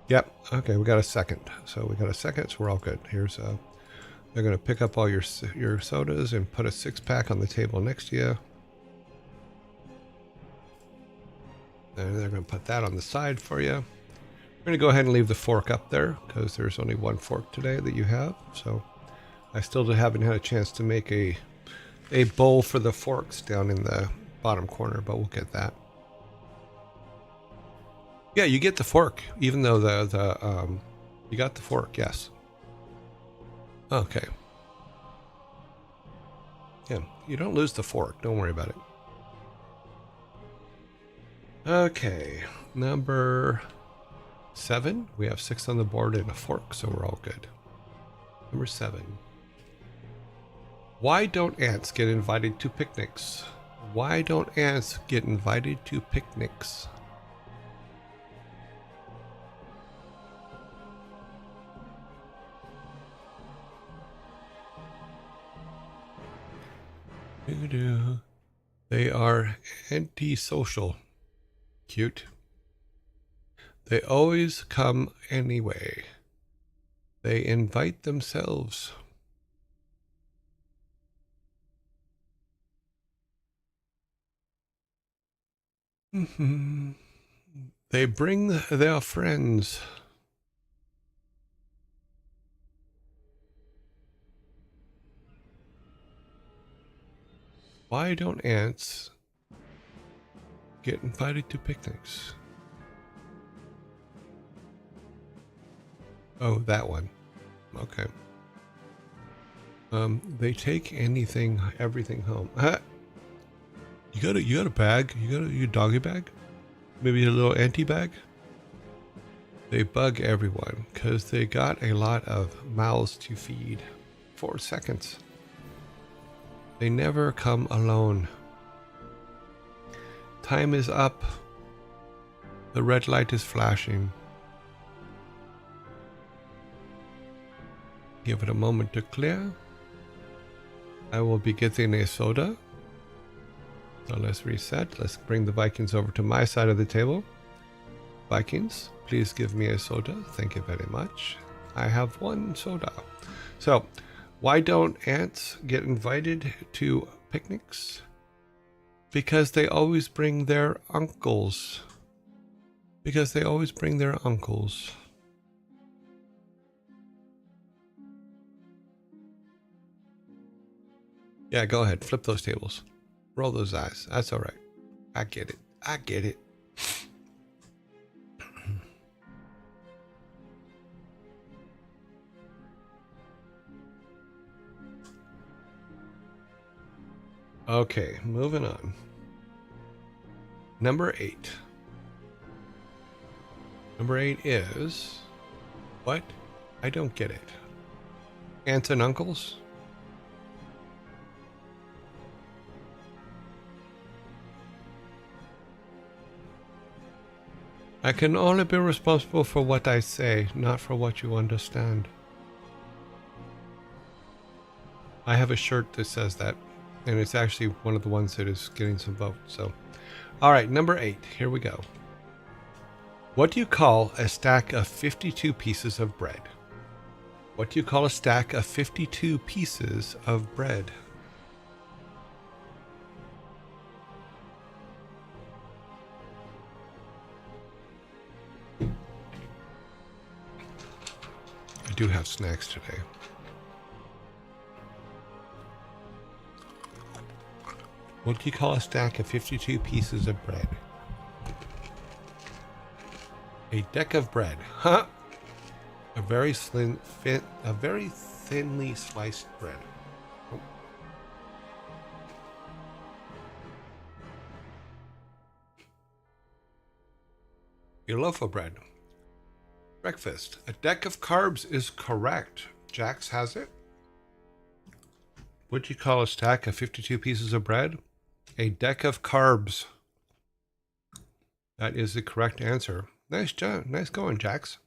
Yep, okay, we got a second. So we're all good. Here's they're gonna pick up all your sodas and put a 6-pack on the table next to you. And they're gonna put that on the side for you. We're going to go ahead and leave the fork up there because there's only one fork today that you have. So I still haven't had a chance to make a bowl for the forks down in the bottom corner, but we'll get that. Yeah, you get the fork, even though you got the fork, yes. Okay. Yeah, you don't lose the fork. Don't worry about it. Okay, number 7. We have 6 on the board and a fork, so we're all good. Number 7. Why don't ants get invited to picnics? Why don't ants get invited to picnics? They are antisocial. Cute. They always come anyway. They invite themselves. They bring their friends. Why don't ants get invited to picnics? Oh, that one. Okay. They take everything home. You got a bag? You got your doggy bag? Maybe a little anti bag? They bug everyone because they got a lot of mouths to feed. 4 seconds. They never come alone. Time is up. The red light is flashing. Give it a moment to clear. I will be getting a soda. So let's reset. Let's bring the Vikings over to my side of the table. Vikings, please give me a soda. Thank you very much. I have 1 soda. So, why don't ants get invited to picnics? Because they always bring their uncles. Because they always bring their uncles. Yeah, go ahead. Flip those tables. Roll those eyes. That's all right. I get it. I get it. Okay, moving on. Number 8. Number 8 is... What? I don't get it. Aunts and uncles? I can only be responsible for what I say, not for what you understand. I have a shirt that says that, and it's actually one of the ones that is getting some votes. So, all right, number 8. Here we go. What do you call a stack of 52 pieces of bread? What do you call a stack of 52 pieces of bread? I do have snacks today. What do you call a stack of 52 pieces of bread? A deck of bread. Huh? A very thinly sliced bread. Oh. A loaf of bread. Breakfast. A deck of carbs is correct. Jax has it. What do you call a stack of 52 pieces of bread? A deck of carbs. That is the correct answer. Nice job. Nice going, Jax.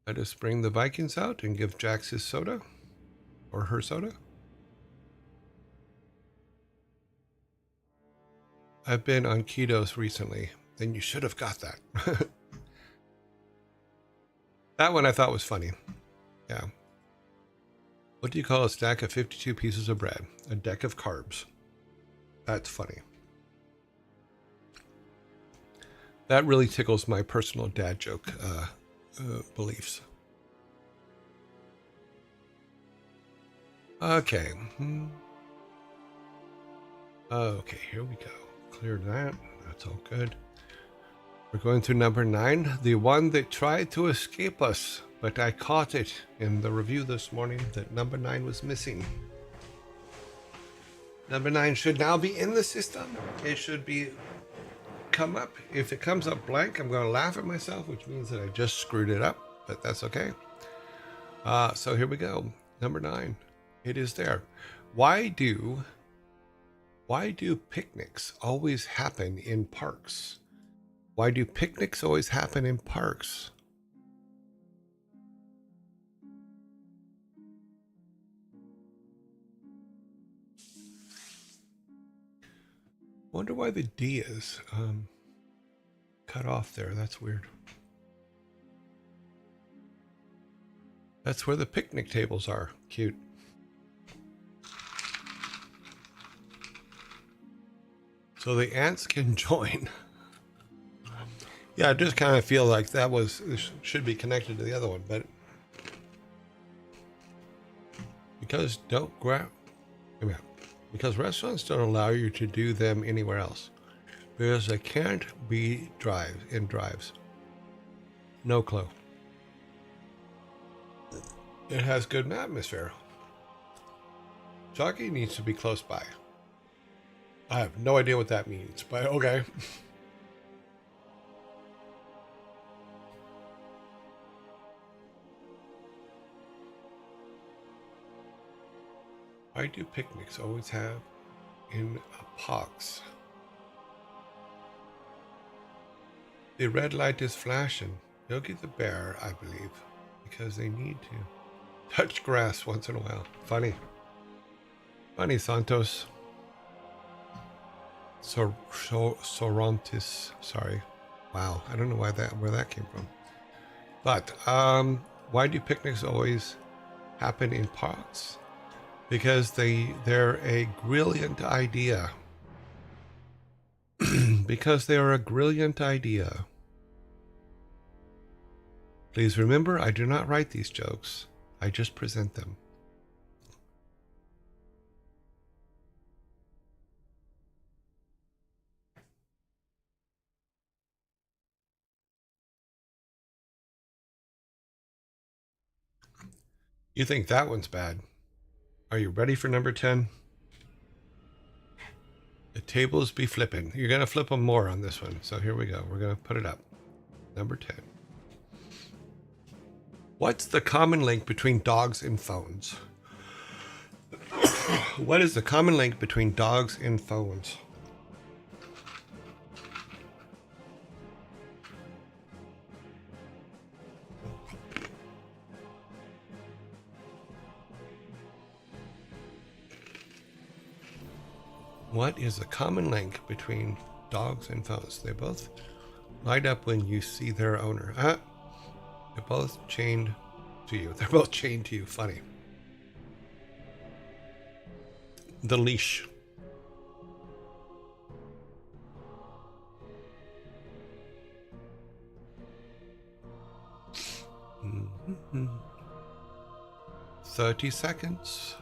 Let us bring the Vikings out and give Jax his soda. Or her soda. I've been on ketos recently. Then you should have got that. That one I thought was funny. Yeah. What do you call a stack of 52 pieces of bread? A deck of carbs. That's funny. That really tickles my personal dad joke beliefs. Okay. Okay, here we go. Clear that. That's all good. We're going to number 9, the one that tried to escape us, but I caught it in the review this morning that number 9 was missing. Number 9 should now be in the system. It should be come up. If it comes up blank, I'm going to laugh at myself, which means that I just screwed it up, but that's okay. So here we go. Number 9. It is there. Why do picnics always happen in parks? Why do picnics always happen in parks? Wonder why the D is cut off there. That's weird. That's where the picnic tables are. Cute. So the ants can join. Yeah, I just kind of feel like that should be connected to the other one, but because because restaurants don't allow you to do them anywhere else, because they can't be drives. No clue. It has good atmosphere. Jockey needs to be close by. I have no idea what that means, but okay. Why do picnics always have in a pox? The red light is flashing. Yogi the bear, I believe, because they need to touch grass once in a while. Funny. Funny, Santos. Sorontis. Sorry. Wow. I don't know where that came from. But why do picnics always happen in parks? Because they're a brilliant idea. Because they are a brilliant idea. Please remember, I do not write these jokes. I just present them. You think that one's bad? Are you ready for number 10? The tables be flipping. You're going to flip them more on this one. So here we go. We're going to put it up. Number 10. What's the common link between dogs and phones? What is the common link between dogs and phones? What is the common link between dogs and phones? They both light up when you see their owner. They're both chained to you. They're both chained to you. Funny. The leash. Mm-hmm. 30 seconds.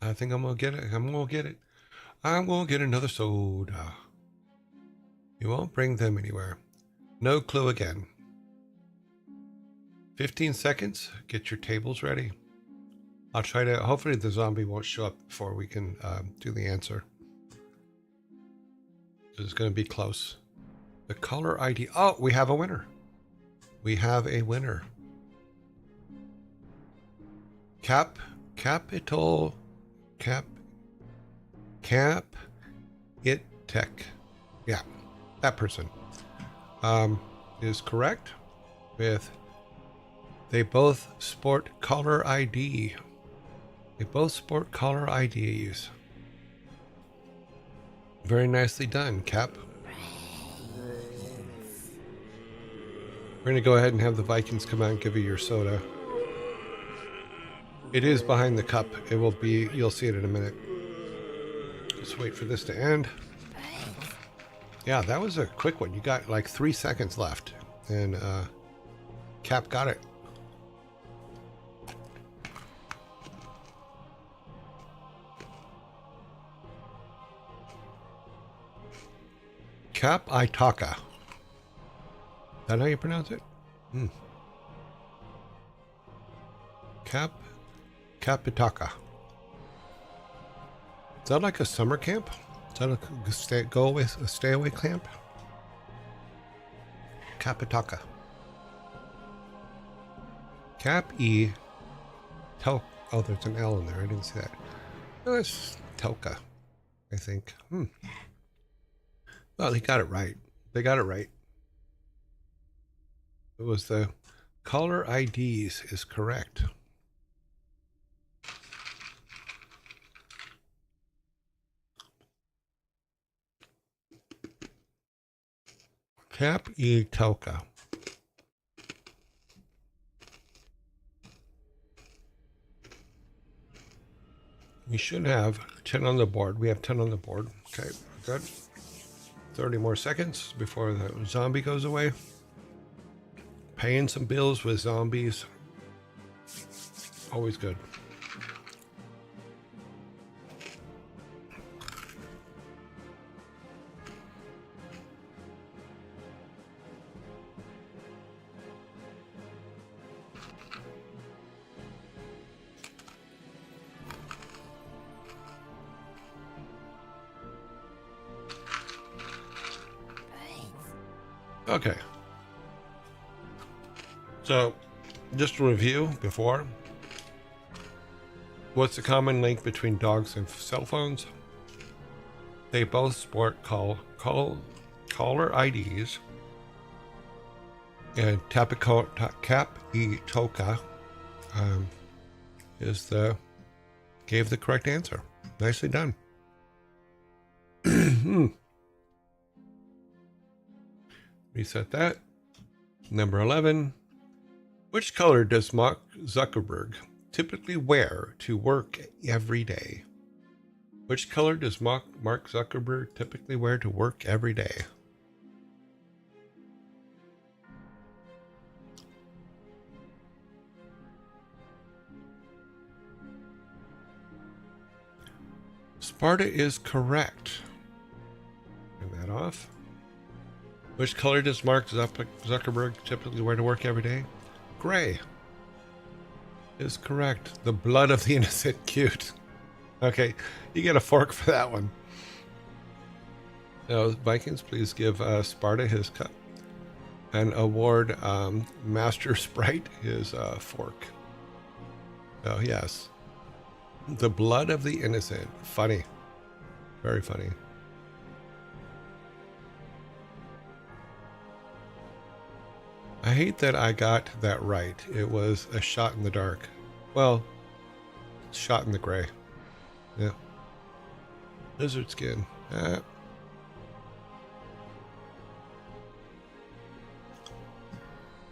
I think I'm gonna get it. I'm gonna get it. I'm gonna get another soda. You won't bring them anywhere. No clue again. 15 seconds. Get your tables ready. I'll try to. Hopefully the zombie won't show up before we can do the answer. It's going to be close. The color ID. Oh, we have a winner. We have a winner. Capital. It Tech. Yeah, that person is correct with they both sport caller ID. They both sport caller IDs. Very nicely done, Cap. We're going to go ahead and have the Vikings come out and give you your soda. It is behind the cup. It will be, you'll see it in a minute. Just wait for this to end. Yeah, that was a quick one. You got like 3 seconds left. And Cap got it. Cap Itaka. Is that how you pronounce it? Capitaka. Is that like a summer camp? Is that a stay away camp? Capitaka. Oh, there's an L in there. I didn't see that. Oh, that's Telka, I think. Well, they got it right. They got it right. It was the caller IDs is correct. Cap E Telka. We should have 10 on the board. We have 10 on the board. Okay, good. 30 more seconds before the zombie goes away. Paying some bills with zombies. Always good. Okay. So, just to review before. What's the common link between dogs and cell phones? They both sport caller IDs. And Cap E Toka gave the correct answer. Nicely done. Reset that. Number 11. Which color does Mark Zuckerberg typically wear to work every day? Which color does Mark Zuckerberg typically wear to work every day? Sparta is correct. Turn that off. Which color does Mark Zuckerberg typically wear to work every day? Gray is correct. The blood of the innocent. Cute. Okay, you get a fork for that one. Now, Vikings, please give Sparta his cup and award Master Sprite his fork. Oh, yes. The blood of the innocent. Funny. Very funny. I hate that I got that right. It was a shot in the dark. Well, shot in the gray. Yeah. Lizard skin.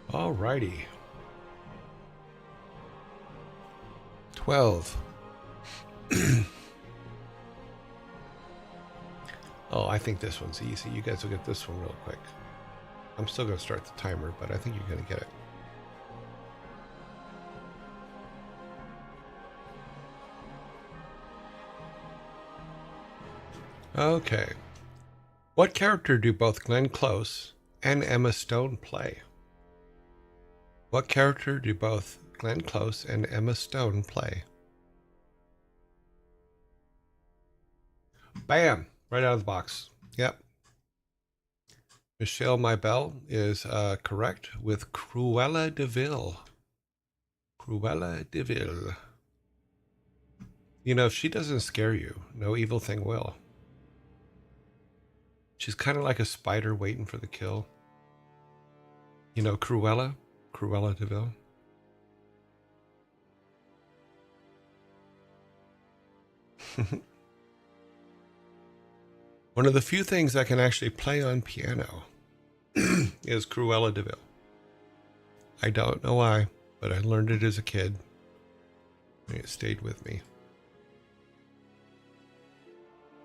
Alrighty. 12. Oh, I think this one's easy. You guys will get this one real quick. I'm still going to start the timer, but I think you're going to get it. Okay. What character do both Glenn Close and Emma Stone play? What character do both Glenn Close and Emma Stone play? Bam! Right out of the box. Yep. Michelle Maybell is correct with Cruella de Vil. Cruella de Vil. You know, if she doesn't scare you, no evil thing will. She's kind of like a spider waiting for the kill. You know, Cruella de Vil. One of the few things I can actually play on piano is Cruella de Vil. I don't know why, but I learned it as a kid. And it stayed with me.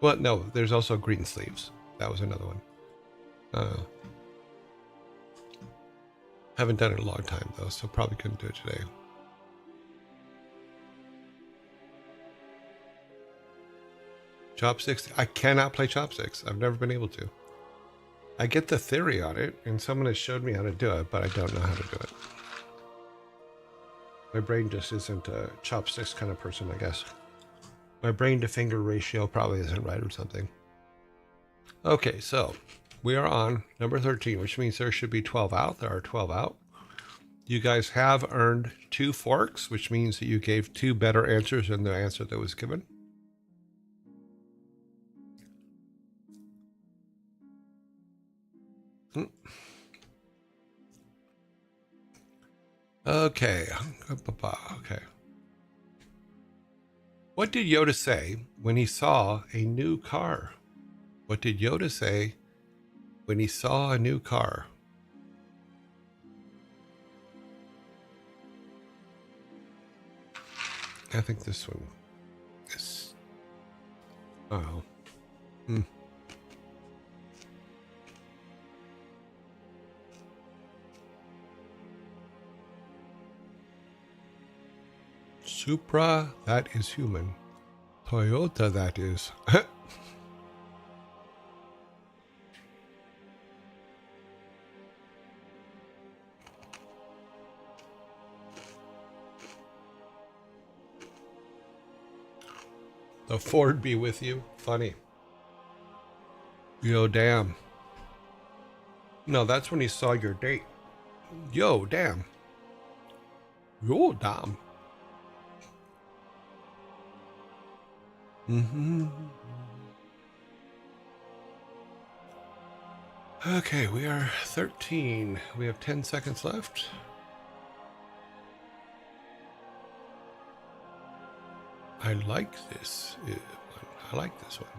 Well, no, there's also Green Sleeves. That was another one. Haven't done it in a long time, though, so probably couldn't do it today. Chopsticks? I cannot play chopsticks. I've never been able to. I get the theory on it, and someone has showed me how to do it, but I don't know how to do it. My brain just isn't a chopsticks kind of person, I guess. My brain to finger ratio probably isn't right or something. Okay, so we are on number 13, which means there should be 12 out. There are 12 out. You guys have earned 2 forks, which means that you gave 2 better answers than the answer that was given. Okay. Okay. What did Yoda say when he saw a new car? What did Yoda say when he saw a new car? I think this one is... Oh. Supra, that is human. Toyota, that is. The Ford be with you. Funny. Yo, damn. No, that's when he saw your date. Yo, damn. Yo, damn. Okay, we are 13. We have 10 seconds left. I like this. I like this one.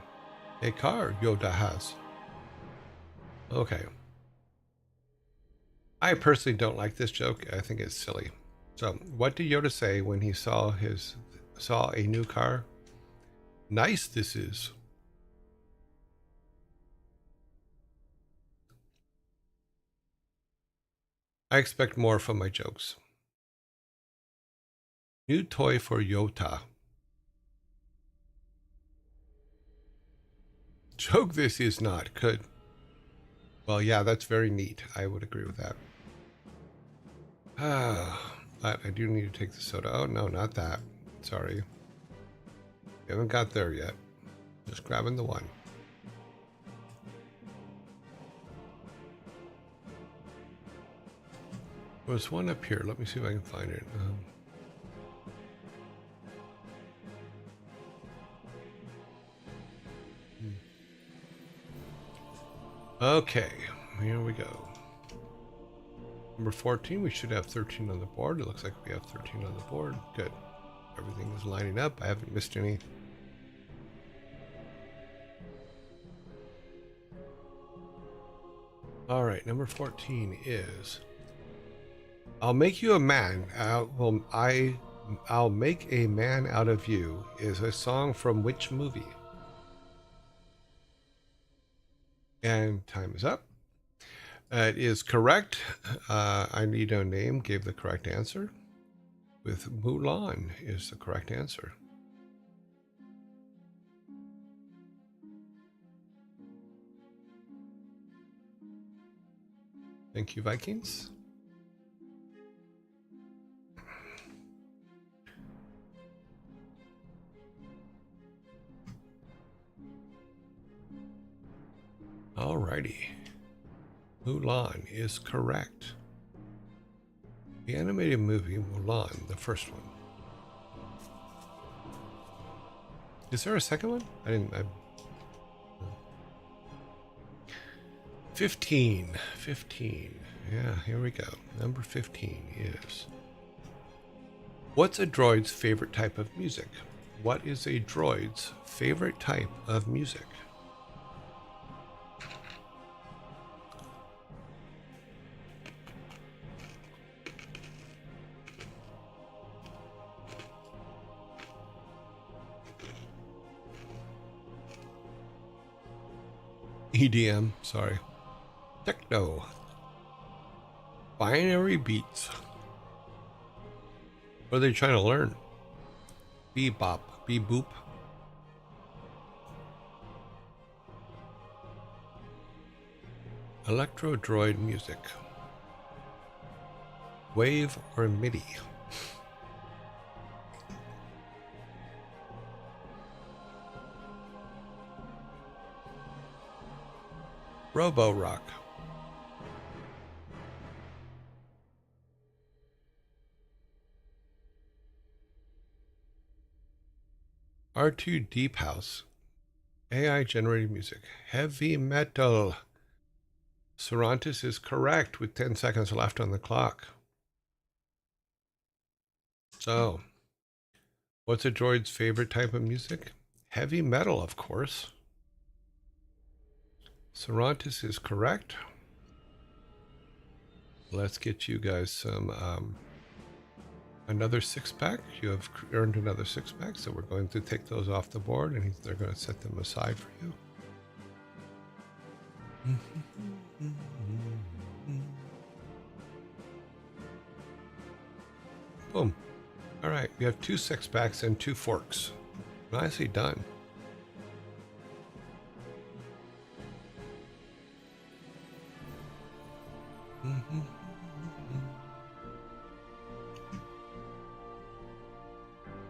A car Yoda has. Okay. I personally don't like this joke. I think it's silly. So, what did Yoda say when he saw a new car? Nice this is. I expect more from my jokes. New toy for Yota. Joke this is not. Good. Well, yeah, that's very neat. I would agree with that. I do need to take the soda. Oh, no, not that. Sorry. We haven't got there yet. Just grabbing the one. There's one up here. Let me see if I can find it. Okay, here we go. Number 14, we should have 13 on the board. It looks like we have 13 on the board. Good. Everything is lining up. I haven't missed any. All right, number 14 is I'll make you a man. I'll make a man out of you is a song from which movie? And time is up. It is correct. I Need No Name gave the correct answer. With Mulan is the correct answer. Thank you, Vikings. Alrighty. Mulan is correct. The animated movie Mulan, the first one. Is there a second one? 15. Yeah, here we go. Number 15 is what's a droid's favorite type of music? What is a droid's favorite type of music? EDM, sorry. Techno. Binary beats. What are they trying to learn? Bebop, beboop. Electro droid music. Wave or MIDI? Robo Rock. R2 Deep House. AI generated music. Heavy metal. Cervantes is correct with 10 seconds left on the clock. So, what's a droid's favorite type of music? Heavy metal, of course. Cervantes is correct. Let's get you guys some another 6-pack. You have earned another 6-pack, so we're going to take those off the board, and they're going to set them aside for you. Boom. All right, we have 2 6-packs and 2 forks. Nicely done.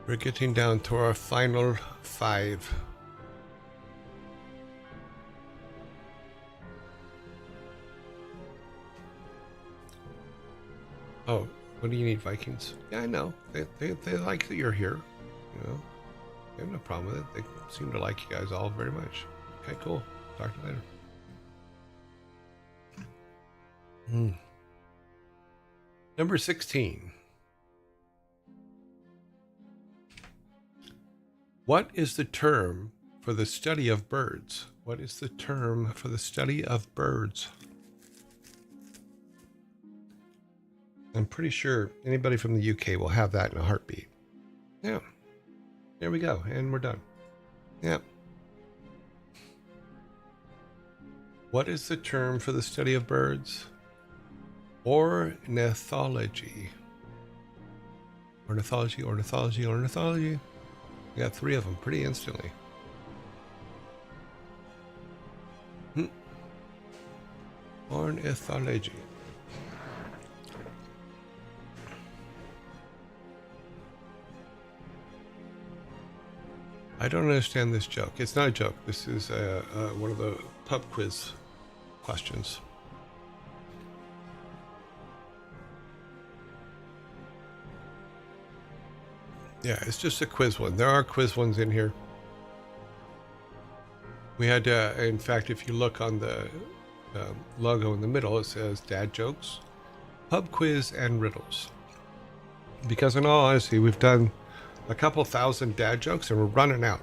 We're getting down to our final 5. Oh, what do you need, Vikings? Yeah, I know. They like that you're here. You know, they have no problem with it. They seem to like you guys all very much. Okay, cool. Talk to you later. Number 16. What is the term for the study of birds? What is the term for the study of birds? I'm pretty sure anybody from the UK will have that in a heartbeat. Yeah. There we go. And we're done. Yeah. What is the term for the study of birds? Ornithology. Ornithology, ornithology, ornithology. We got 3 of them pretty instantly. Ornithology. I don't understand this joke. It's not a joke. This is one of the pub quiz questions. Yeah, it's just a quiz one. There are quiz ones in here. We had to, in fact, if you look on the logo in the middle, it says dad jokes, pub quiz, and riddles. Because in all honesty, we've done a couple thousand dad jokes and we're running out,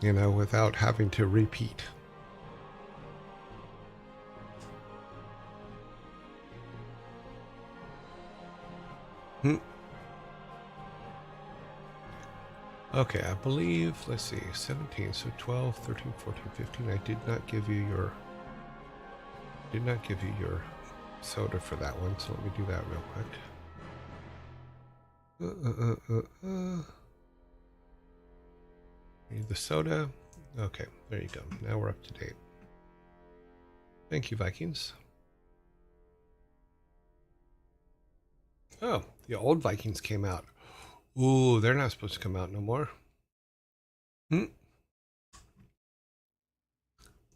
you know, without having to repeat. Okay, I believe, let's see, 17, so 12, 13, 14, 15. I did not give you your soda for that one, so let me do that real quick. Need the soda. Okay, there you go. Now we're up to date. Thank you, Vikings. Oh, the old Vikings came out. Ooh, they're not supposed to come out no more. The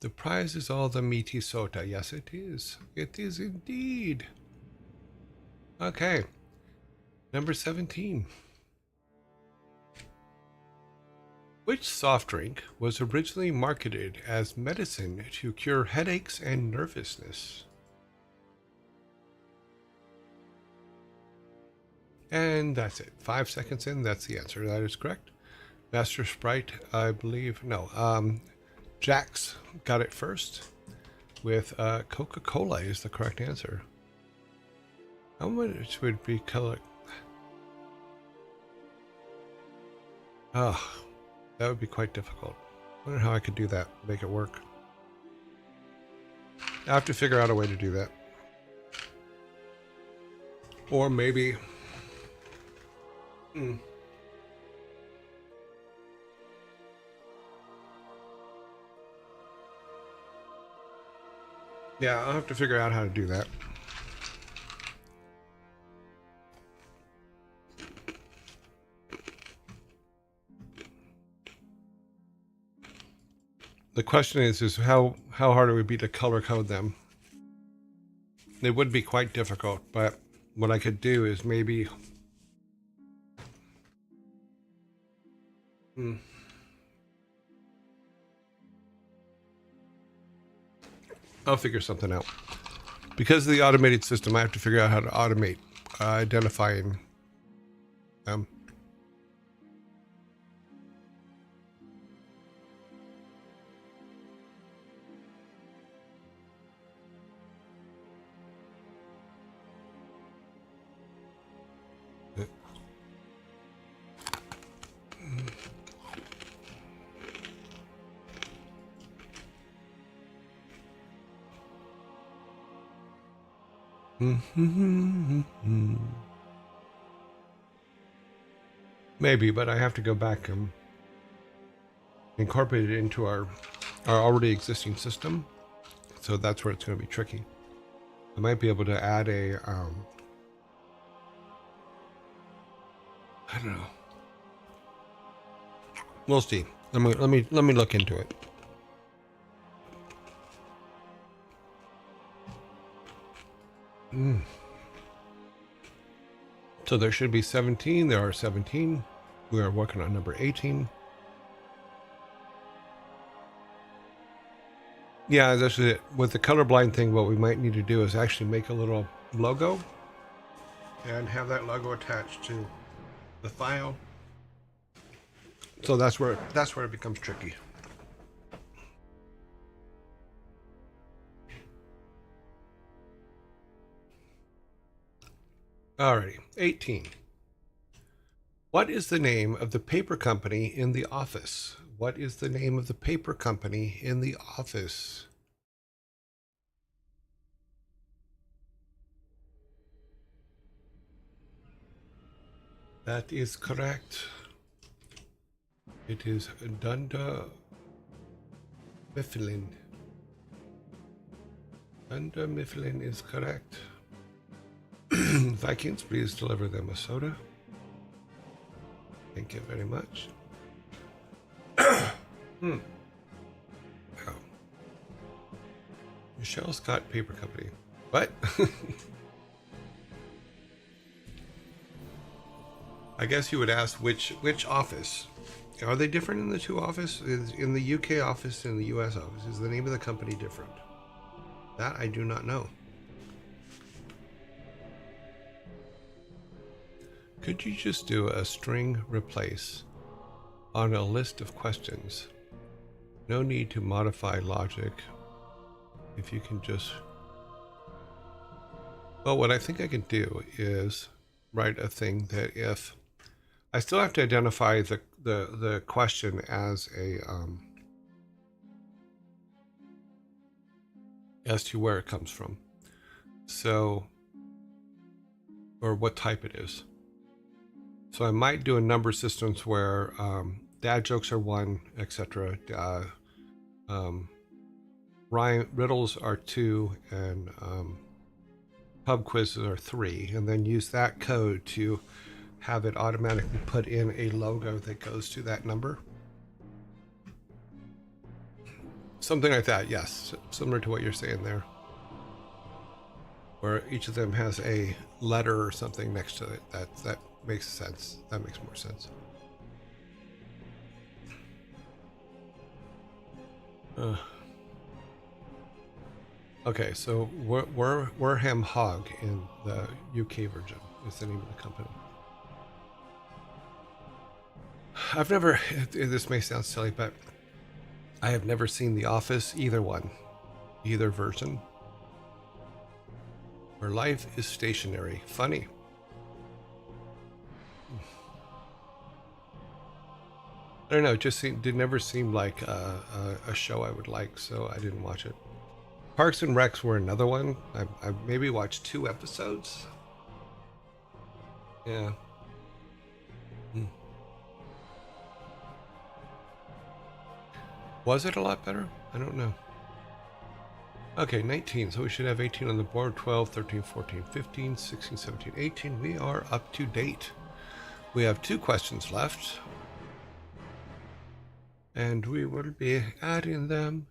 prize is all the meaty soda. Yes, it is. It is indeed. Okay. Number 17. Which soft drink was originally marketed as medicine to cure headaches and nervousness? And that's it. 5 seconds in, that's the answer. That is correct. Master Sprite, I believe. No, Jax got it first with Coca-Cola is the correct answer. How much would be color? Oh, that would be quite difficult. I wonder how I could do that, make it work. I have to figure out a way to do that. Or maybe... Yeah, I'll have to figure out how to do that. The question is how hard it would be to color code them. It would be quite difficult, but what I could do is maybe... I'll figure something out. Because of the automated system, I have to figure out how to automate identifying them. Maybe, but I have to go back and incorporate it into our already existing system. So that's where it's going to be tricky. I might be able to add a, I don't know. We'll see. Let me look into it. So there should be 17. There are 17. We are working on number 18. Yeah, that's it. With the colorblind thing, what we might need to do is actually make a little logo and have that logo attached to the file. So that's where it becomes tricky. Alrighty, 18. What is the name of the paper company in The Office? What is the name of the paper company in The Office? That is correct. It is Dunder Mifflin. Dunder Mifflin is correct. Vikings, please deliver them a soda. Thank you very much. Oh. Michelle Scott Paper Company. What? I guess you would ask which office. Are they different in the two offices? In the UK office and the US office, is the name of the company different? That I do not know. Could you just do a string replace on a list of questions? No need to modify logic. If you can just... Well, what I think I can do is write a thing that if... I still have to identify the question as a... as to where it comes from. So... or what type it is. So I might do a number systems where dad jokes are 1, etc. Rhyme riddles are 2, and pub quizzes are 3, and then use that code to have it automatically put in a logo that goes to that number. Something like that, yes. Similar to what you're saying there. Where each of them has a letter or something next to it. That makes sense. That makes more sense. Okay, so Warham Hog in the UK version is the name of the company. I've never, this may sound silly, but I have never seen The Office, either one, either version. Where life is stationary. Funny. I don't know, it just did never seem like a show I would like, so I didn't watch it. Parks and Recs were another one. I maybe watched 2 episodes. Yeah. Was it a lot better? I don't know. Okay, 19. So we should have 18 on the board. 12, 13, 14, 15, 16, 17, 18. We are up to date. We have 2 questions left. And we will be adding them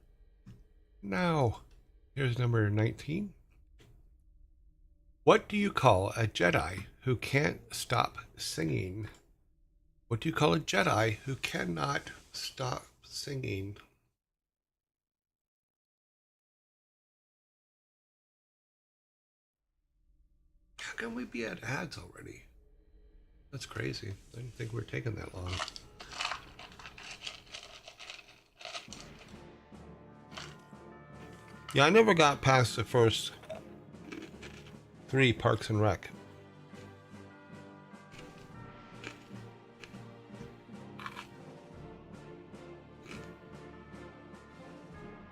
now. Here's number 19. What do you call a Jedi who can't stop singing? What do you call a Jedi who cannot stop singing? How can we be at ads already? That's crazy. I didn't think we were taking that long. Yeah, I never got past the first 3 Parks and Rec.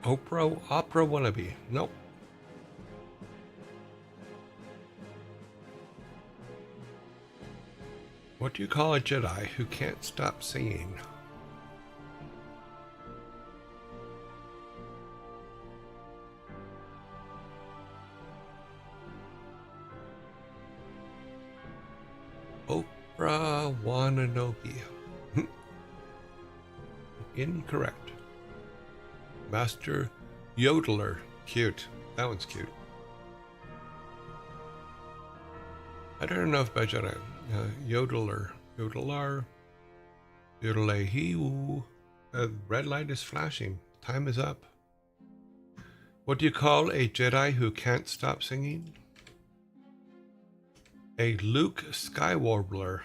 Opera wannabe. Nope. What do you call a Jedi who can't stop singing? Opera wannabe. Incorrect. Master Yodeler. Cute. That one's cute. I don't know if by Jedi. Yodeler. Yodelar. Yodelay-hee-oo. The red light is flashing. Time is up. What do you call a Jedi who can't stop singing? A Luke Skywarbler.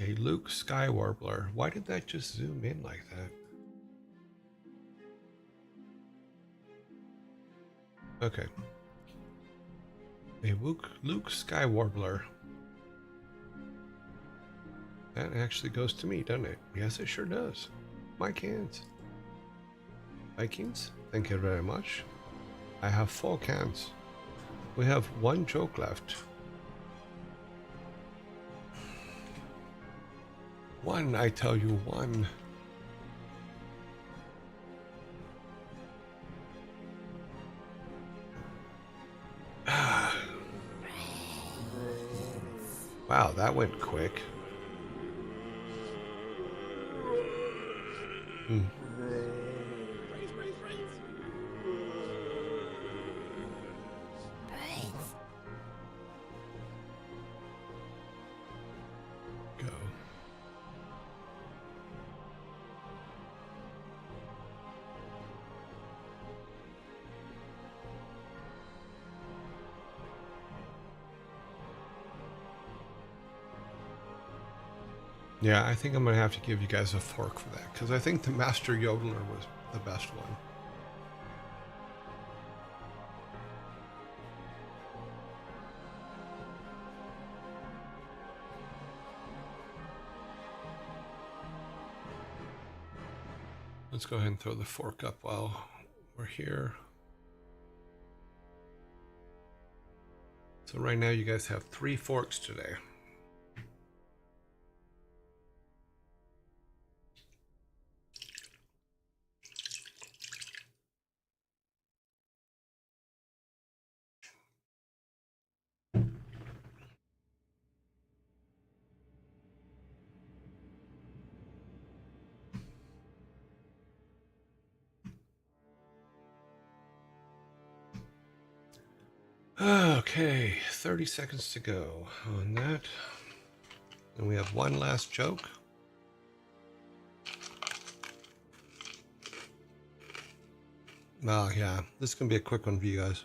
A Luke Skywarbler. Why did that just zoom in like that? Okay. A Luke Sky Warbler. That actually goes to me, doesn't it? Yes, it sure does. My cans. Vikings, thank you very much. I have 4 cans. We have 1 joke left. 1, I tell you, 1. Wow, that went quick. Hmm. Go. Yeah, I think I'm going to have to give you guys a fork for that, because I think the Master Yodeler was the best one. Let's go ahead and throw the fork up while we're here. So right now you guys have 3 forks today. Okay, 30 seconds to go on that. And we have 1 last joke. Oh yeah, this is going to be a quick one for you guys.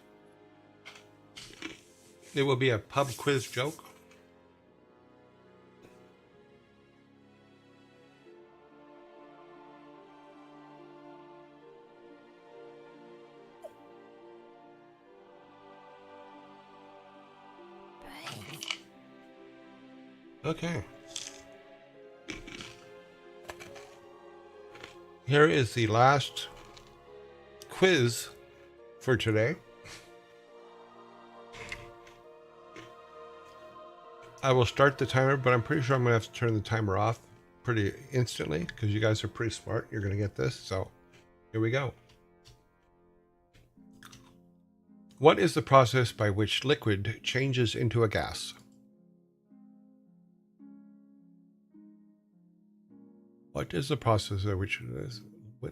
It will be a pub quiz joke. Okay. Here is the last quiz for today. I will start the timer, but I'm pretty sure I'm going to have to turn the timer off pretty instantly because you guys are pretty smart. You're going to get this. So here we go. What is the process by which liquid changes into a gas? What is the process by which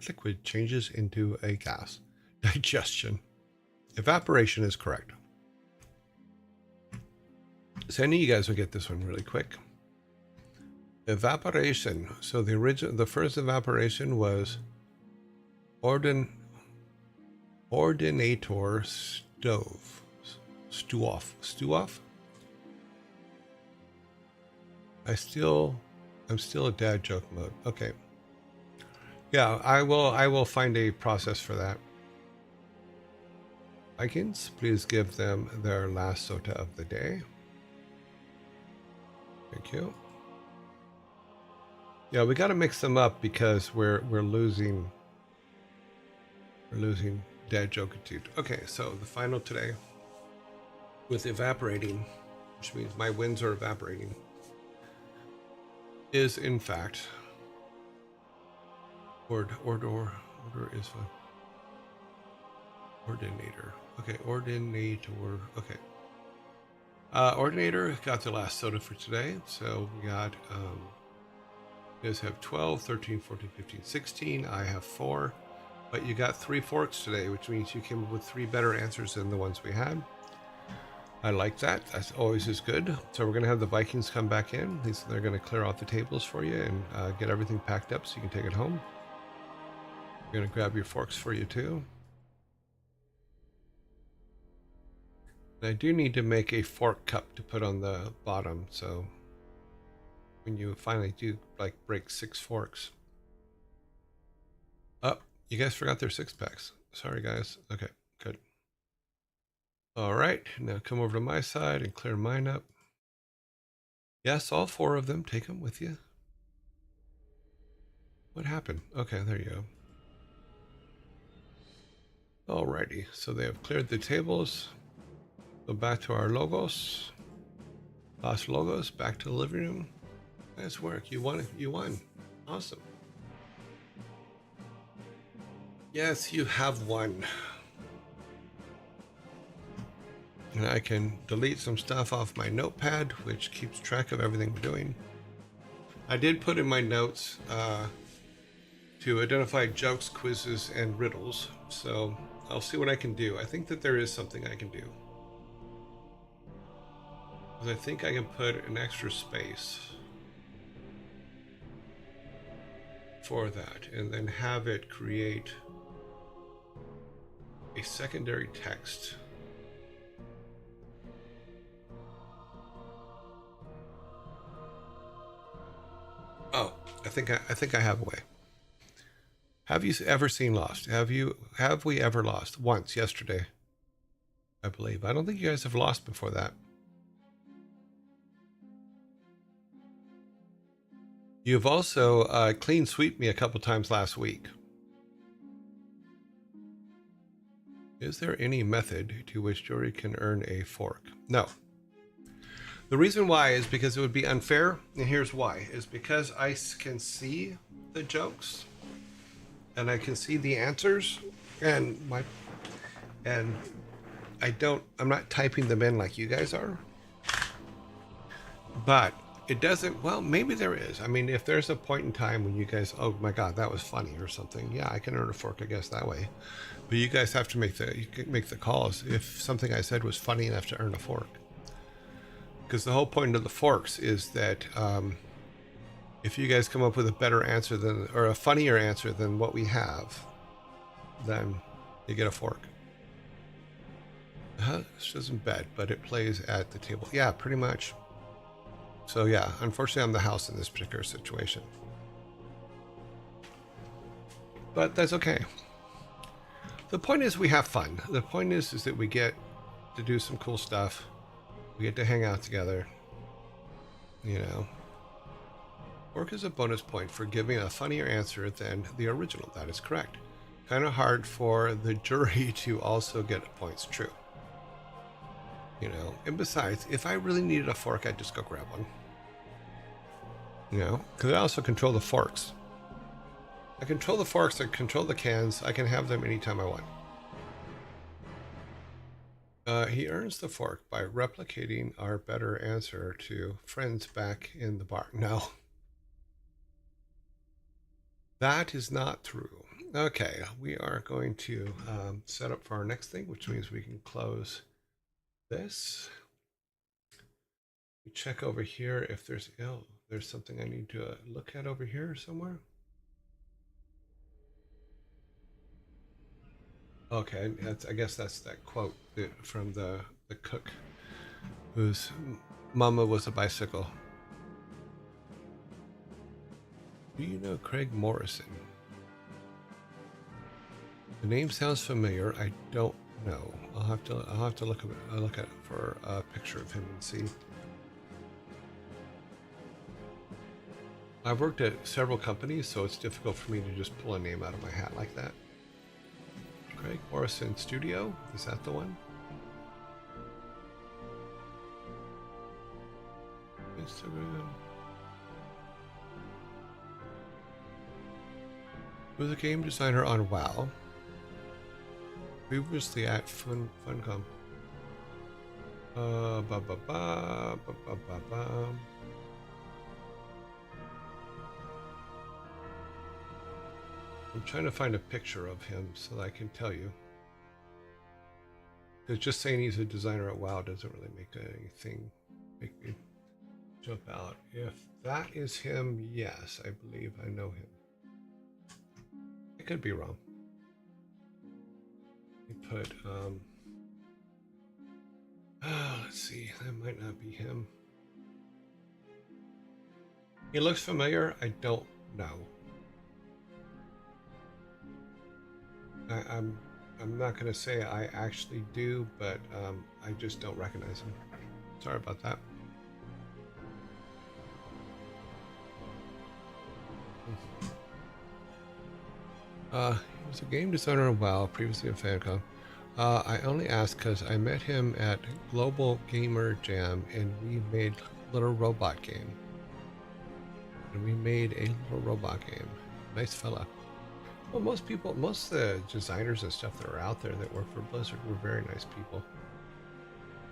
liquid changes into a gas? Digestion. Evaporation is correct. So I knew you guys would get this one really quick. Evaporation. So the first evaporation was ordinator stove. Stew-off. I'm still a dad joke mode. Okay. Yeah, I will find a process for that. Vikings, please give them their last soda of the day. Thank you. Yeah, we got to mix them up because we're losing dad jokitude. Okay, so the final today with evaporating, which means my wins are evaporating, is in fact order is fine. Ordinator. Okay, ordinator. Okay. Ordinator got the last soda for today. So we got, you guys have 12, 13, 14, 15, 16. I have 4. But you got 3 forks today, which means you came up with 3 better answers than the ones we had. I like that. That's always is good. So we're going to have the Vikings come back in. They're going to clear out the tables for you and get everything packed up so you can take it home. We're going to grab your forks for you too. And I do need to make a fork cup to put on the bottom, so when you finally do like break 6 forks. Oh, you guys forgot their 6-packs. Sorry guys. Okay, good. All right, now come over to my side and clear mine up. Yes, all 4 of them. Take them with you. What happened? Okay, there you go. Alrighty, so they have cleared the tables. Go back to our logos. Lost logos, back to the living room. Nice work. You won. You won. Awesome. Yes, you have won. And I can delete some stuff off my notepad, which keeps track of everything we're doing. I did put in my notes to identify jokes, quizzes, and riddles. So I'll see what I can do. I think that there is something I can do. Because I think I can put an extra space for that and then have it create a secondary text. Oh, I think I have a way. Have you ever seen Lost? Have we ever lost? Once, yesterday, I believe. I don't think you guys have lost before that. You've also clean sweeped me a couple times last week. Is there any method to which Jory can earn a fork? No. The reason why is because it would be unfair, and here's why. Is because I can see the jokes and I can see the answers, and I'm not typing them in like you guys are. But it doesn't, well, maybe there is. I mean, if there's a point in time when you guys, oh my God, that was funny or something, yeah, I can earn a fork, I guess, that way. But you guys have to make the calls if something I said was funny enough to earn a fork. Because the whole point of the forks is that if you guys come up with a better answer or a funnier answer than what we have, then you get a fork. This isn't bed, but it plays at the table. Yeah, pretty much. So yeah, unfortunately I'm the house in this particular situation. But that's okay. The point is we have fun. The point is that we get to do some cool stuff. We get to hang out together. You know. Fork is a bonus point for giving a funnier answer than the original. That is correct. Kind of hard for the jury to also get points. True. You know, and besides, if I really needed a fork, I'd just go grab one. You know, because I also control the forks. I control the forks, I control the cans, I can have them anytime I want. He earns the fork by replicating our better answer to friends back in the bar. No. That is not true. Okay, we are going to set up for our next thing, which means we can close this. We check over here if there's something I need to look at over here somewhere. Okay, I guess that's that quote from the cook whose mama was a bicycle. Do you know Craig Morrison? The name sounds familiar. I don't know. I'll have to look at it for a picture of him and see. I've worked at several companies, so it's difficult for me to just pull a name out of my hat like that. Craig Morrison Studio, is that the one? Instagram. He was a game designer on WoW. Previously at Funcom. I'm trying to find a picture of him so that I can tell you. Because just saying he's a designer at WoW doesn't really make me jump out. If that is him, yes, I believe I know him. I could be wrong. He put, let's see, that might not be him. He looks familiar, I don't know. I'm not going to say I actually do, but I just don't recognize him. Sorry about that. He was a game designer in WoW, previously a Famicom. I only asked because I met him at Global Gamer Jam, and we made Little Robot Game. And we made a little robot game. Nice fella. Well, most of the designers and stuff that are out there that work for Blizzard were very nice people.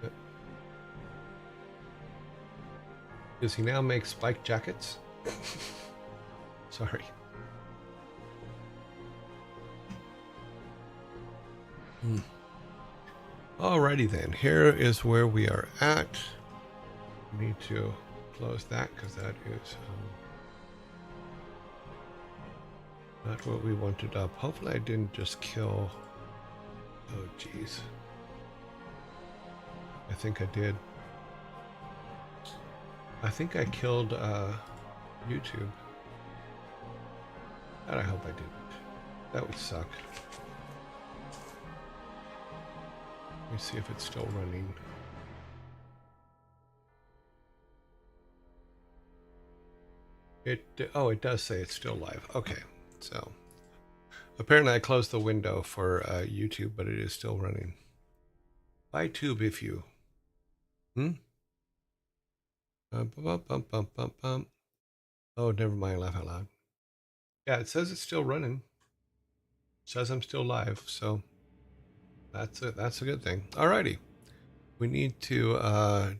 But does he now make spike jackets? Sorry. Alrighty then, here is where we are at. We need to close that because that is not what we wanted up. Hopefully I didn't just kill... Oh geez. I think I did. I think I killed YouTube. And I hope I didn't. That would suck. Let me see if it's still running. It does say it's still live. Okay, so apparently I closed the window for YouTube, but it is still running. Buy tube if you. Oh, never mind. Laugh out loud. Yeah, it says it's still running. It says I'm still live, so that's a good thing. Alrighty, we need to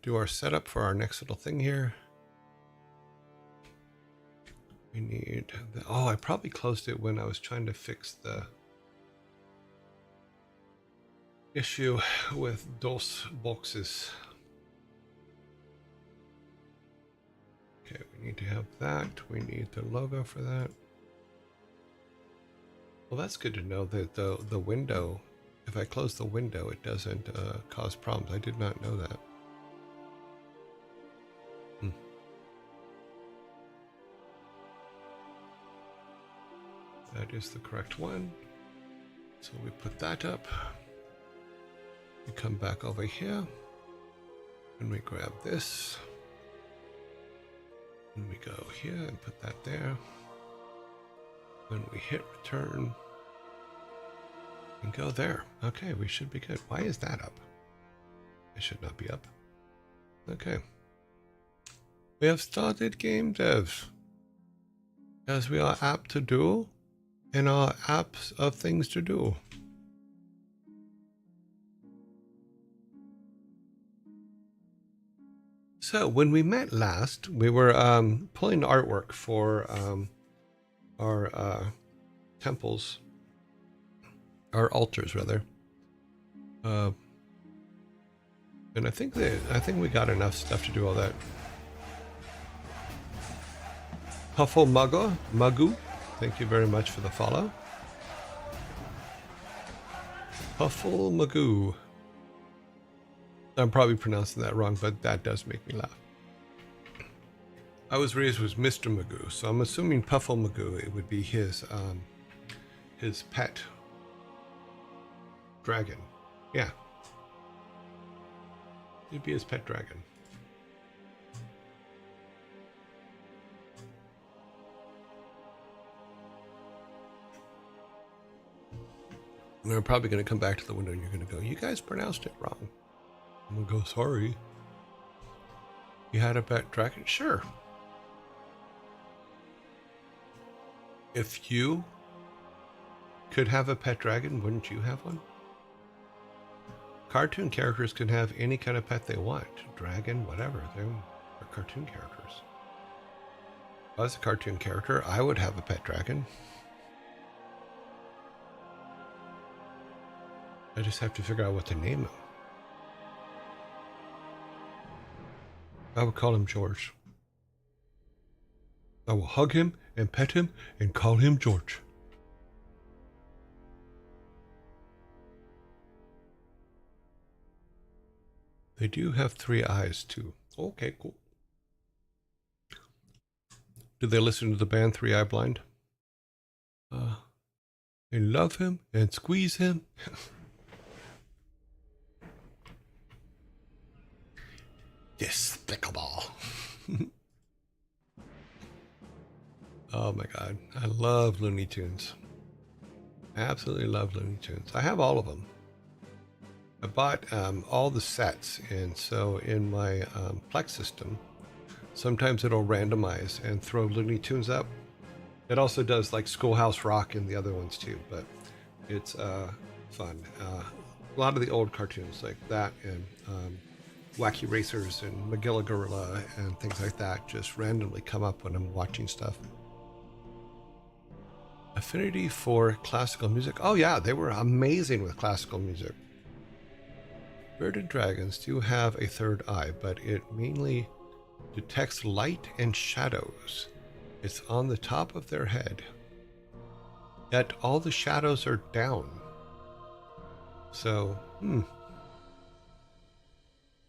do our setup for our next little thing here. We need oh, I probably closed it when I was trying to fix the issue with DOS boxes. Okay, we need to have that. We need the logo for that. Well, that's good to know that the window, if I close the window, it doesn't cause problems. I did not know that. That is the correct one. So we put that up. We come back over here and we grab this. And we go here and put that there. Then we hit return and go there. Okay, we should be good. Why is that up? It should not be up. Okay. We have started game dev, as we are apt to do in our apps of things to do. So when we met last, we were pulling artwork for our temples, our altars rather, and I think we got enough stuff to do all that. Puffle Magu, thank you very much for the follow. Puffle Magoo. I'm probably pronouncing that wrong, but that does make me laugh. I was raised with Mr. Magoo, so I'm assuming Puffle Magoo, it would be his pet dragon. Yeah. It'd be his pet dragon. And they're probably going to come back to the window and you're going to go, you guys pronounced it wrong. I'm going to go, sorry. You had a pet dragon? Sure. If you could have a pet dragon, wouldn't you have one? Cartoon characters can have any kind of pet they want. Dragon, whatever. They're cartoon characters. If I was a cartoon character, I would have a pet dragon. I just have to figure out what to name him. I would call him George. I will hug him and pet him and call him George. They do have 3 eyes too. Okay, cool. Do they listen to the band 3 Eye Blind? and love him and squeeze him. Despicable. Oh my god, I love Looney Tunes. I absolutely love Looney Tunes. I have all of them. I bought all the sets, and so in my Plex system, sometimes it'll randomize and throw Looney Tunes up. It also does like Schoolhouse Rock and the other ones too, but it's fun. A lot of the old cartoons like that and Wacky Racers and Magilla Gorilla and things like that just randomly come up when I'm watching stuff. Affinity for classical music. Oh yeah, they were amazing with classical music. Bearded dragons do have a third eye, but it mainly detects light and shadows. It's on the top of their head. Yet all the shadows are down. So,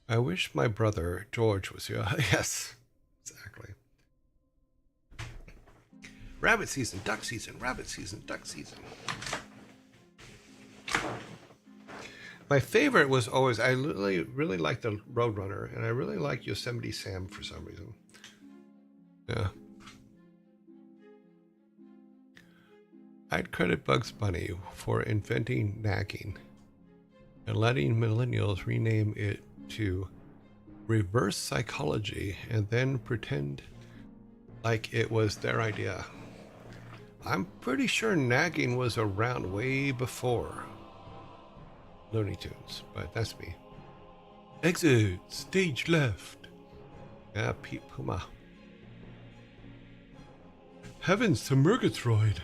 I wish my brother George was here. Yes, exactly. Rabbit season, duck season, rabbit season, duck season. My favorite was always, I really liked the Roadrunner, and I really like Yosemite Sam for some reason. Yeah. I'd credit Bugs Bunny for inventing nagging and letting millennials rename it to reverse psychology and then pretend like it was their idea. I'm pretty sure nagging was around way before Looney Tunes, but that's me. Exit, stage left. Yeah, Pete Puma. Heavens to Murgatroyd.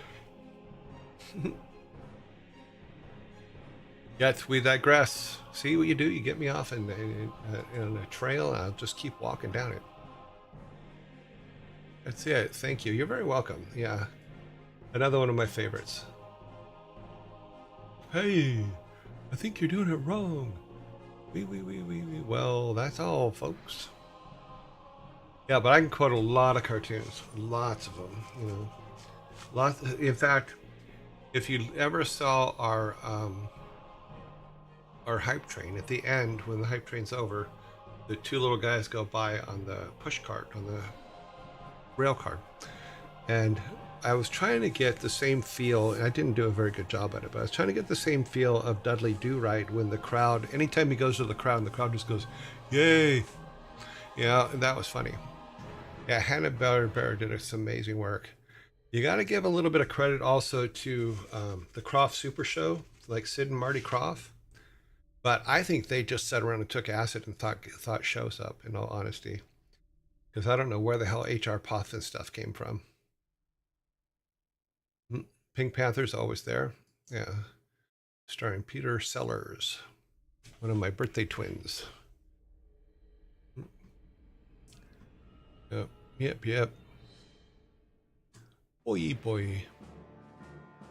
Yet we digress. See what you do? You get me off in a trail, and I'll just keep walking down it. That's it. Thank you. You're very welcome. Yeah. Another one of my favorites. Hey, I think you're doing it wrong. Wee. Well, that's all, folks. Yeah, but I can quote a lot of cartoons. Lots of them, you know. Lots. In fact, if you ever saw our hype train, at the end, when the hype train's over, the two little guys go by on the push cart, on the rail cart. And I was trying to get the same feel, and I didn't do a very good job at it, but I was trying to get the same feel of Dudley Do-Right when the crowd, anytime he goes to the crowd, and the crowd just goes, yay! Yeah, and that was funny. Yeah, Hanna-Barbera did some amazing work. You got to give a little bit of credit also to the Croft Super Show, like Sid and Marty Krofft. But I think they just sat around and took acid and thought shows up, in all honesty. Because I don't know where the hell H.R. Poth and stuff came from. Pink Panther's always there. Yeah. Starring Peter Sellers, one of my birthday twins. Yep. Boy.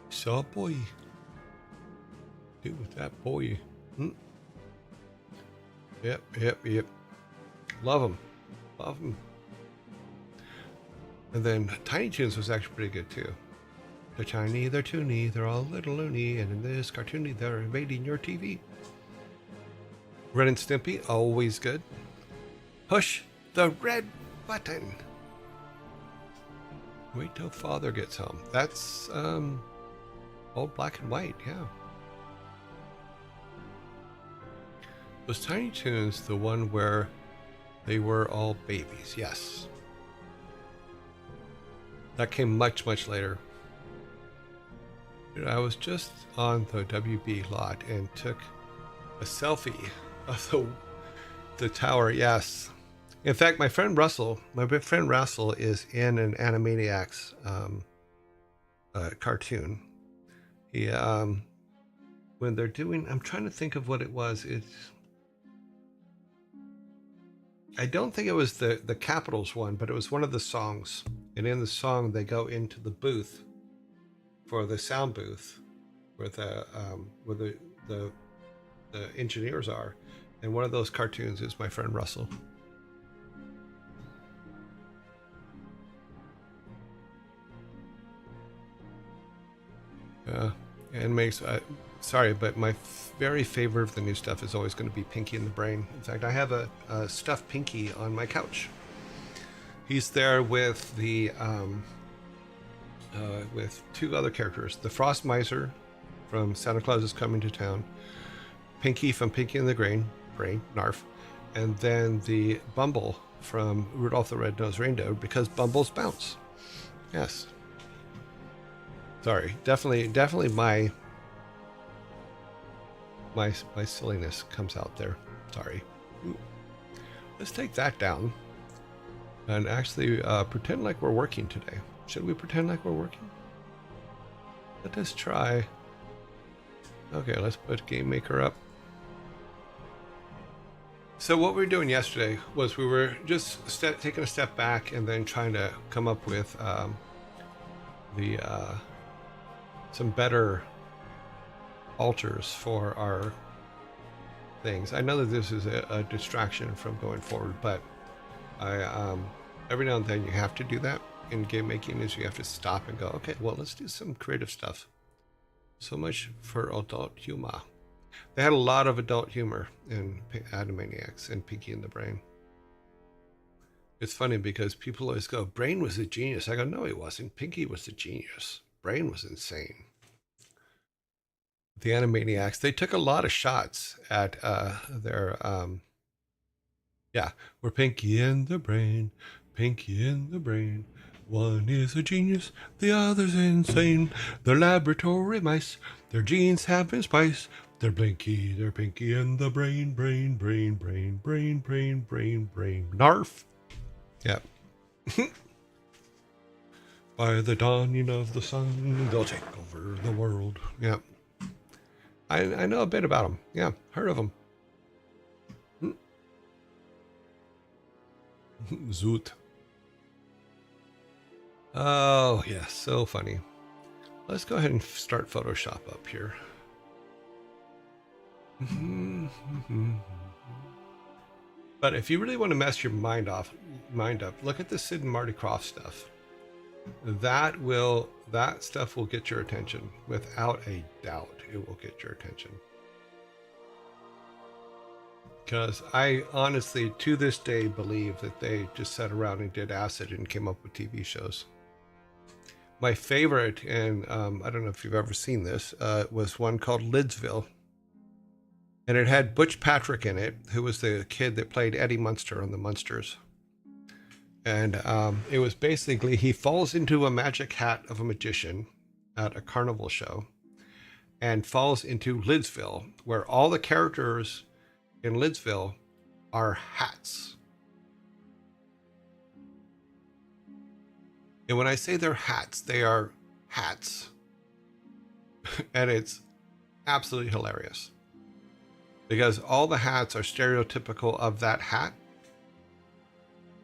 Saw boy. Do with that boy. Yep. Love them. And then Tiny Toons was actually pretty good too. They're tiny, they're toony, they're all little loony, and in this cartoony, they're invading your TV. Ren and Stimpy, always good. Push the red button. Wait till father gets home. That's old black and white, yeah. Was Tiny Toons the one where they were all babies? Yes. That came much later. I was just on the WB lot and took a selfie of the tower. Yes. In fact, my friend Russell is in an Animaniacs cartoon. He when they're doing, I'm trying to think of what it was. I don't think it was the Capitals one, but it was one of the songs. And in the song, they go into the booth for the sound booth where the engineers are. And one of those cartoons is my friend Russell. And makes sorry, but my very favorite of the new stuff is always going to be Pinky and the Brain. In fact, I have a stuffed Pinky on my couch. He's there with the with two other characters: the Frost Miser from Santa Claus is Coming to Town, Pinky from Pinky and the Brain, Narf, and then the Bumble from Rudolph the Red-Nosed Reindeer, because Bumbles bounce. Yes. Sorry, definitely my silliness comes out there. Sorry. Ooh. Let's take that down and actually pretend like we're working today. Should we pretend like we're working? Let us try. Okay, let's put Game Maker up. So what we were doing yesterday was we were just taking a step back and then trying to come up with some better alters for our things. I know that this is a distraction from going forward, but I every now and then you have to do that in game making, is you have to stop and go, okay, well, let's do some creative stuff. So much for adult humor. They had a lot of adult humor in Animaniacs and Pinky and the Brain. It's funny because people always go, Brain was a genius. I go, no, he wasn't. Pinky was the genius. Brain was insane. The Animaniacs, they took a lot of shots at their, we're Pinky and the Brain, Pinky and the Brain. One is a genius, the other's insane. They're laboratory mice, their genes have been spiced. They're Pinky and the Brain, brain, brain, brain, brain, brain, brain, brain. Narf. Yep. By the dawning of the sun, they'll take over the world. Yep. I know a bit about them. Yeah, heard of them. Zoot. Oh, yeah, so funny. Let's go ahead and start Photoshop up here. But if you really want to mess your mind up, look at the Sid and Marty Krofft stuff. That stuff will get your attention. Without a doubt, it will get your attention. Because I honestly, to this day, believe that they just sat around and did acid and came up with TV shows. My favorite, and I don't know if you've ever seen this, was one called Lidsville. And it had Butch Patrick in it, who was the kid that played Eddie Munster on the Munsters. And it was basically, he falls into a magic hat of a magician at a carnival show and falls into Lidsville, where all the characters in Lidsville are hats. And when I say they're hats, they are hats. And it's absolutely hilarious. Because all the hats are stereotypical of that hat.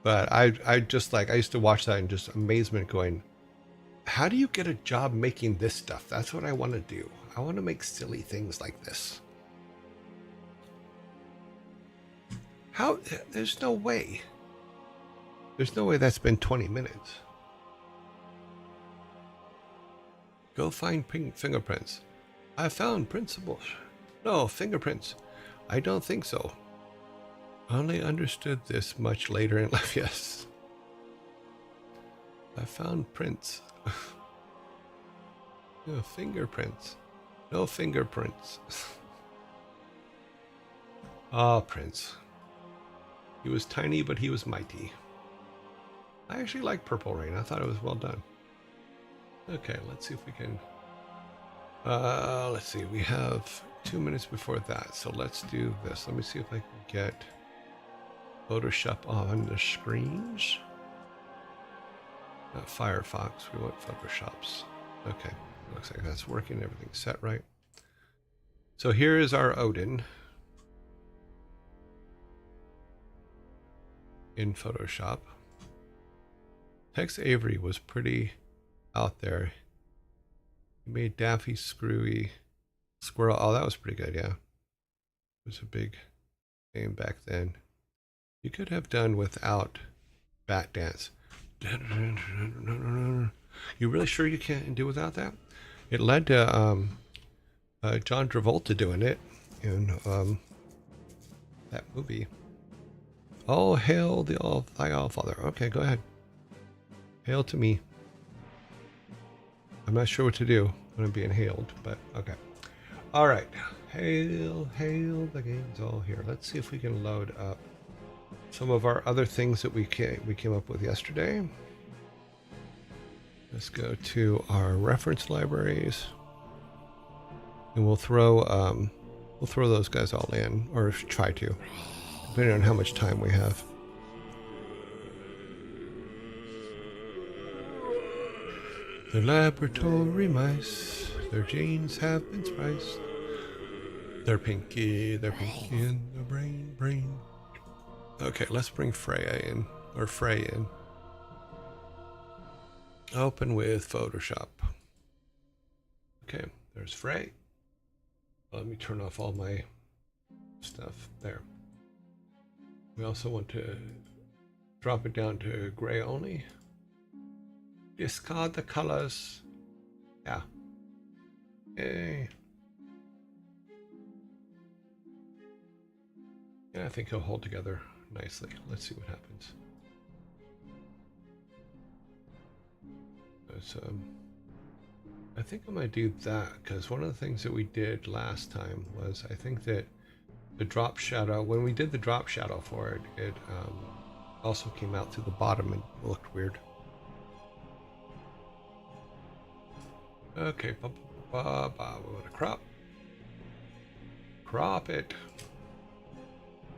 But I used to watch that in just amazement going, how do you get a job making this stuff? That's what I want to do. I want to make silly things like this. How? There's no way. There's no way that's been 20 minutes. Go find fingerprints. I found principles. No, fingerprints. I don't think so. Only understood this much later in life, yes. I found prints. No fingerprints. No fingerprints. Ah, Prince. He was tiny, but he was mighty. I actually like Purple Rain. I thought it was well done. Okay, let's see if we can... let's see. We have 2 minutes before that, so let's do this. Let me see if I can get Photoshop on the screens. Not Firefox. We want Photoshops. Okay, looks like that's working. Everything's set right. So here is our Odin in Photoshop. Tex Avery was pretty out there. He made Daffy Screwy Squirrel. Oh, that was pretty good, yeah. It was a big name back then. You could have done without Bat Dance. You really sure you can't do without that? It led to John Travolta doing it in that movie. Oh, hail thy all father. Okay, go ahead. Hail to me. I'm not sure what to do when I'm being hailed, but okay. All right. Hail, hail, the game's all here. Let's see if we can load up some of our other things that we came up with yesterday. Let's go to our reference libraries, and we'll throw those guys all in, or try to, depending on how much time we have. The laboratory mice, their genes have been spiced. They're pinky in the brain. Okay, let's bring Freya in, or Frey in. Open with Photoshop. Okay, there's Frey. Let me turn off all my stuff there. We also want to drop it down to gray only. Discard the colors. Yeah. Yay. Yeah, I think he'll hold together nicely. Let's see what happens. I think I might do that, because one of the things that we did last time was, I think that the drop shadow, when we did the drop shadow for it, it also came out to the bottom and looked weird. Okay, we want to crop it.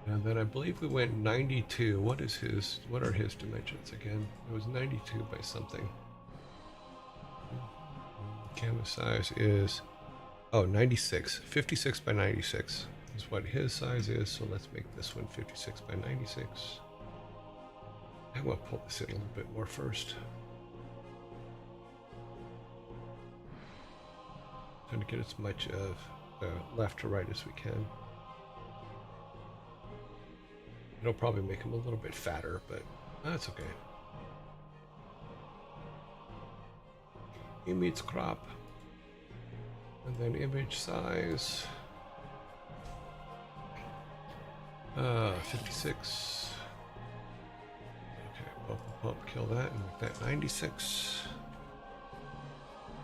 And then I believe we went 92. What are his dimensions again? It was 92 by something. Canvas size is 96. 56 by 96 is what his size is. So let's make this one 56 by 96. I'm going to pull this in a little bit more first. Trying to get as much of left to right as we can. It'll probably make him a little bit fatter, but that's okay. Image crop, and then image size 56. Okay, kill that and make that 96.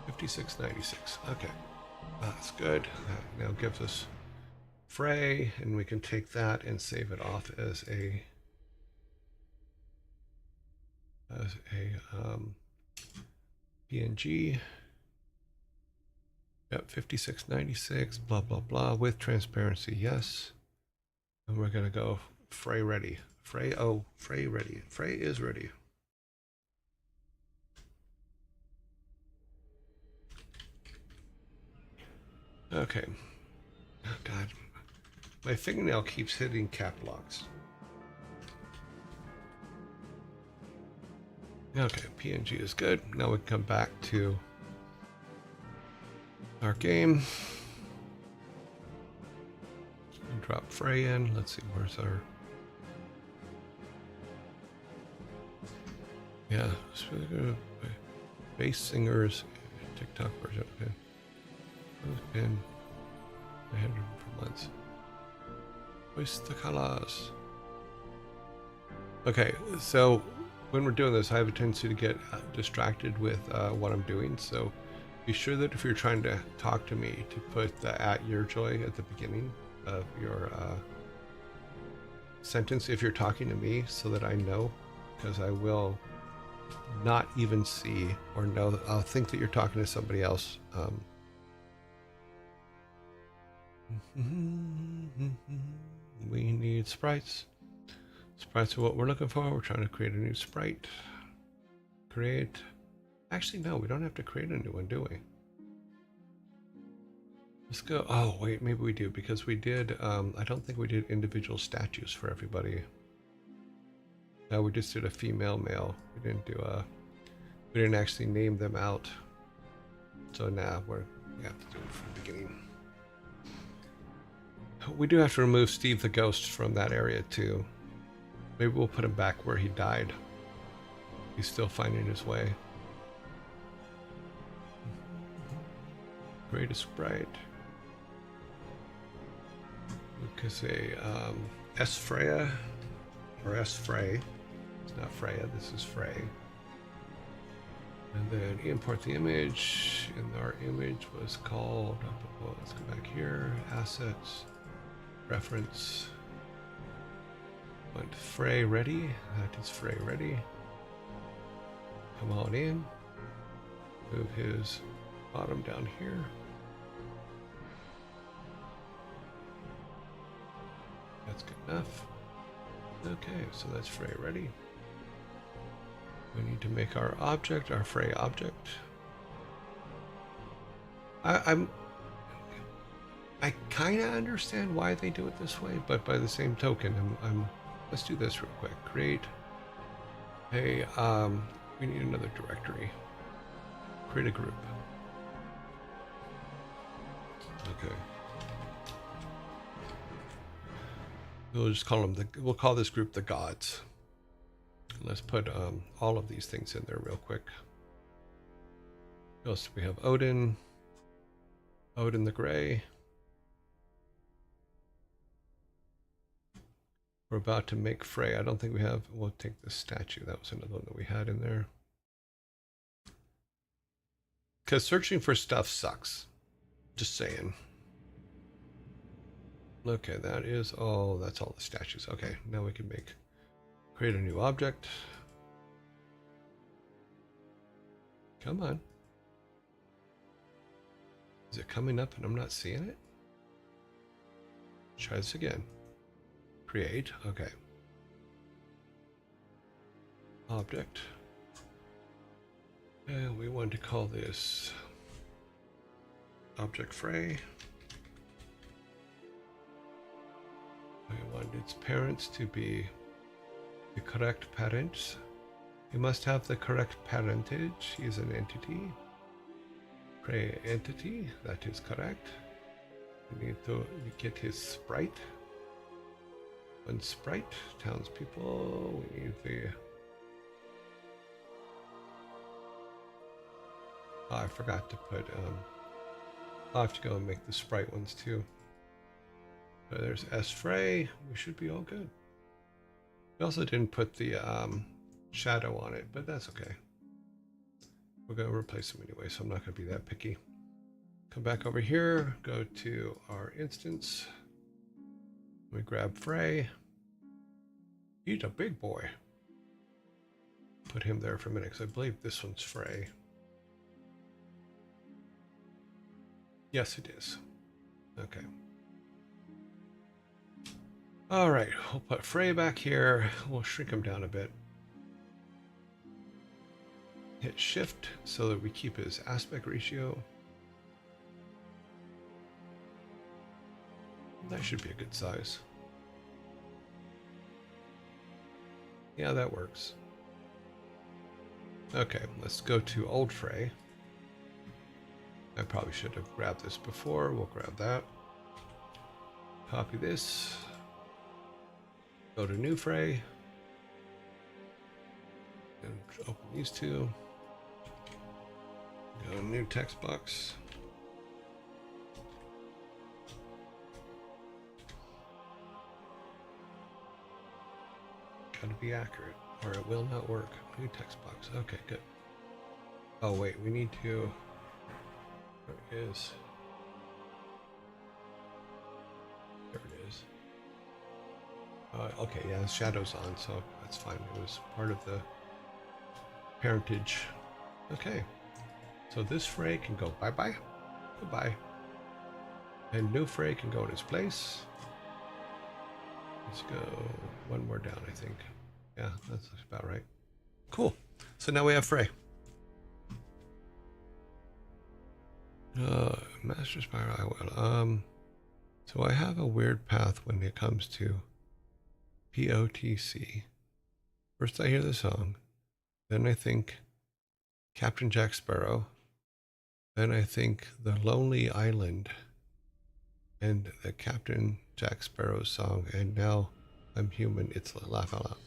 56, 96. Okay, that's good. That now gives us Frey, and we can take that and save it off as a PNG. Yep, 5696, blah blah blah, with transparency, yes. And we're gonna go Frey ready. Frey ready. Frey is ready. Okay. Oh God, my fingernail keeps hitting cap locks. Okay, PNG is good. Now we can come back to our game. And drop Frey in. Let's see, where's our... Yeah, bass singers, TikTok version. Okay. It's been I had them for months. Voice the colors. Okay, so when we're doing this, I have a tendency to get distracted with what I'm doing. So be sure that if you're trying to talk to me, to put the @YourJoy at the beginning of your sentence if you're talking to me, so that I know, because I will not even see or know. I'll think that you're talking to somebody else. We need sprites. Sprites are what we're looking for. We're trying to create a new sprite. Create. Actually, no, we don't have to create a new one, do we? Let's go. Oh, wait, maybe we do, because we did. I don't think we did individual statues for everybody. No, we just did a female, male. We didn't do a. We didn't actually name them out. So now we have to do it from the beginning. We do have to remove Steve the Ghost from that area too. Maybe we'll put him back where he died. He's still finding his way. Create a sprite. We could say S Freya or S Frey. It's not Freya, this is Frey. And then import the image, and our image was called, let's go back here, assets, reference, want Frey ready, that is Frey ready. Come on in, move his bottom down here. That's good enough. Okay, so that's Frey ready. We need to make our object, our Frey object. I kind of understand why they do it this way, but by the same token, let's do this real quick. Create a, we need another directory. Create a group. Okay. We'll just call them we'll call this group the gods. Let's put all of these things in there real quick. What else do we have? Odin the Gray. We're about to make Frey. I don't think we have. We'll take this statue. That was another one that we had in there. Because searching for stuff sucks. Just saying. Okay, that is all. That's all the statues. Okay, now we can create a new object. Come on. Is it coming up and I'm not seeing it? Try this again. Create. Okay. Object. And we want to call this Object Frey. We want its parents to be the correct parents. You must have the correct parentage. He is an entity. Frey entity. That is correct. We need to get his sprite. One sprite. Townspeople. We need the. Oh, I forgot to put. I'll have to go and make the sprite ones too. So there's S Frey. We should be all good. We also didn't put the shadow on it, but that's okay. We're going to replace them anyway, so I'm not going to be that picky. Come back over here, go to our instance. We grab Frey. He's a big boy. Put him there for a minute, because I believe this one's Frey. Yes, it is. Okay. All right, we'll put Frey back here. We'll shrink him down a bit. Hit shift so that we keep his aspect ratio. That should be a good size. Yeah, that works. Okay, let's go to old Frey. I probably should have grabbed this before. We'll grab that. Copy this. Go to new Frey. And open these two. Go to new text box. Gotta be accurate or it will not work. New text box. Okay, good. Oh wait, we need to. There it is. There it is. Okay, yeah, the shadow's on, so that's fine. It was part of the parentage. Okay, so this Frey can go bye-bye, goodbye. And new Frey can go in its place. Let's go one more down, I think. Yeah, that's about right. Cool. So now we have Frey. Master Spiral, I will. So I have a weird path when it comes to POTC. First I hear the song, then I think Captain Jack Sparrow, then I think The Lonely Island and the Captain Jack Sparrow song, and now I'm Human, it's Laugh Out Loud.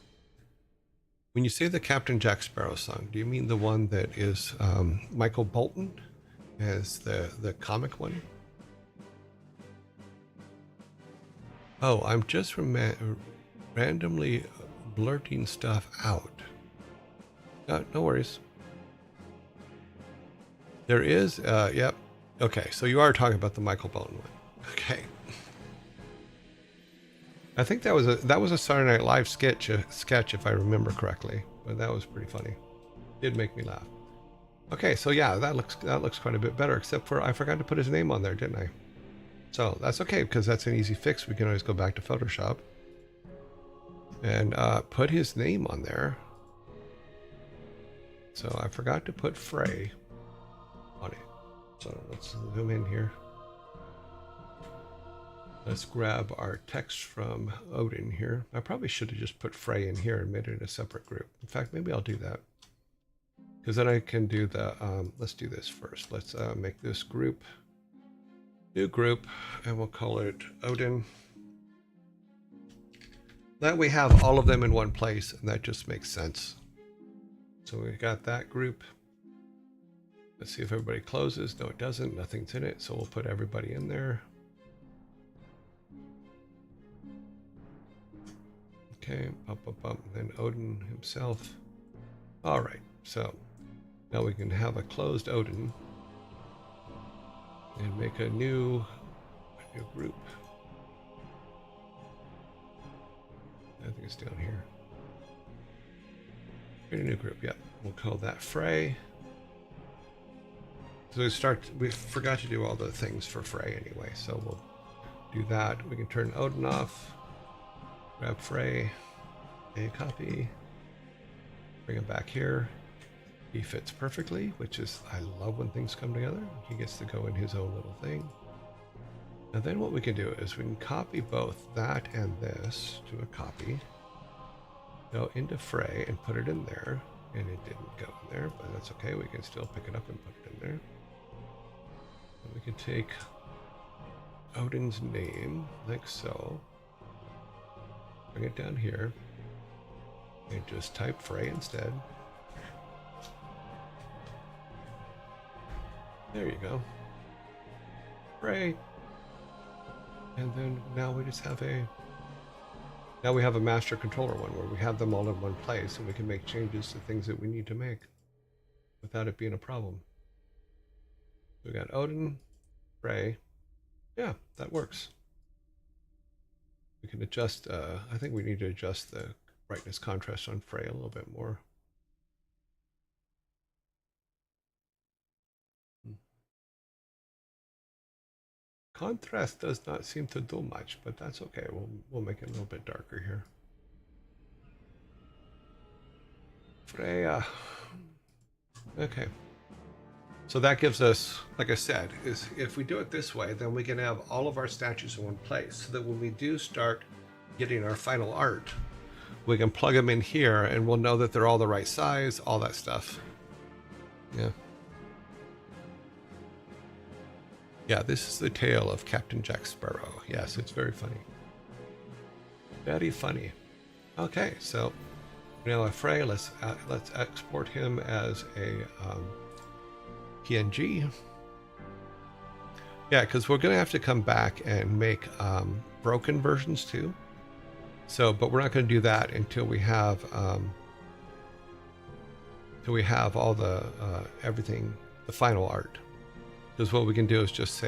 When you say the Captain Jack Sparrow song, do you mean the one that is Michael Bolton – as the comic one? Oh, I'm just randomly blurting stuff out. No worries. There is, yep. Okay, so you are talking about the Michael Bolton one. Okay. I think that was a Saturday Night Live sketch if I remember correctly, but that was pretty funny. Did make me laugh. Okay, so yeah, that looks quite a bit better, except for I forgot to put his name on there, didn't I? So that's okay, because that's an easy fix. We can always go back to Photoshop and put his name on there. So I forgot to put Frey on it. So let's zoom in here. Let's grab our text from Odin here. I probably should have just put Frey in here and made it a separate group. In fact, maybe I'll do that. Because then I can do the, let's do this first. Let's make this group, new group, and we'll call it Odin. That we have all of them in one place, and that just makes sense. So we got that group. Let's see if everybody closes. No, it doesn't. Nothing's in it. So we'll put everybody in there. Okay, and then Odin himself. All right, so now we can have a closed Odin and make a new group. I think it's down here. Create a new group, yeah. We'll call that Frey. So we forgot to do all the things for Frey anyway, so we'll do that. We can turn Odin off. Grab Frey, a copy, bring him back here. He fits perfectly, which is, I love when things come together. He gets to go in his own little thing. And then what we can do is we can copy both that and this to a copy, go into Frey and put it in there. And it didn't go in there, but that's okay. We can still pick it up and put it in there. And we can take Odin's name, like so. Bring it down here and just type Frey instead. There you go. Frey. And then now we just have now we have a master controller one where we have them all in one place and we can make changes to things that we need to make without it being a problem. We got Odin, Frey. Yeah, that works. We can adjust, I think we need to adjust the brightness contrast on Frey a little bit more. Contrast does not seem to do much, but that's okay. We'll make it a little bit darker here. Freya. Okay. So that gives us, like I said, is if we do it this way, then we can have all of our statues in one place so that when we do start getting our final art, we can plug them in here and we'll know that they're all the right size, all that stuff. Yeah. Yeah, this is the tale of Captain Jack Sparrow. Yes, it's very funny. Very funny. Okay, so now a Frey, let's export him as a PNG. Yeah, because we're going to have to come back and make broken versions too. So, but we're not going to do that until we have all the everything, the final art. Because what we can do is just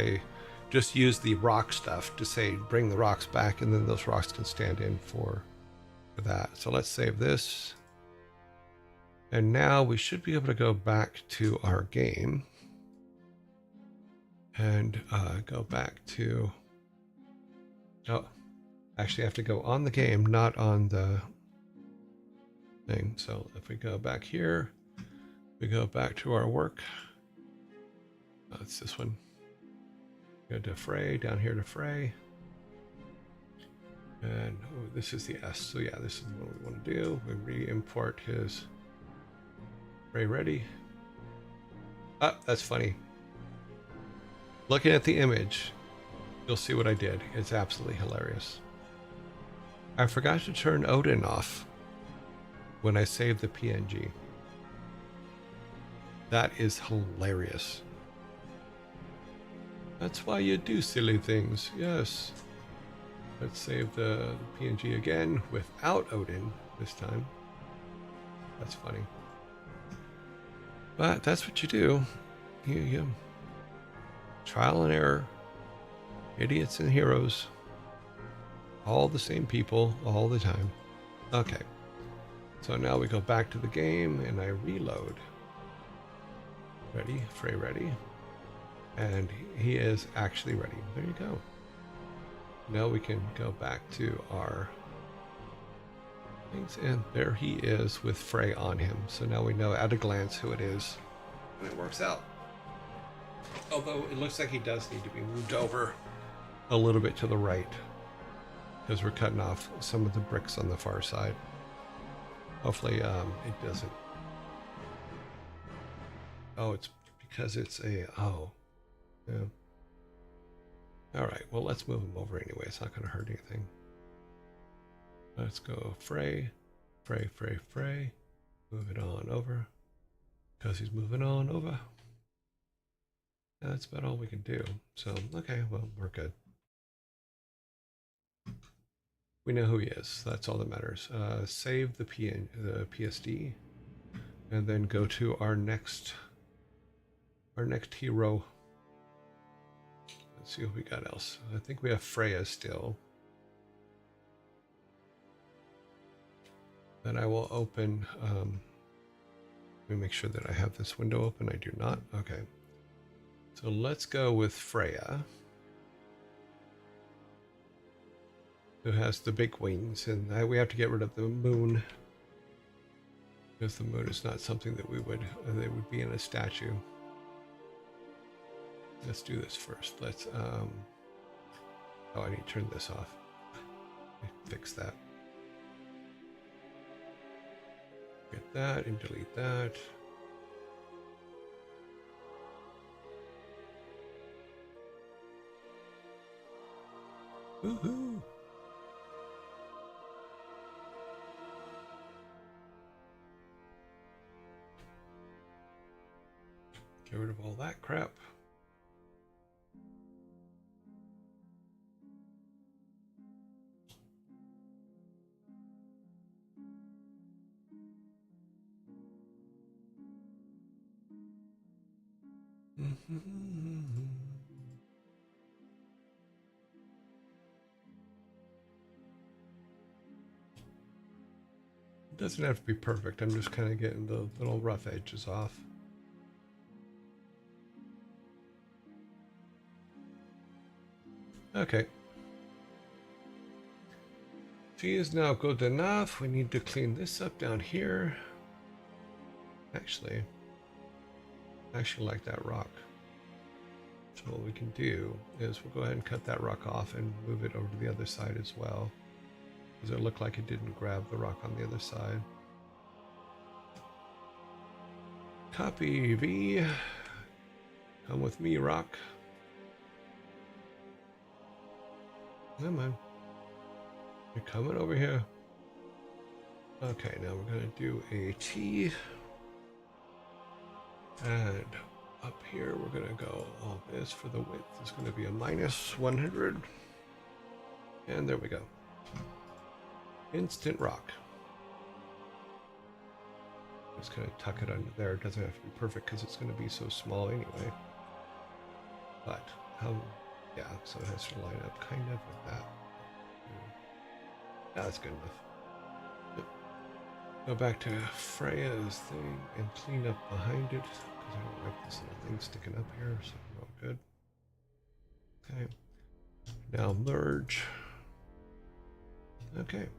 use the rock stuff to say bring the rocks back, and then those rocks can stand in for that. So let's save this. And now we should be able to go back to our game and go back to, oh, actually I have to go on the game, not on the thing. So if we go back here, we go back to our work. It's this one. Go to Frey, down here to Frey. And oh, this is the S. So yeah, this is what we want to do. We re-import his Frey ready. Ah, that's funny. Looking at the image, you'll see what I did. It's absolutely hilarious. I forgot to turn Odin off when I saved the PNG. That is hilarious. That's why you do silly things, yes. Let's save the PNG again without Odin this time. That's funny. But that's what you do. You trial and error. Idiots and heroes. All the same people all the time. Okay. So now we go back to the game and I reload. Ready? Frey ready. And he is actually ready. There you go. Now we can go back to our things, and there he is with Frey on him. So now we know at a glance who it is, and it works out. Although it looks like he does need to be moved over a little bit to the right, because we're cutting off some of the bricks on the far side. Hopefully it doesn't. Oh, it's because it's a, oh, yeah. All right, well, let's move him over anyway. It's not going to hurt anything. Let's go Frey, Frey, Frey, Frey. Move it on over, because he's moving on over. That's about all we can do. So, okay, well, we're good. We know who he is. That's all that matters. Save the PSD, and then go to our next hero. Let's see what we got else. I think we have Freya still. Then I will open, let me make sure that I have this window open. I do not. Okay. So let's go with Freya, who has the big wings, and we have to get rid of the moon, because the moon is not something that it would be in a statue. Let's do this first. Let's, oh, I need to turn this off. Fix that. Get that and delete that. Woohoo! Get rid of all that crap. It doesn't have to be perfect. I'm just kind of getting the little rough edges off. Okay. She is now good enough. We need to clean this up down here. Actually, I actually like that rock. So what we can do is we'll go ahead and cut that rock off and move it over to the other side as well, because it looked like it didn't grab the rock on the other side. Copy V. Come with me, rock. Come on. You're coming over here. Okay, now we're going to do a T. And up here, we're going to go all this for the width. It's going to be a -100. And there we go. Instant rock. Just going to tuck it under there. It doesn't have to be perfect because it's going to be so small anyway. But, yeah, so it has to line up kind of with that. Yeah, that's good enough. Yep. Go back to Freya's thing and clean up behind it, because I don't like this little thing sticking up here, so we're all good. Okay. Now merge. Okay.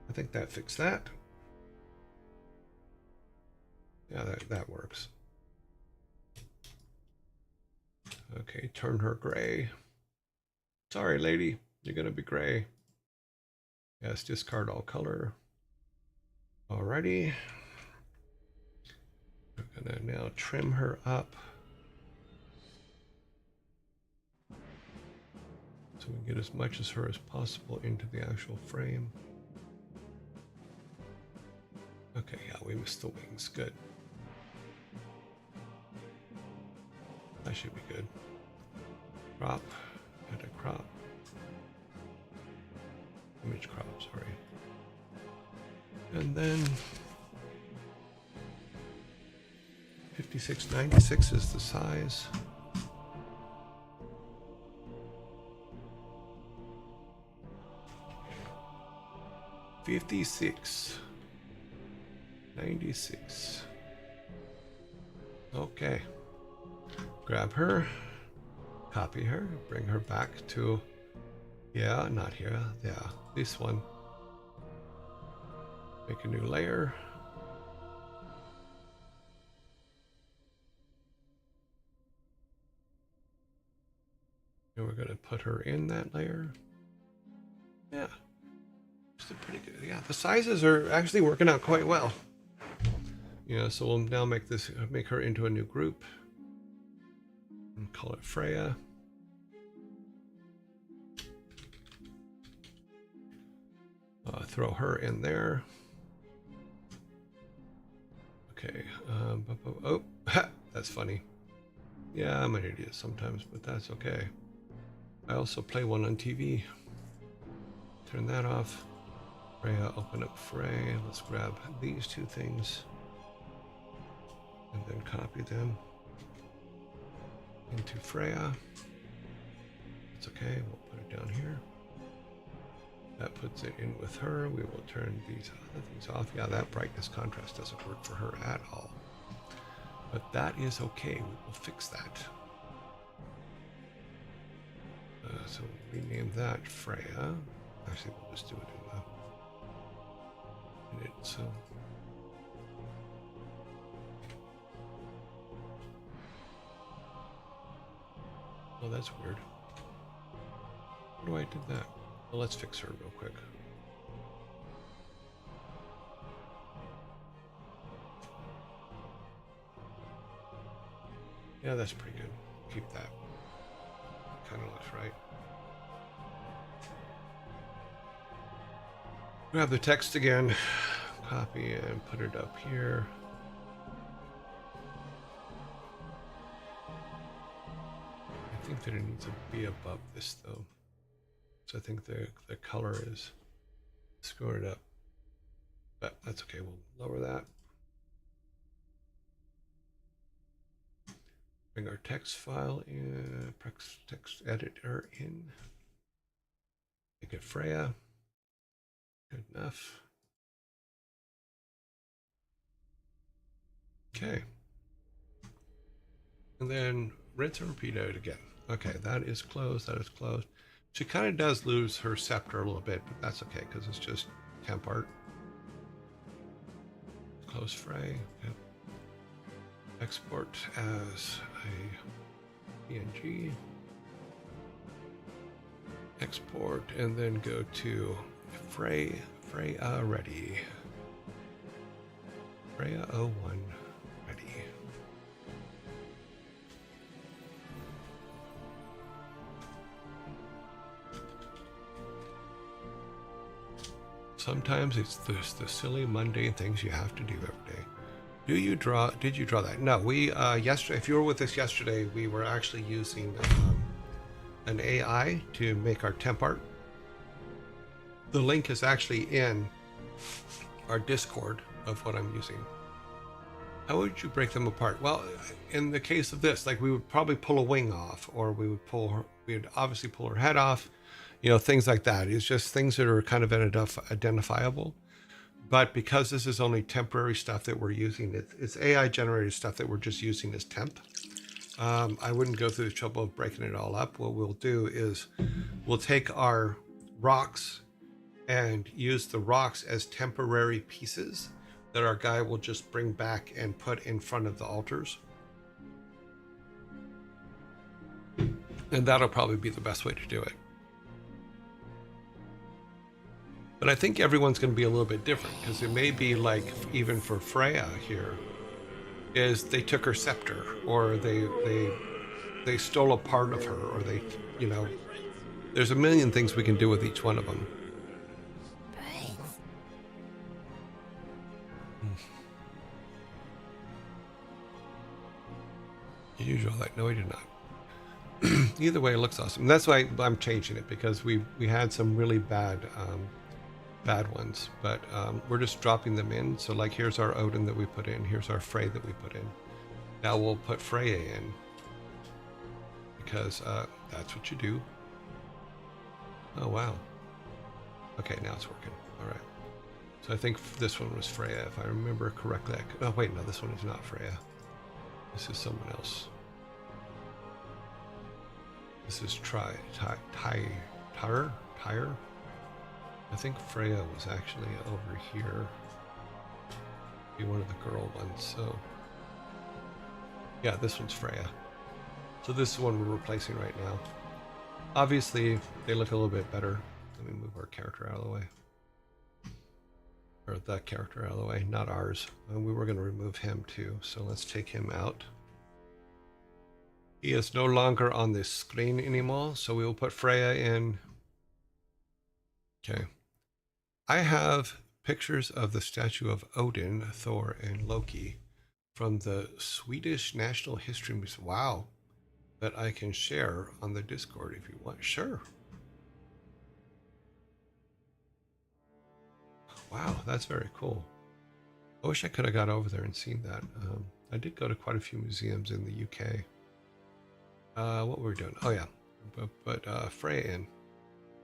I think that fixed that. Yeah, that works. Okay, turn her gray. Sorry, lady, you're gonna be gray. Yes, discard all color. Alrighty. We're gonna now trim her up, so we can get as much as her as possible into the actual frame. Okay, yeah, we missed the wings. Good. That should be good. Crop, add a crop. And then 5696 is the size. $56.96. Okay. Grab her, copy her, bring her back to, yeah, not here, yeah, this one. Make a new layer. And we're going to put her in that layer. Yeah. Pretty good. Yeah, the sizes are actually working out quite well. Yeah, so we'll now make her into a new group and call it Freya. Throw her in there. Okay. Oh, that's funny. Yeah, I'm an idiot sometimes, but that's okay. I also play one on TV. Turn that off. Freya, open up Frey. Let's grab these two things and then copy them into Freya. It's okay, we'll put it down here. That puts it in with her. We will turn these other things off. Yeah, that brightness contrast doesn't work for her at all. But that is okay, we will fix that. So rename that Freya. Actually, we'll just do it in it, so. Oh, that's weird. How do I do that? Well, let's fix her real quick. Yeah, that's pretty good. Keep that. Kind of looks right. Grab the text again, copy and put it up here. I think that it needs to be above this though. So I think the color is screwed up. But that's okay, we'll lower that. Bring our text file in, text editor in. Make it Freya. Good enough. Okay. And then rinse and repeat it again. Okay, that is closed, that is closed. She kind of does lose her scepter a little bit, but that's okay because it's just temp art. Close Frey. Yep. Export as a PNG. Export and then go to Freya ready. Freya 01 ready. Sometimes it's the silly mundane things you have to do every day. Did you draw that? No, we yesterday, if you were with us yesterday, we were actually using an AI to make our temp art. The link is actually in our Discord of what I'm using. How would you break them apart? Well, in the case of this, like we would probably pull a wing off, or we'd obviously pull her head off, you know, things like that. It's just things that are kind of identifiable. But because this is only temporary stuff that we're using, it's AI generated stuff that we're just using as temp. I wouldn't go through the trouble of breaking it all up. What we'll do is we'll take our rocks and use the rocks as temporary pieces that our guy will just bring back and put in front of the altars. And that'll probably be the best way to do it. But I think everyone's going to be a little bit different, because it may be like, even for Freya here, is they took her scepter, or they stole a part of her, or they, you know, there's a million things we can do with each one of them. Did you draw that? No, I did not. Either way, it looks awesome. And that's why I'm changing it, because we had some really bad bad ones, but we're just dropping them in. So like here's our Odin that we put in, here's our Frey that we put in. Now we'll put Freya in because that's what you do. Oh wow. Okay, now it's working. All right. So I think this one was Freya, if I remember correctly. Oh wait, no, this one is not Freya. This is someone else. This is Tyre. I think Freya was actually over here. Be one of the girl ones. So yeah, this one's Freya. So this is the one we're replacing right now. Obviously, they look a little bit better. Let me move our character out of the way. Or that character out of the way, not ours. And we were going to remove him too, so let's take him out. He is no longer on this screen anymore, so we will put Freya in. Okay. I have pictures of the statue of Odin, Thor, and Loki from the Swedish National History Museum. Wow. That I can share on the Discord if you want. Sure. Wow, that's very cool. I wish I could have got over there and seen that. I did go to quite a few museums in the UK. What were we doing? Oh yeah, but Freya in.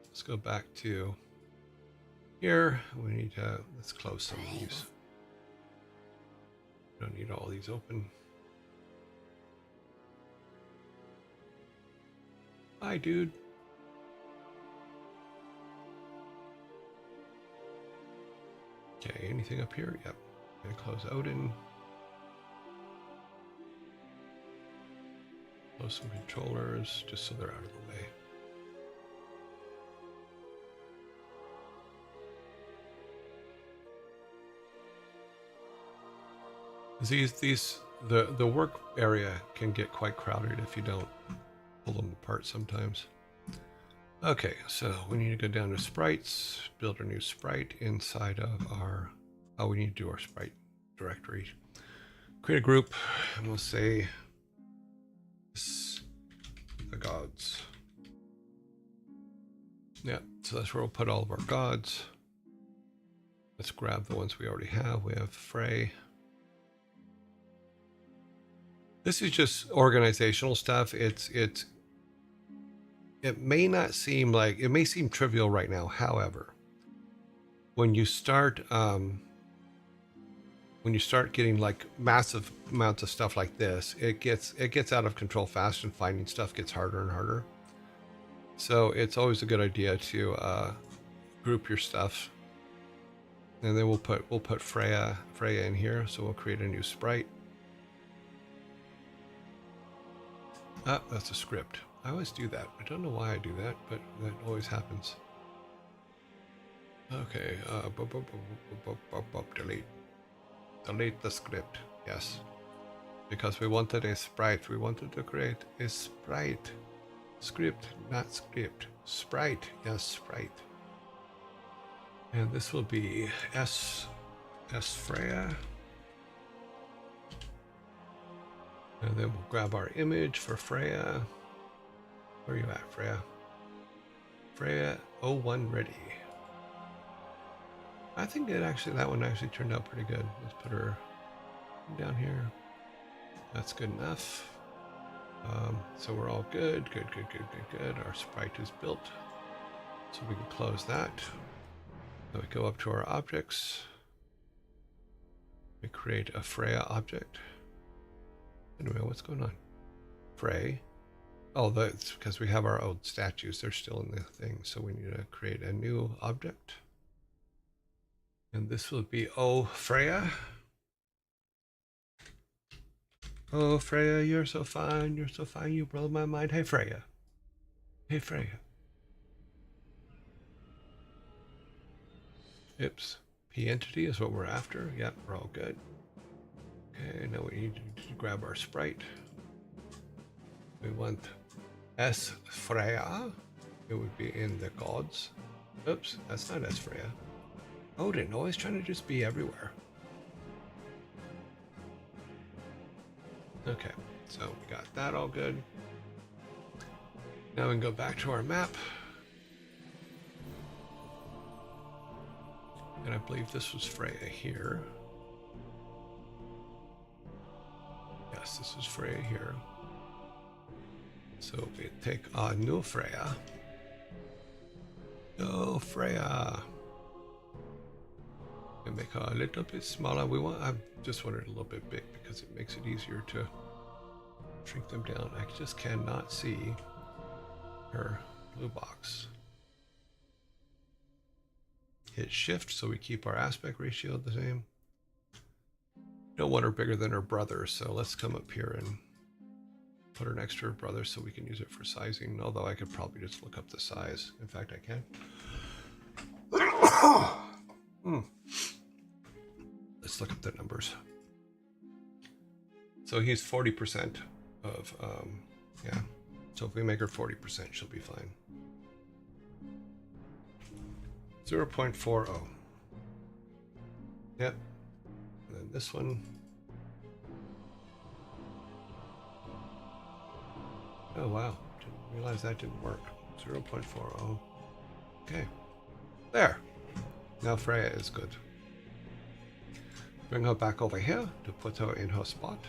Let's go back to here. We need to, let's close some of these. Don't need all these open. Hi, dude. Okay, anything up here? Yep. Gonna close Odin. Close some controllers just so they're out of the way. The work area can get quite crowded if you don't pull them apart sometimes. Okay, so we need to go down to sprites, build a new sprite inside of our, oh, we need to do our sprite directory. Create a group, and we'll say the gods. Yeah, so that's where we'll put all of our gods. Let's grab the ones we already have. We have Frey. This is just organizational stuff. It may not seem like, it may seem trivial right now. However, when you start getting like massive amounts of stuff like this, it gets out of control fast, and finding stuff gets harder and harder. So it's always a good idea to group your stuff, and then we'll put Freya in here. So we'll create a new sprite. Ah, that's a script. I always do that. I don't know why I do that, but that always happens. Okay, delete. Delete the script. Yes. Because we wanted a sprite. We wanted to create a sprite. Script, not script. Sprite. Yes, sprite. And this will be S Freya. And then we'll grab our image for Freya. Where are you at, Freya? Freya 01 ready. I think that one actually turned out pretty good. Let's put her down here. That's good enough. So we're all good. Good. Our sprite is built. So we can close that. Then we go up to our objects. We create a Freya object. Anyway, what's going on? Frey. Oh, that's because we have our old statues. They're still in the thing. So we need to create a new object. And this will be Freya. Oh, Freya, you're so fine. You're so fine. You blow my mind. Hey, Freya. Hey, Freya. Oops. P entity is what we're after. Yep, we're all good. Okay, now we need to grab our sprite. We want S Freya. It would be in the gods. Oops, that's not S Freya. Odin, always trying to just be everywhere. Okay, so we got that all good. Now we can go back to our map. And I believe this was Freya here. Yes, this is Freya here. So we take on new Freya. No, Freya. And make her a little bit smaller. I just want it a little bit big because it makes it easier to shrink them down. I just cannot see her blue box. Hit shift so we keep our aspect ratio the same. Don't want her bigger than her brother, so let's come up here and put her next to her brother so we can use it for sizing, although I could probably just look up the size. In fact, I can. Let's look up the numbers. So he's 40% of, yeah. So if we make her 40%, she'll be fine. 0.40. Yep. And then this one. Oh, wow. Didn't realize that didn't work. 0.40. Okay. There. Now Freya is good. Bring her back over here to put her in her spot.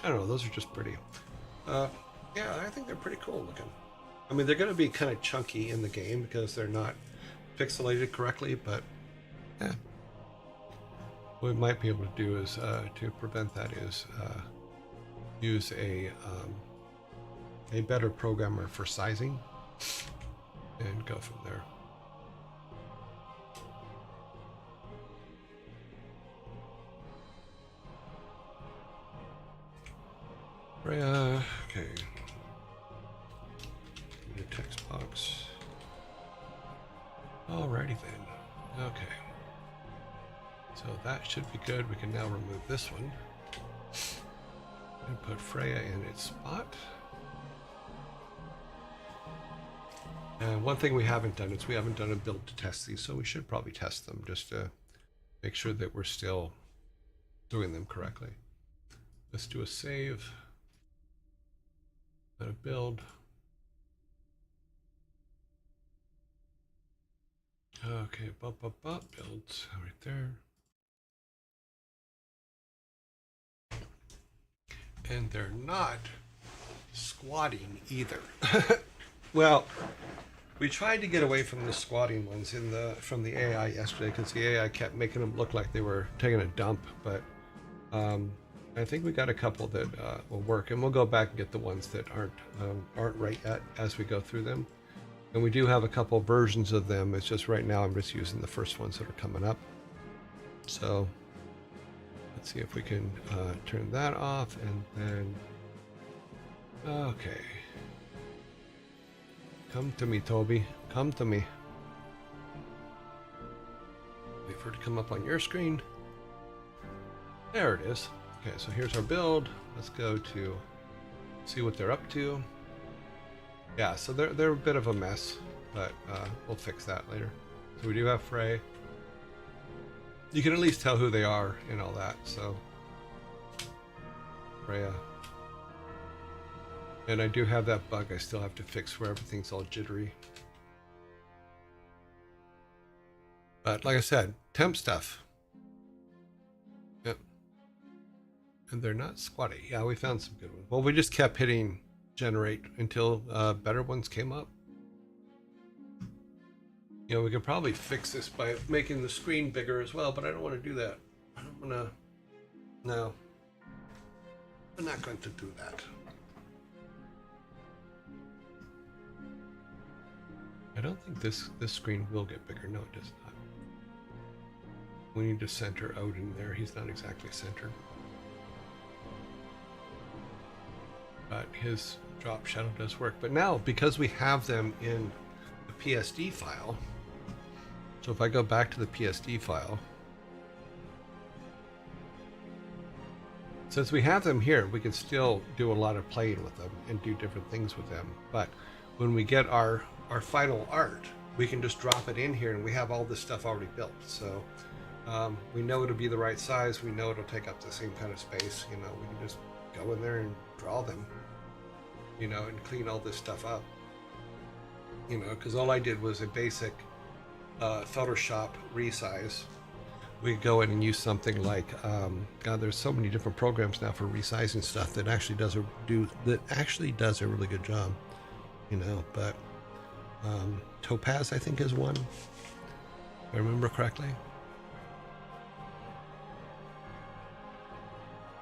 I don't know. Those are just pretty. Yeah, I think they're pretty cool looking. I mean, they're going to be kind of chunky in the game because they're not pixelated correctly, but yeah. What we might be able to do is, to prevent that, is use a better programmer for sizing and go from there. Freya, okay. New text box. Alrighty then. Okay. So that should be good. We can now remove this one and put Freya in its spot. And one thing we haven't done is we haven't done a build to test these, so we should probably test them just to make sure that we're still doing them correctly. Let's do a save. A build. Okay, builds right there. And they're not squatting either. Well, we tried to get away from the squatting ones from the AI yesterday because the AI kept making them look like they were taking a dump, but I think we got a couple that will work, and we'll go back and get the ones that aren't right yet as we go through them. And we do have a couple versions of them. It's just right now I'm just using the first ones that are coming up. So let's see if we can turn that off, and then okay. Come to me, Toby. Come to me. Wait for it to come up on your screen. There it is. Okay, so here's our build. Let's go to see what they're up to. Yeah, so they're a bit of a mess, but we'll fix that later. So we do have Frey. You can at least tell who they are and all that, so Freya. And I do have that bug I still have to fix where everything's all jittery. But like I said, temp stuff. Yep. And they're not squatty. Yeah, we found some good ones. Well, we just kept hitting generate until better ones came up. You know, we could probably fix this by making the screen bigger as well, but I don't want to do that. I don't want to. No. I'm not going to do that. I don't think this screen will get bigger. No, it does not. We need to center Odin there. He's not exactly centered. But his drop shadow does work. But now, because we have them in the PSD file, so if I go back to the PSD file, since we have them here, we can still do a lot of playing with them and do different things with them. But when we get our final art, we can just drop it in here and we have all this stuff already built. So we know it'll be the right size. We know it'll take up the same kind of space. You know, we can just go in there and draw them, you know, and clean all this stuff up. You know, because all I did was a basic Photoshop resize. We could go in and use something like God. There's so many different programs now for resizing stuff that actually does a really good job. You know, but Topaz I think is one. If I remember correctly.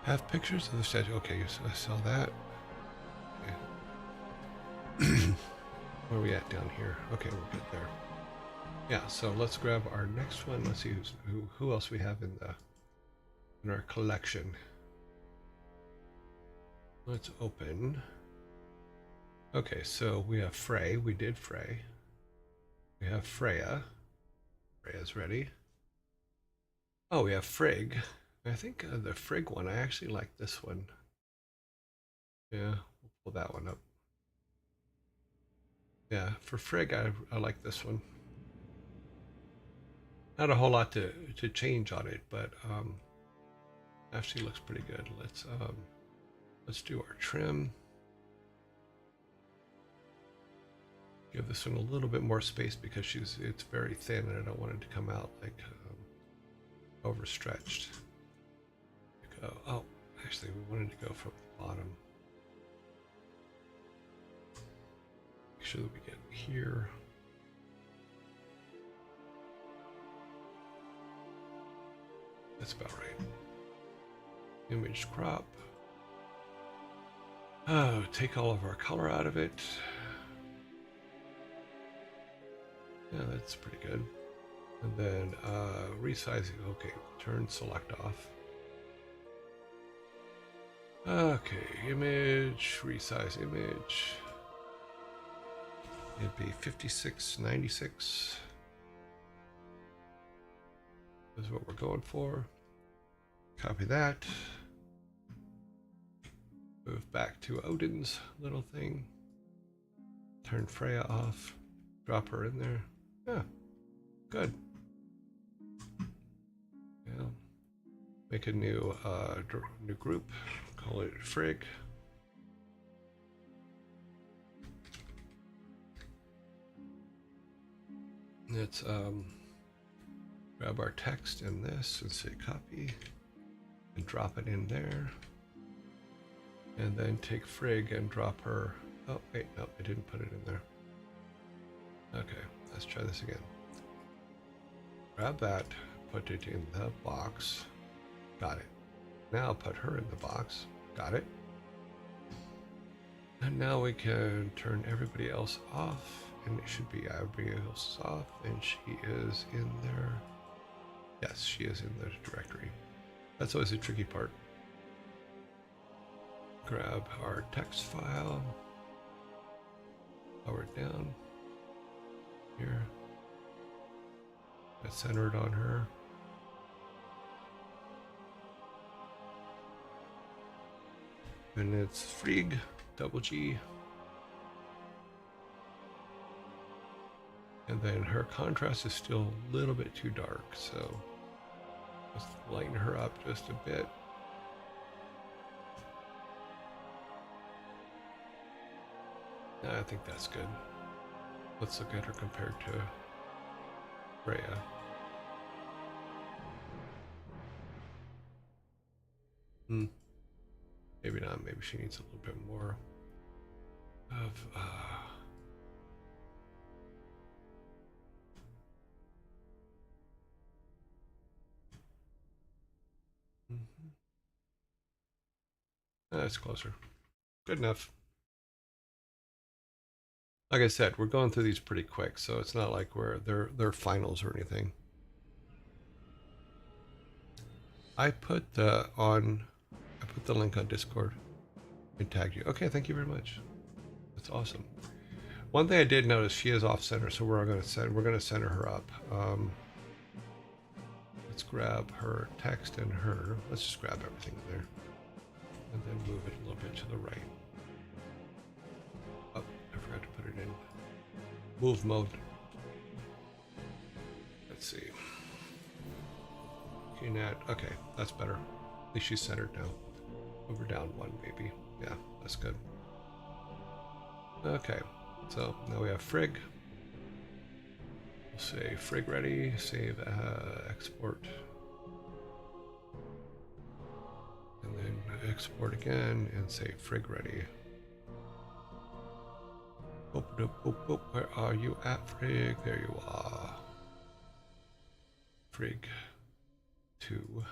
Have pictures of the statue. Okay, so I saw that. Okay. Where are we at down here? Okay, we're good there. Yeah, so let's grab our next one. Let's see who else we have in our collection. Let's open. Okay, so we have Frey. We did Frey. We have Freya. Freya's ready. Oh, we have Frigg. I think the Frigg one, I actually like this one. Yeah, we'll pull that one up. Yeah, for Frigg, I like this one. Not a whole lot to change on it, but actually looks pretty good. Let's do our trim. Give this one a little bit more space because it's very thin and I don't want it to come out like overstretched. Go. Oh, actually we wanted to go from the bottom. Make sure that we get here. That's about right. Image crop. Oh, take all of our color out of it. Yeah, that's pretty good. And then resizing. Okay, turn select off. Okay, image, resize image. It'd be 5696. Is what we're going for. Copy that. Move back to Odin's little thing. Turn Freya off. Drop her in there. Yeah, good. Yeah. Make a new group. Call it Frigg. Let's grab our text in this and say copy and drop it in there. And then take Frigg and drop her. Oh, wait, no, I didn't put it in there. Okay, let's try this again. Grab that, put it in the box. Got it. Now put her in the box. Got it. And now we can turn everybody else off. And it should be everybody else off. And she is in there. Yes, she is in the directory. That's always a tricky part. Grab our text file. Lower it down. Here. Let's center it on her. And it's Frigg, double G. And then her contrast is still a little bit too dark, so let's lighten her up just a bit. I think that's good. Let's look at her compared to Freya. Maybe not. Maybe she needs a little bit more of that's closer. Good enough. Like I said, we're going through these pretty quick, so it's not like they're finals or anything. I put the link on Discord and tagged you. Okay, thank you very much. That's awesome. One thing I did notice, she is off center, so we're gonna center her up. Let's grab her text and her. Let's just grab everything in there, and then move it a little bit to the right. Oh, I forgot to put it in move mode. Let's see. Okay, that's better. At least she's centered now. Over down one, maybe. Yeah, that's good. Okay, so now we have Frigg. Say frig ready, save, export. And then export again and say frig ready. Open up, where are you at, frig? There you are. Frig 2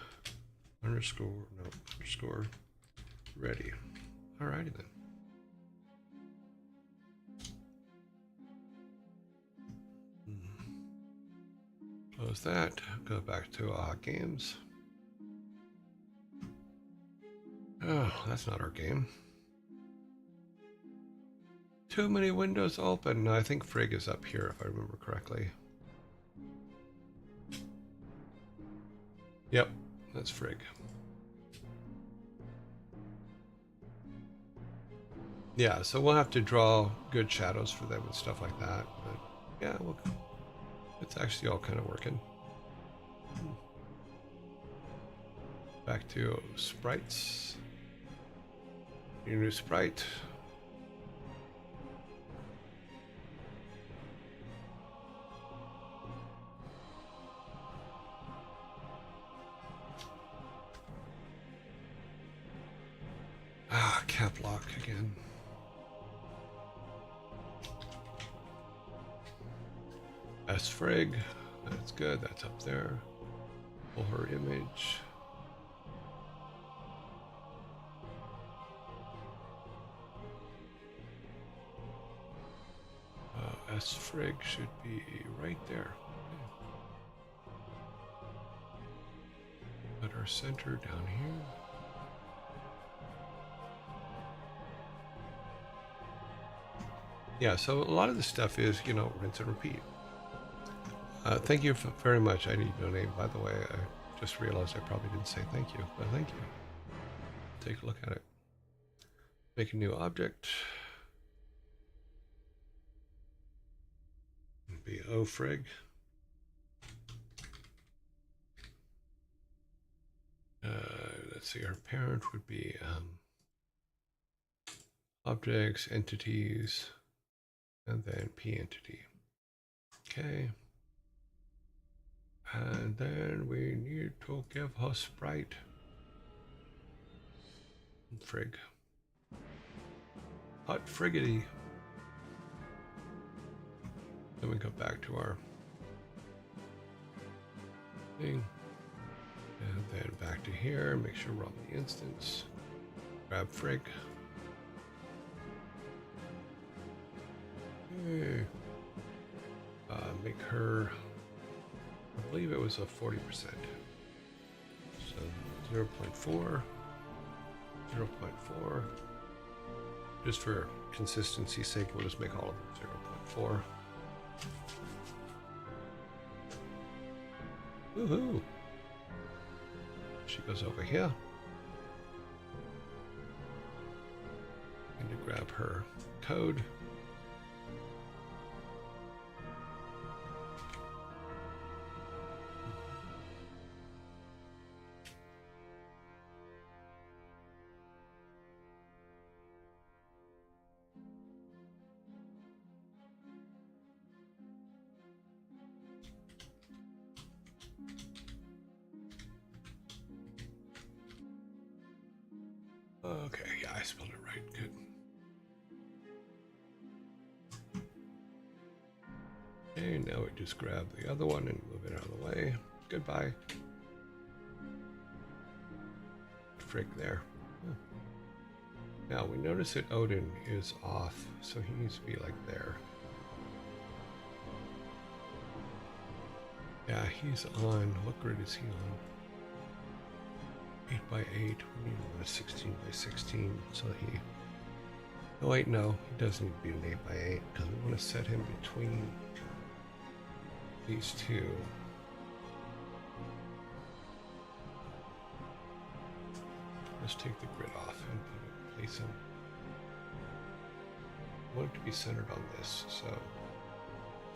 underscore, no, underscore ready. Alrighty then. Close that, go back to our games. Oh, that's not our game. Too many windows open. No, I think frig is up here if I remember correctly. Yep, that's frig. Yeah, so we'll have to draw good shadows for them and stuff like that. But yeah, it's actually all kind of working. Back to sprites. Your new sprite. Ah, cap lock again. S frig, that's good, that's up there. Pull her image. S frig should be right there. Put our center down here. Yeah, so a lot of this stuff is, you know, rinse and repeat. Thank you very much. I need no name, by the way. I just realized I probably didn't say thank you, but thank you. Take a look at it. Make a new object. Be ofrig. Let's see, our parent would be objects, entities, and then p entity. Okay. And then we need to give her sprite. Frig. Hot friggity. Then we go back to our thing. And then back to here. Make sure we're on the instance. Grab frig. Okay. Make her, I believe it was a 40%. So 0.4, 0.4. Just for consistency's sake, we'll just make all of them 0.4. Woohoo! She goes over here. Need to grab her code. Okay, yeah, I spelled it right. Good. Okay, now we just grab the other one and move it out of the way. Goodbye. Frig there. Huh. Now we notice that Odin is off, so he needs to be like there. Yeah, he's on. What grid is he on? 8 by 8. We need a 16 by 16. So he. Oh wait, no, he doesn't need to be an 8 by 8 because we want to set him between these two. Let's take the grid off and place him. I want it to be centered on this, so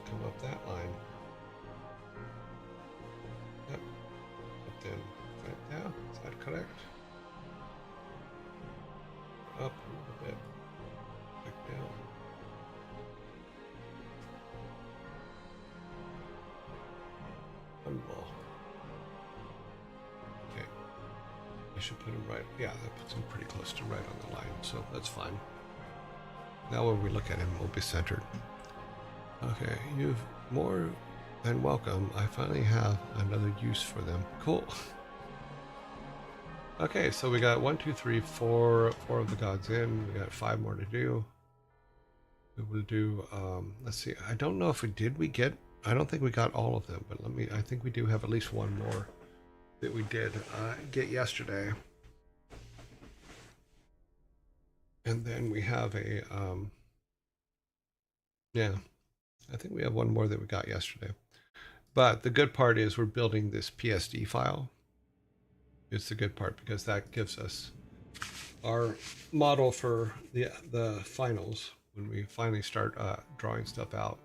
come up that line. Yep. But then right now, is that correct? Up a little bit. Back down. One wall. Okay. I should put him right. Yeah, that puts him pretty close to right on the line, so that's fine. Now when we look at him, we'll be centered. Okay, you've more than welcome. I finally have another use for them. Cool. Okay, so we got 1, 2, 3, 4 of the gods in. We got 5 more to do. We will do, let's see. I don't know if I don't think we got all of them, but I think we do have at least one more that we did get yesterday. And then we have yeah, I think we have one more that we got yesterday. But the good part is we're building this PSD file. It's the good part because that gives us our model for the finals when we finally start drawing stuff out.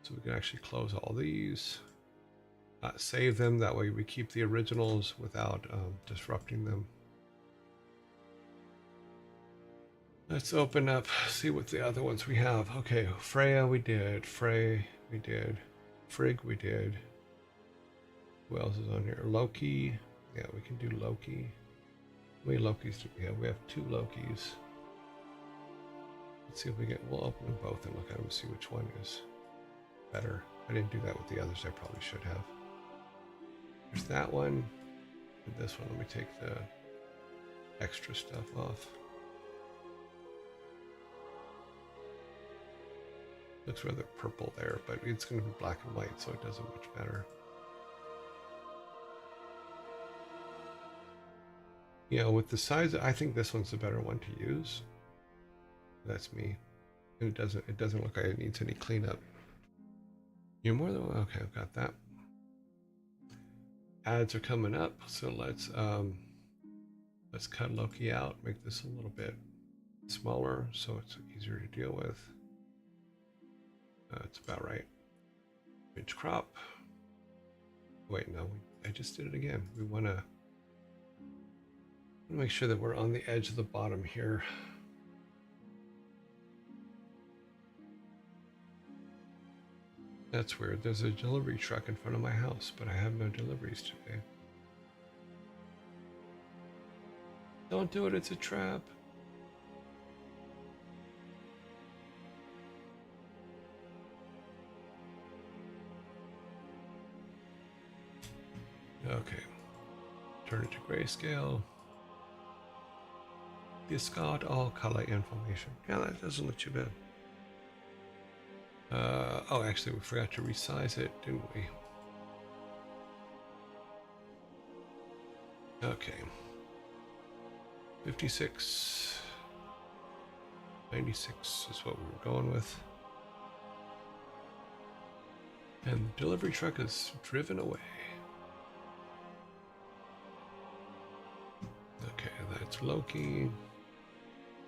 So we can actually close all these, save them. That way we keep the originals without disrupting them. Let's open up, see what the other ones we have. Okay, Freya we did, Frey we did, Frigg we did. Who else is on here? Loki. Yeah, we can do Loki. How many Lokis do we have? We have 2 Lokis. Let's see if we'll open them both and look at them and see which one is better. I didn't do that with the others, I probably should have. There's that one, and this one. Let me take the extra stuff off. Looks rather purple there, but it's going to be black and white, so it doesn't much matter. You know, with the size, I think this one's the better one to use. That's me. And it doesn't look like it needs any cleanup. You're more than okay, I've got that. Ads are coming up, so let's cut Loki out, make this a little bit smaller so it's easier to deal with. It's about right. Image crop. Wait, no, I just did it again. We want to make sure that we're on the edge of the bottom here. That's weird. There's a delivery truck in front of my house, but I have no deliveries today. Don't do it, it's a trap. Okay. Turn it to grayscale. Discard all color information. Yeah, that doesn't look too bad. Oh, actually, we forgot to resize it, didn't we? Okay. 56. 96 is what we were going with. And the delivery truck is driven away. Okay, that's Loki.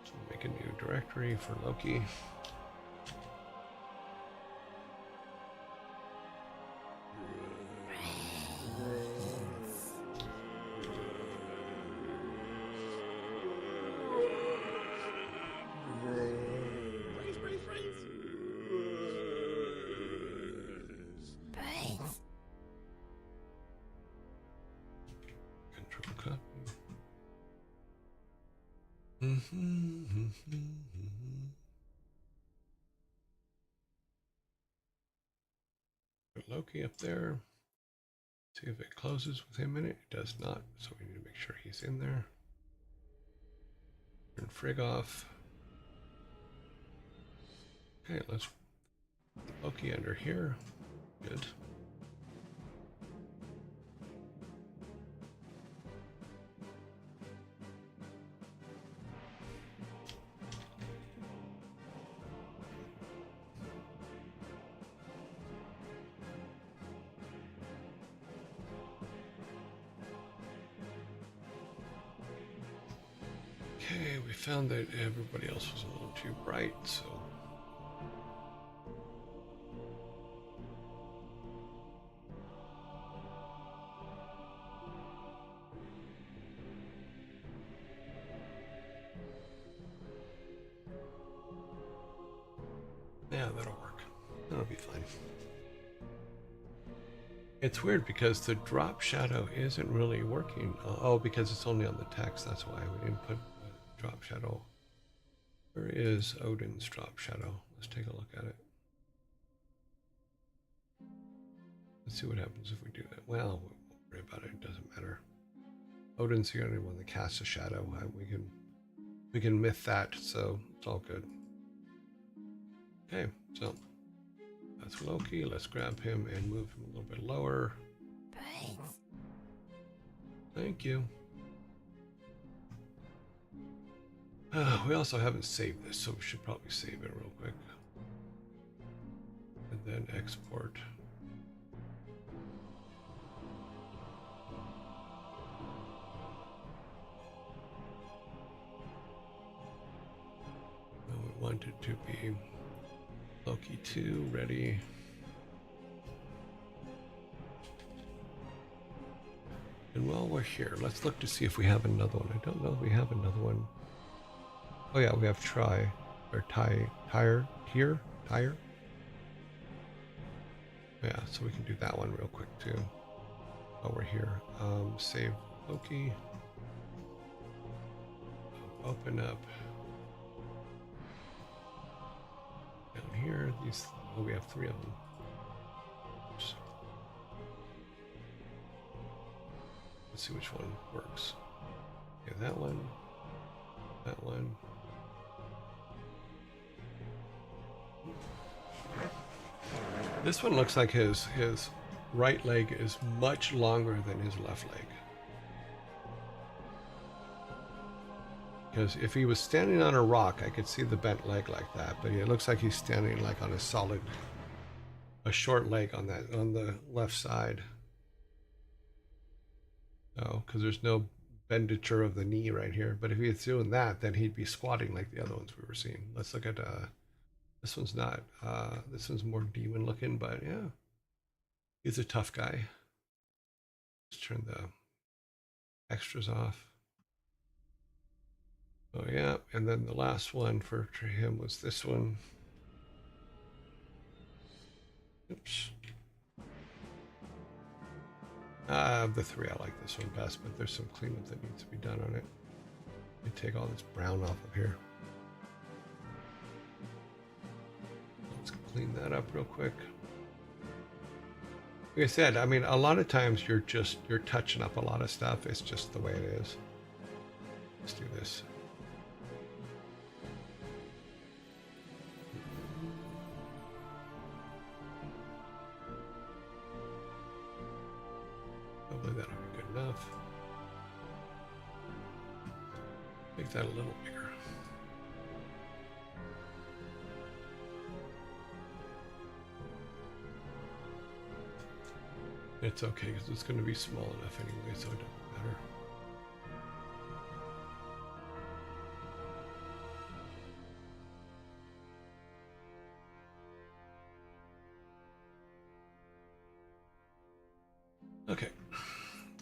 So make a new directory for Loki. Put Loki up there. See if it closes with him in it. It does not, so we need to make sure he's in there. Turn Frigg off. Okay, let's put Loki under here. Good. Okay, we found that everybody else was a little too bright, so yeah, that'll work. That'll be fine. It's weird because the drop shadow isn't really working. Oh, because it's only on the text. That's why we didn't put drop shadow. Where is Odin's drop shadow? Let's take a look at it. Let's see what happens if we do that. Well, we won't worry about it. It doesn't matter. Odin's the only one that casts a shadow. We can myth that, so it's all good. Okay, so that's Loki. Let's grab him and move him a little bit lower. Brains. Thank you. We also haven't saved this, so we should probably save it real quick. And then export. We want it to be Loki 2 ready. And while we're here, let's look to see if we have another one. I don't know if we have another one. Oh yeah, we have tire. Yeah, so we can do that one real quick too. While we're here, save Loki. Open up. Down here, these. Oh, we have 3 of them. Oops. Let's see which one works. Okay, that one. That one. This one looks like his right leg is much longer than his left leg. Because if he was standing on a rock, I could see the bent leg like that, but it looks like he's standing like on a short leg on the left side. Oh, because there's no benditure of the knee right here. But if he was doing that, then he'd be squatting like the other ones we were seeing. Let's look at this one's not. This one's more demon looking, but yeah, he's a tough guy. Let's turn the extras off. Oh yeah, and then the last one for him was this one. Oops. Of the 3, I like this one best, but there's some cleanup that needs to be done on it. Let me take all this brown off of here. Let's clean that up real quick. Like I said, I mean, a lot of times you're touching up a lot of stuff. It's just the way it is. Let's do this. Hopefully that'll be good enough. Make that a little bigger. It's okay because it's going to be small enough anyway, so it doesn't matter. Okay,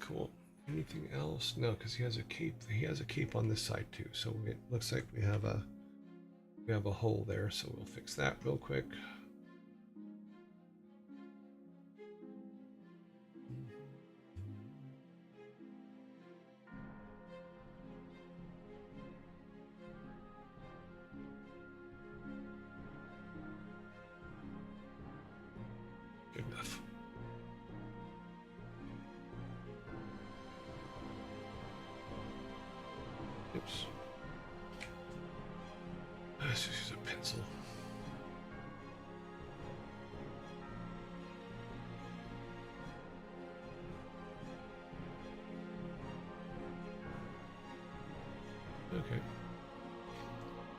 cool. Anything else? No, because he has a cape. He has a cape on this side too, so it looks like we have a hole there. So we'll fix that real quick. Good enough. Oops. Let's just use a pencil. Okay.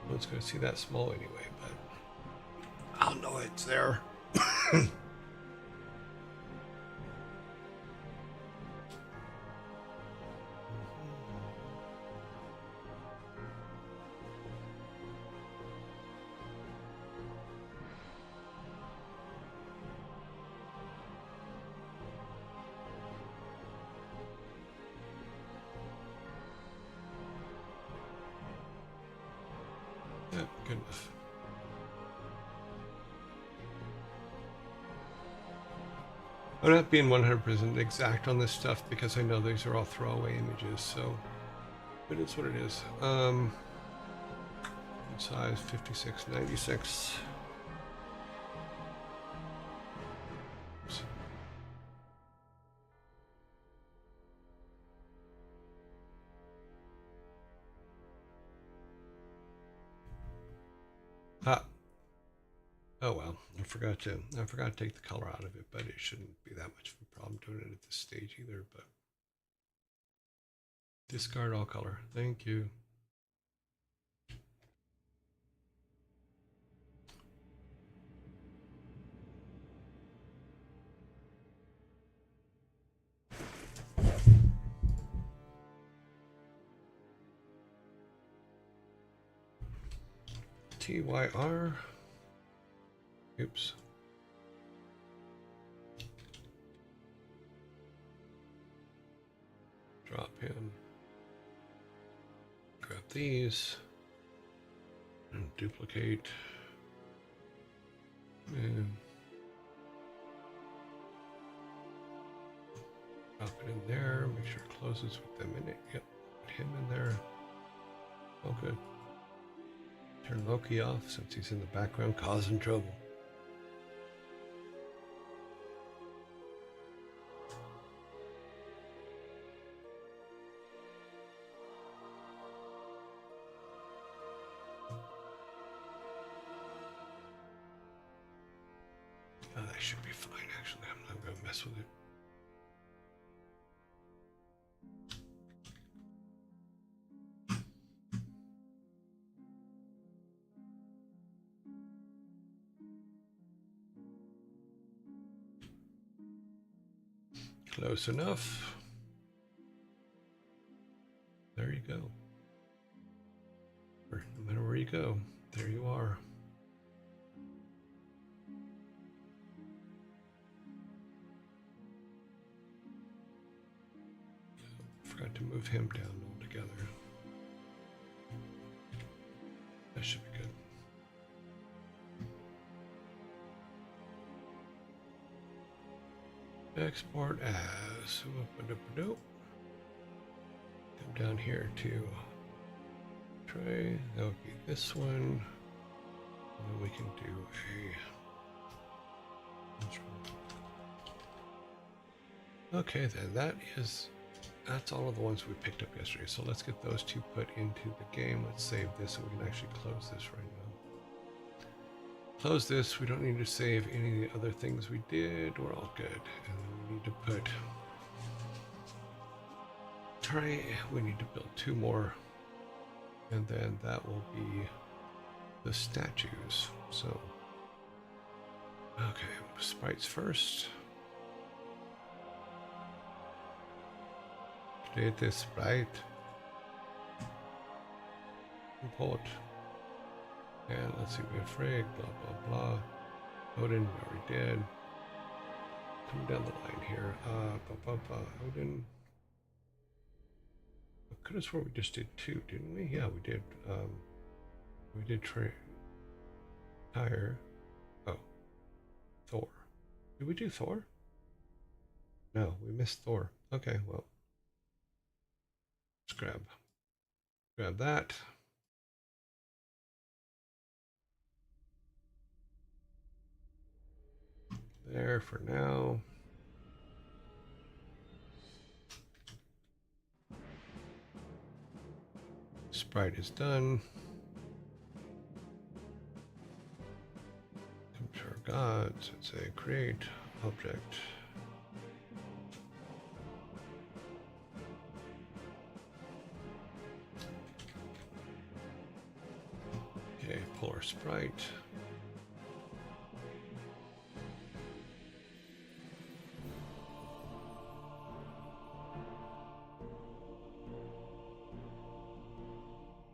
No one's going to see that small anyway, but I'll know it's there. Yeah, good enough. I'm not being 100% exact on this stuff because I know these are all throwaway images, so it is what it is. Size 5696. Oops. Ah. Oh well, I forgot to take the color out of it, but it shouldn't be that much of a problem doing it at this stage either. But discard all color. Thank you. TYR. Oops. Drop him. Grab these. And duplicate. And drop it in there. Make sure it closes with them in it. Yep. Put him in there. Oh, good. Turn Loki off since he's in the background causing trouble. Oh, that should be fine, actually. I'm not going to mess with it. Close enough. There you go. Or no matter where you go, there you are. Forgot to move him down altogether. That should be good. Export as. Come down here to tray. That would be this one. And then we can do a. Okay, then that's all of the ones we picked up yesterday. So let's get those two put into the game. Let's save this so we can actually close this right now. Close this. We don't need to save any of the other things we did. We're all good. And then we need to put tray. We need to build 2 more. And then that will be the statues. So, okay, sprites first. Create this sprite. Import. And let's see, we have Frag, blah, blah, blah. Odin, we already did. Coming down the line here. Odin. I could have sworn we just did 2, didn't we? Yeah, we did. We did Tyre. Oh. Thor. Did we do Thor? No, we missed Thor. Okay, well. Let's grab that. There for now. Sprite is done. Come to our gods and say create object. Okay, pull our sprite.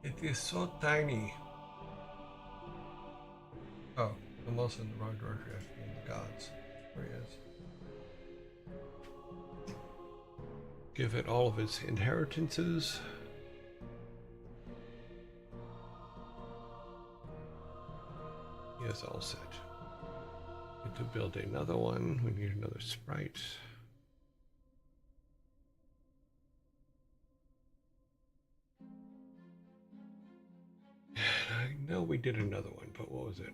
It is so tiny. Oh, I'm also in the wrong directory. I have to be in the gods. There he is. Give it all of its inheritances. He is all set. To build another one, we need another sprite. I know we did another one, but what was it?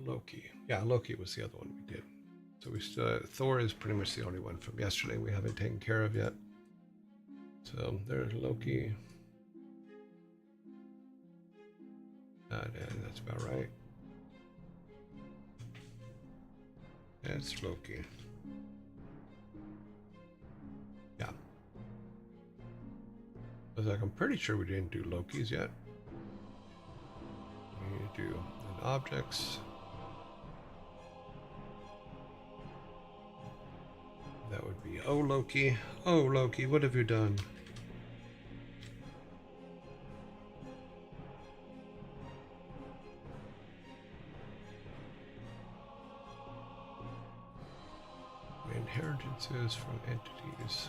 Loki. Yeah, Loki was the other one we did. So we still, Thor is pretty much the only one from yesterday we haven't taken care of yet. So there's Loki. That's about right. That's Loki. Yeah. I was like, I'm pretty sure we didn't do Loki's yet. We need to do an objects. That would be, oh Loki. Oh Loki, what have you done? Inheritances from entities.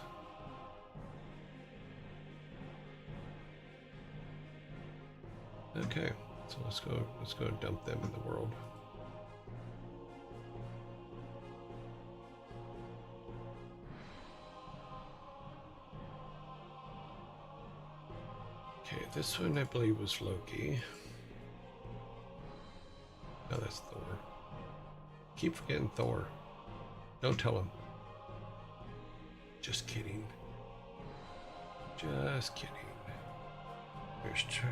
Okay, so let's go dump them in the world. Okay, this one I believe was Loki. No, that's Thor. Keep forgetting Thor. Don't tell him. Just kidding. Just kidding. There's Tyre.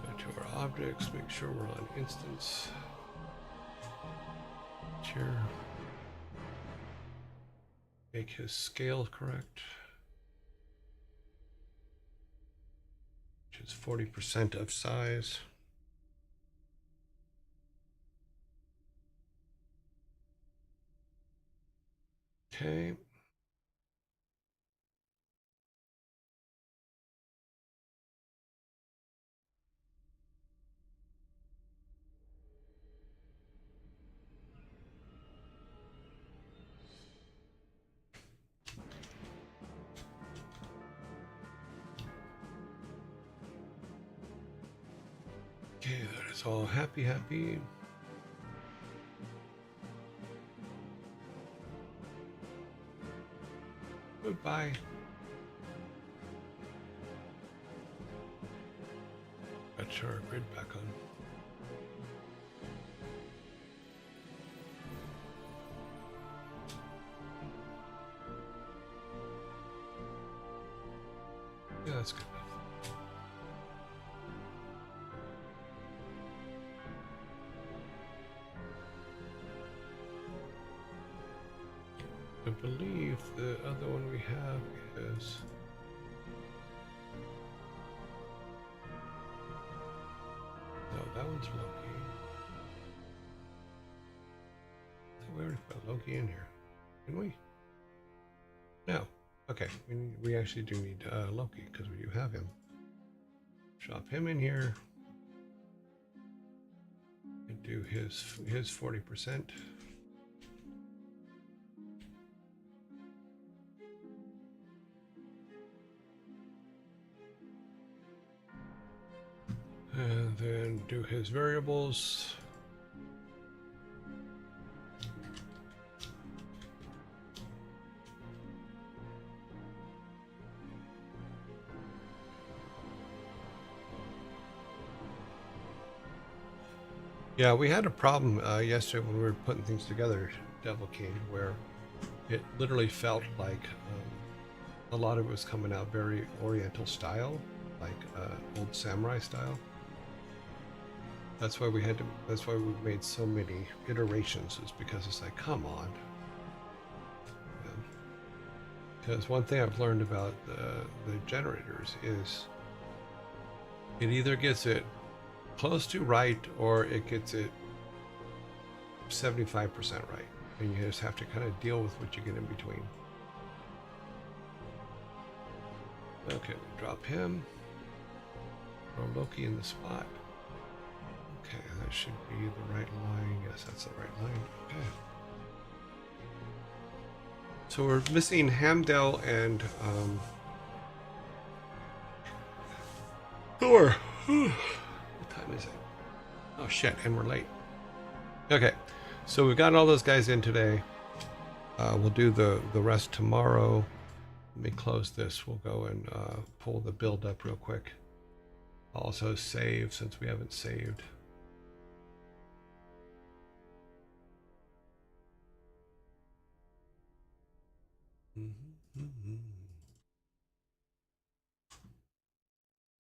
Go to our objects, make sure we're on instance. Here. Make his scale correct. Which is 40% of size. Okay. Okay, that is all happy. Goodbye. Let's turn our grid back on. Yeah, that's good enough. I believe the other one we have is no, that one's Loki. We already put Loki in here, didn't we? No. Okay, we actually do need Loki because we do have him. Drop him in here and do his 40%. And then do his variables. Yeah, we had a problem yesterday when we were putting things together, Devil King, where it literally felt like a lot of it was coming out very Oriental style, like old samurai style. That's why we made so many iterations, is because it's like, come on. Because one thing I've learned about the generators is it either gets it close to right or it gets it 75% right. And you just have to kind of deal with what you get in between. Okay, we drop him. Throw Loki in the spot. Okay, that should be the right line. Yes, that's the right line. Okay. So we're missing Hamdell and Thor. What time Oh shit, and we're late. Okay, so we've got all those guys in today. We'll do the rest tomorrow. Let me close this. We'll go and pull the build up real quick. Also save since we haven't saved.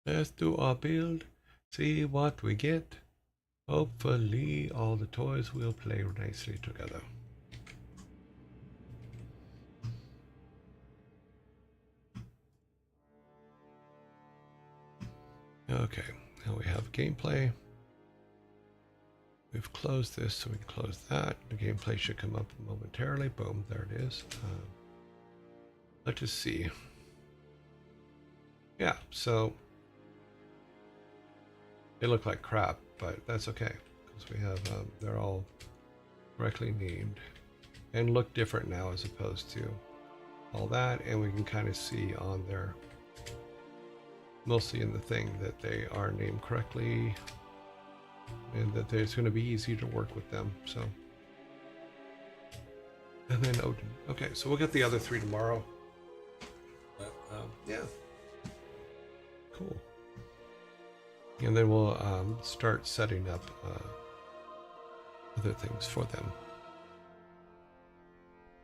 Let's do our build, see what we get. Hopefully all the toys will play nicely together. Okay, now we have gameplay. We've closed this, so we can close that. The gameplay should come up momentarily. Boom, there it is. Let's just see. Yeah, so they look like crap, but that's okay because we have they're all correctly named and look different now as opposed to all that, and we can kind of see on there, mostly in the thing, that they are named correctly and that it's going to be easy to work with them. So, and then Odin. Okay, so we'll get the other three tomorrow. But, yeah, cool. And then we'll start setting up other things for them.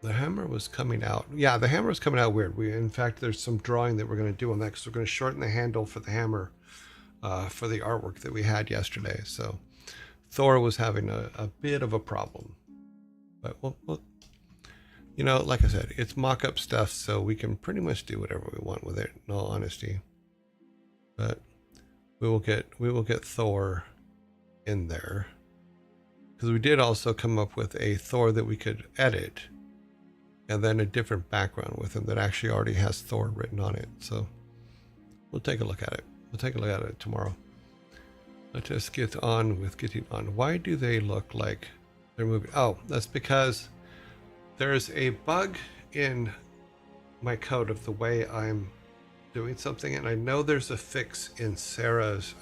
The hammer was coming out. Yeah, the hammer was coming out weird. In fact, there's some drawing that we're going to do on that because we're going to shorten the handle for the hammer for the artwork that we had yesterday. So Thor was having a bit of a problem. But we'll, you know, like I said, it's mock-up stuff, so we can pretty much do whatever we want with it, in all honesty. But we will get Thor in there, because we did also come up with a Thor that we could edit, and then a different background with him that actually already has Thor written on it. So we'll take a look at it. We'll take a look at it tomorrow. Let's just get on with getting on. Why do they look like they're moving? Oh, that's because there's a bug in my code of the way I'm doing something, and I know there's a fix in Sarah's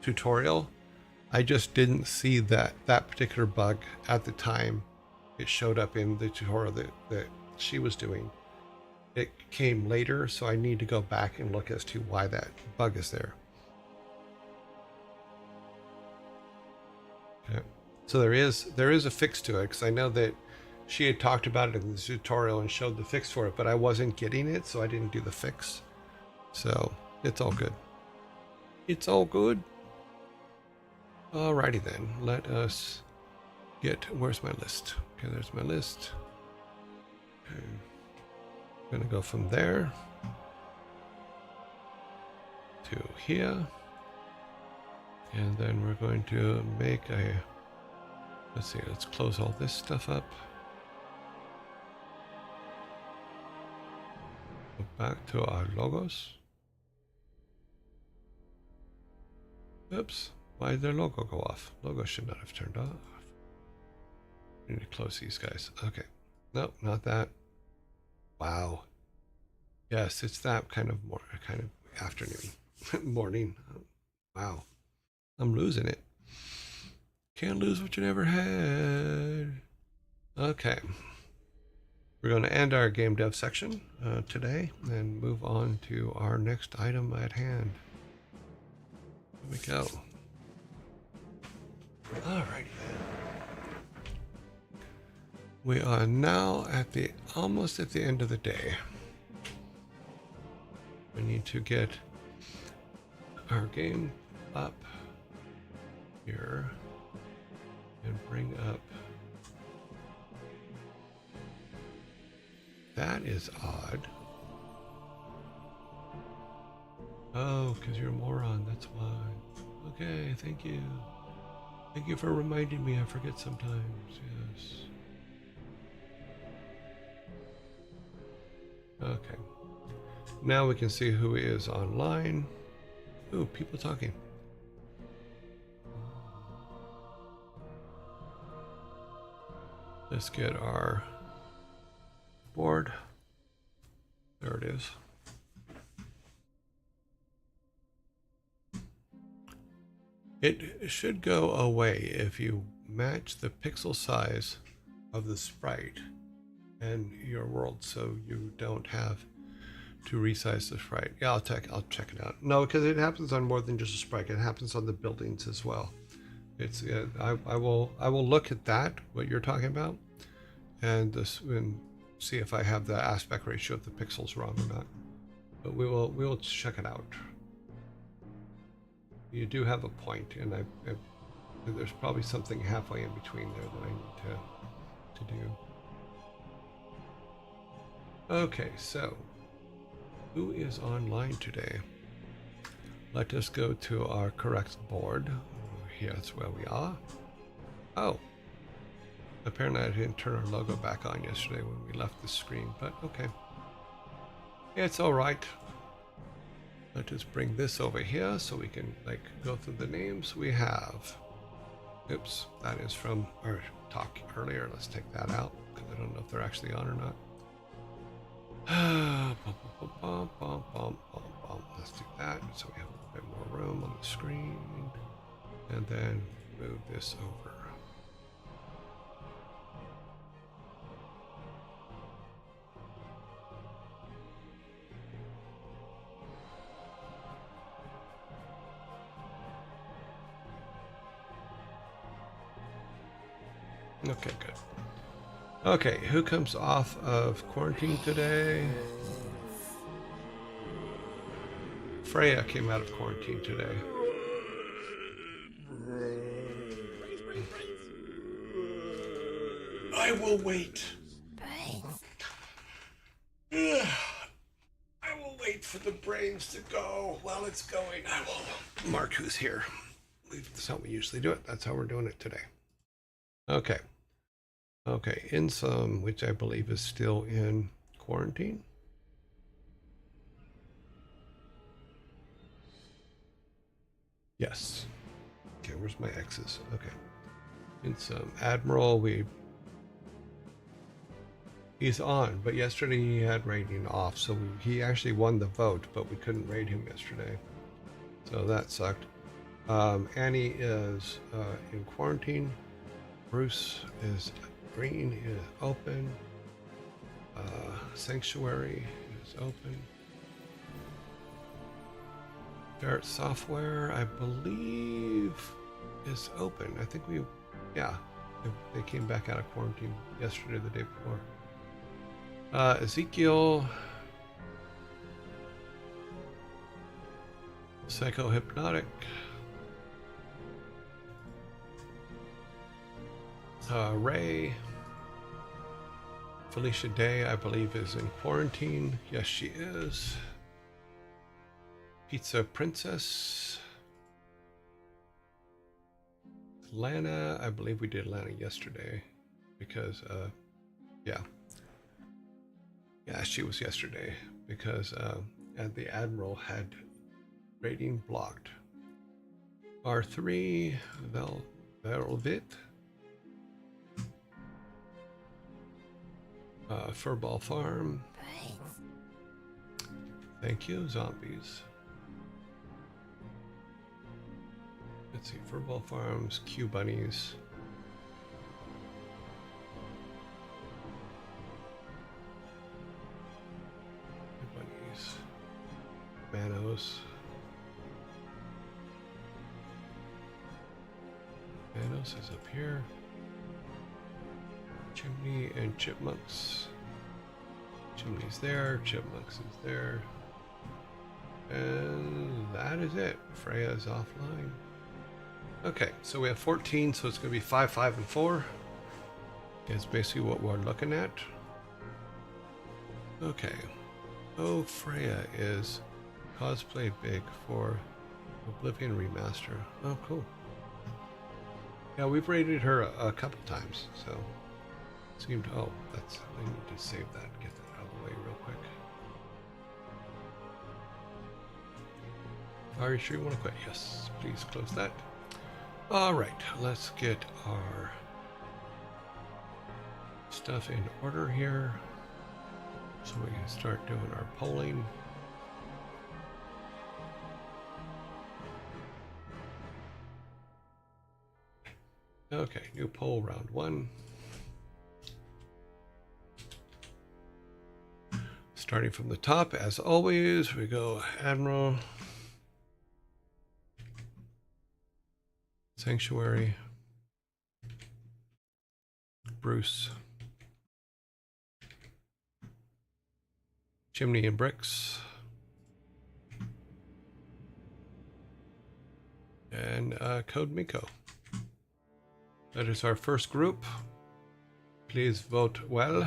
tutorial. I just didn't see that particular bug at the time it showed up in the tutorial that she was doing. It came later, so I need to go back and look as to why that bug is there. Okay, so there is a fix to it, because I know that she had talked about it in the tutorial and showed the fix for it, but I wasn't getting it, so I didn't do the fix. So it's all good. It's all good. Alrighty then, let us get, where's my list? Okay, there's my list. Okay. I'm gonna go from there to here, and then we're going to make a, let's see, let's close all this stuff up. Go back to our logos. Oops, why did their logo go off? Logo should not have turned off. We need to close these guys. Okay, nope, not that. Wow. Yes, it's that kind of afternoon, morning. Wow, I'm losing it. Can't lose what you never had. Okay, we're going to end our game dev section today and move on to our next item at hand. Here we go. Alrighty then. We are now at almost at the end of the day. We need to get our game up here and bring up. That is odd. Oh, because you're a moron, that's why. Okay, thank you. Thank you for reminding me. I forget sometimes, yes. Okay. Now we can see who is online. Ooh, people talking. Let's get our board. There it is. It should go away if you match the pixel size of the sprite and your world, so you don't have to resize the sprite. Yeah, I'll check it out. No, because it happens on more than just a sprite. It happens on the buildings as well. It's I will look at that, what you're talking about, and see if I have the aspect ratio of the pixels wrong or not. But we will check it out. You do have a point, and there's probably something halfway in between there that I need to do. Okay, so who is online today? Let us go to our correct board. Here's where we are. Oh, apparently I didn't turn our logo back on yesterday when we left the screen, but okay. It's all right. Let us bring this over here so we can go through the names we have. Oops, that is from our talk earlier. Let's take that out because I don't know if they're actually on or not. Let's do that so we have a little bit more room on the screen, and then move this over. Okay, good. Okay, who comes off of quarantine today? Freya came out of quarantine today. I will wait. I will wait for the brains to go while it's going. I will mark who's here. That's how we usually do it. That's how we're doing it today. Okay. Okay, Insum, which I believe is still in quarantine. Yes. Okay, where's my X's? Okay. Insum, Admiral, he's on, but yesterday he had rating off, so he actually won the vote, but we couldn't rate him yesterday. So that sucked. Annie is in quarantine. Bruce is green, is open. Sanctuary is open. Ferret Software, I believe, is open. I think they came back out of quarantine yesterday or the day before. Ezekiel, Psychohypnotic. Ray, Felicia Day, I believe, is in quarantine. Yes, she is. Pizza Princess. Lana, I believe we did Lana yesterday because, yeah, she was yesterday because the Admiral had rating blocked. R3, Velvet. Furball Farm. Thank you, Zombies. Let's see, Furball Farms, Q Bunnies. Q Bunnies. Manos. Manos is up here. Chimney and Chipmunks. Chimney's there, Chipmunks is there. And that is it. Freya's offline. Okay, so we have 14, so it's going to be 5, 5, and 4. Is basically what we're looking at. Okay. Oh, Freya is cosplay big for Oblivion Remaster. Oh, cool. Yeah, we've rated her a couple times, so seemed. Oh, I need to save that. Get that out of the way real quick. Are you sure you want to quit? Yes, please close that. All right, let's get our stuff in order here so we can start doing our polling. Okay, new poll round 1. Starting from the top, as always, we go Admiral, Sanctuary, Bruce, Chimney and Bricks, and Code Miko. That is our first group. Please vote well.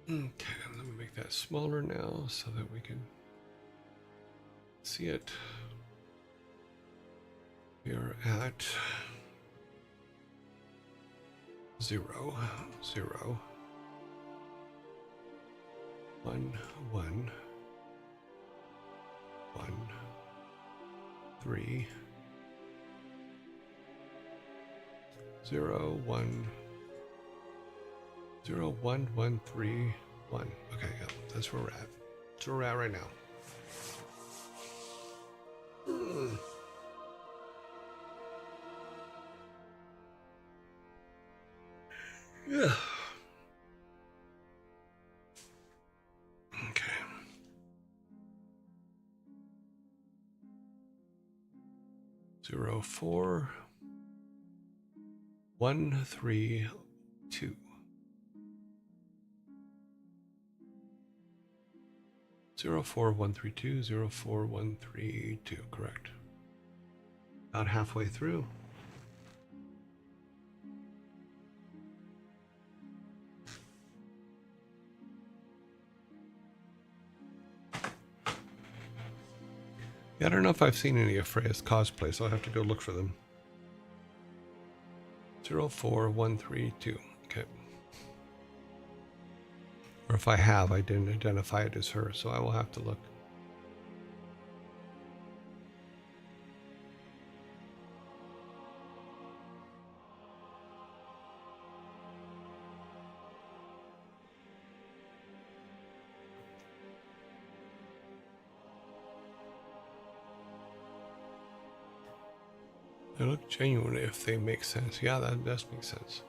Okay, let me make that smaller now so that we can see it. We are at 0, 0, 1, 1, 1, 3, 0, 1, 0, 1, 1, 3, 1. Okay, yeah, that's where we're at. That's where we're at right now. Yeah. Okay. 0, 4, 1, 3, 2. 0, 4, 1, 3, 2, 0, 4, 1, 3, 2. Correct. About halfway through. Yeah, I don't know if I've seen any of Freya's cosplays, so I'll have to go look for them. 0, 4, 1, 3, 2. Okay. Or if I have, I didn't identify it as her, so I will have to look. They look genuine if they make sense. Yeah, that does make sense.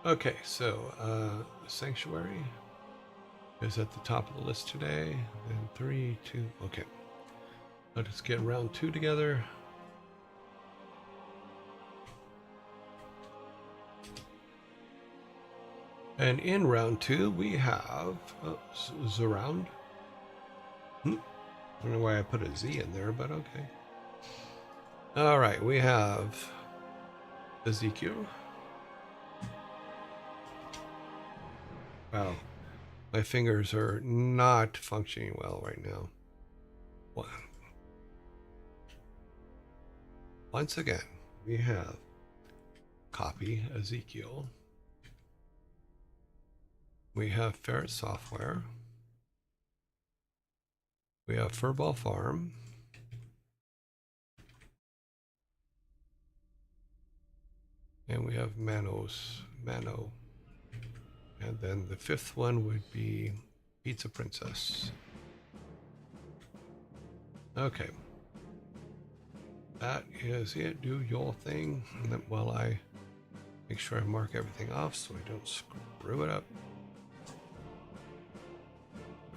Okay, so Sanctuary is at the top of the list today. Then 3, 2, okay. Let's get round 2 together. And in round 2, we have Zaround. I don't know why I put a Z in there, but okay. All right, we have Ezekiel. Wow, my fingers are not functioning well right now. Once again, we have copy Ezekiel. We have Ferret Software. We have Furball Farm. And we have Mano. And then the 5th one would be Pizza Princess. Okay. That is it. Do your thing. And then while I make sure I mark everything off so I don't screw it up.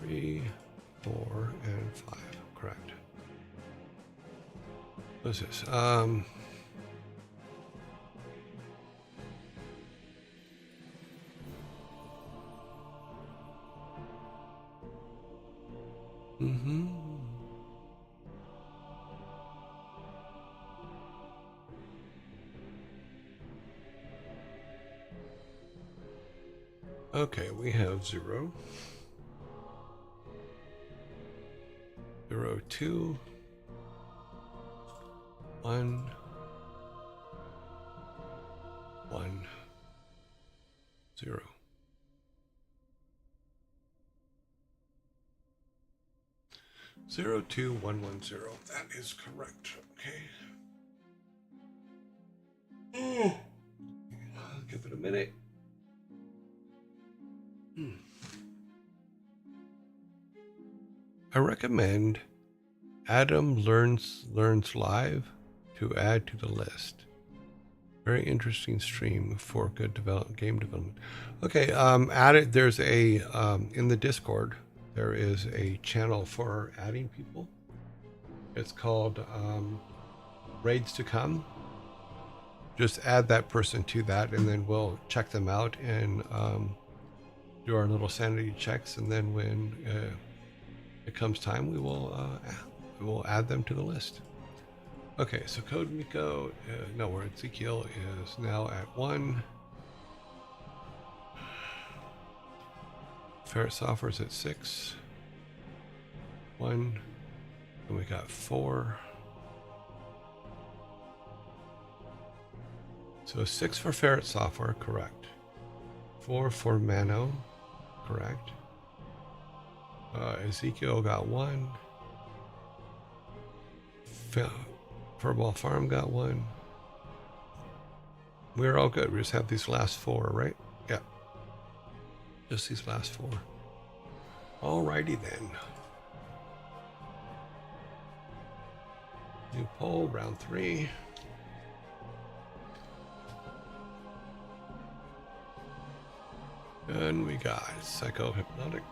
3, 4, and 5. Correct. What is this? Okay, we have 0, 0, 2, 1, 1, 0. Zero, 2, 1, 1, 0. That is correct. Okay. I'll give it a minute. I recommend Adam Learns Live to add to the list. Very interesting stream for good game development. Okay, add it. There's a in the Discord. There is a channel for adding people. It's called Raids to Come. Just add that person to that, and then we'll check them out and do our little sanity checks. And then when it comes time, we will add them to the list. Okay, so Code Miko, no, where Ezekiel is now at 1. Ferret Software is at 6. 1. And we got 4. So 6 for Ferret Software, correct. 4 for Mano, correct. Ezekiel got 1. Furball Farm got 1. We're all good. We just have these last 4, right? Yeah. Just these last 4. Alrighty then. New poll, round 3. And we got Psycho-Hypnotic.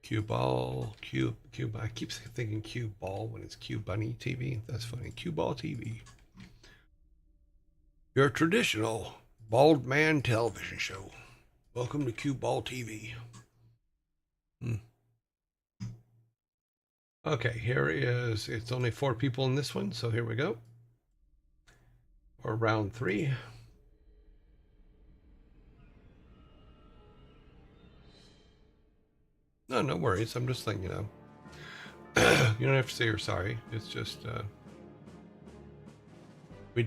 Q-Ball, Cube. I keep thinking Q-Ball when it's Q-Bunny TV. That's funny. Q-Ball TV. Your traditional bald man television show. Welcome to Q-Ball TV. Okay, here is, it's only 4 people in this one, so here we go. For round 3. No worries. I'm just letting you know. You don't have to say you're sorry. It's just we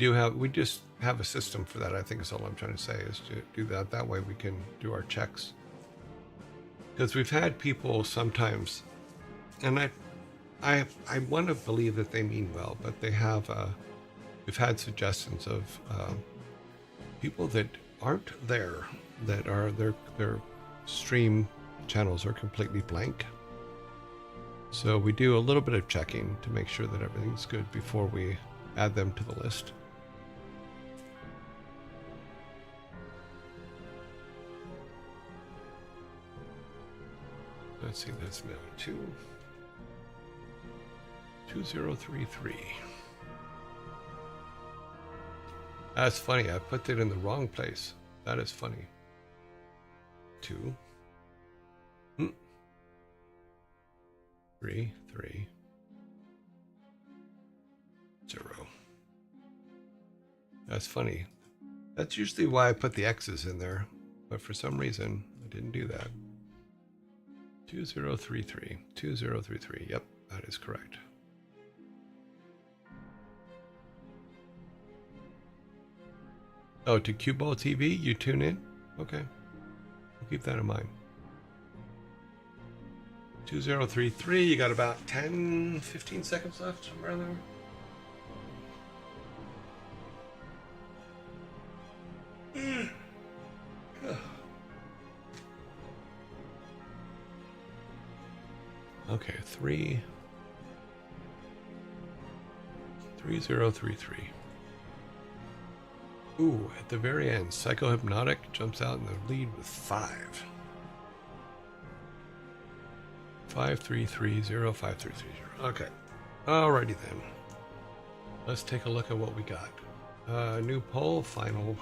just have a system for that. I think is all I'm trying to say is to do that. That way we can do our checks. Because we've had people sometimes, and I want to believe that they mean well, but they have. We've had suggestions of people that aren't there, that are their stream channels are completely blank. So we do a little bit of checking to make sure that everything's good before we add them to the list. Let's see, that's now 2033. That's funny. I put it in the wrong place. That is funny. 2. 3, 3, 0. That's funny. That's usually why I put the X's in there, but for some reason I didn't do that. 2033, 2033. Yep, that is correct. Oh, to Q-Ball TV, you tune in? Okay, we'll keep that in mind. 2033, you got about 10-15 seconds left, somewhere there. Okay, 3033. Ooh, at the very end, Psycho-Hypnotic jumps out in the lead with 5. 5330, 5330. Okay. Alrighty then. Let's take a look at what we got. New poll, final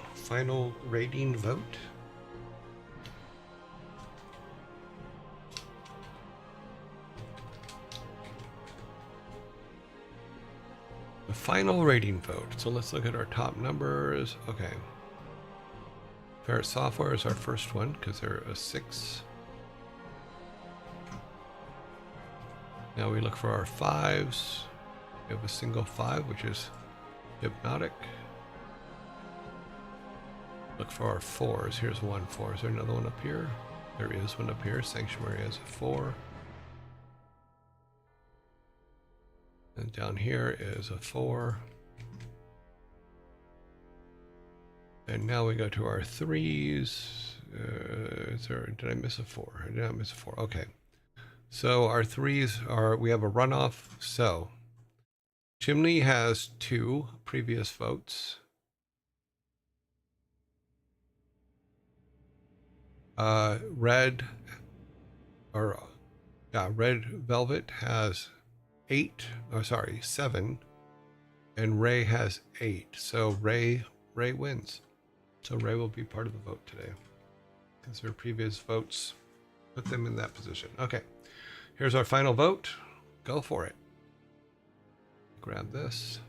rating vote. The final rating vote. So let's look at our top numbers. Okay. Ferret Software is our first one because they're a 6. Now we look for our 5s. We have a single 5, which is Hypnotic. Look for our 4s. Here's 1 4. Is there another one up here? There is one up here. Sanctuary has a 4. And down here is a 4. And now we go to our 3s. is there? Did I miss a 4? I did not miss a 4. Okay. So our 3s are, we have a runoff. So Chimney has 2 previous votes. Red Velvet has 8. Oh, sorry, 7. And Ray has 8. So Ray wins. So Ray will be part of the vote today, because their previous votes put them in that position. Okay, here's our final vote. Go for it. Grab this.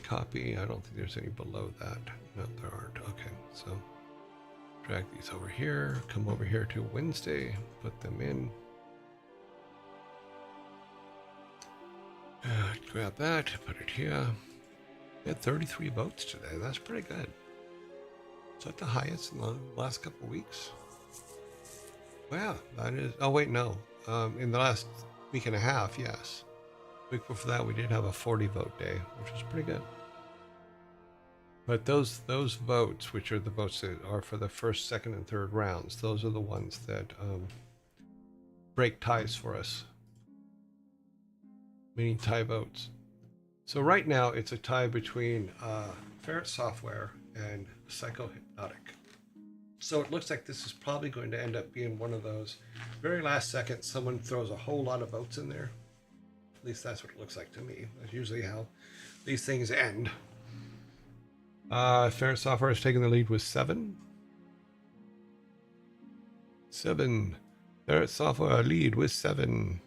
Copy. I don't think there's any below that. No, there aren't. Okay, so drag these over here. Come over here to Wednesday. Put them in. Grab that. Put it here. We had 33 votes today. That's pretty good. Is that the highest in the last couple of weeks? Well, that is. Oh wait, no. In the last week and a half, yes. Week before that, we did have a 40 vote day, which was pretty good. But those votes, which are the votes that are for the first, second, and third rounds, those are the ones that break ties for us. Meaning tie votes. So right now, it's a tie between Ferret Software and Psychohypnotic. So it looks like this is probably going to end up being one of those very last second, someone throws a whole lot of votes in there. At least that's what it looks like to me. That's usually how these things end. Ferret Software is taking the lead with 7. 7. Ferret Software lead with 7.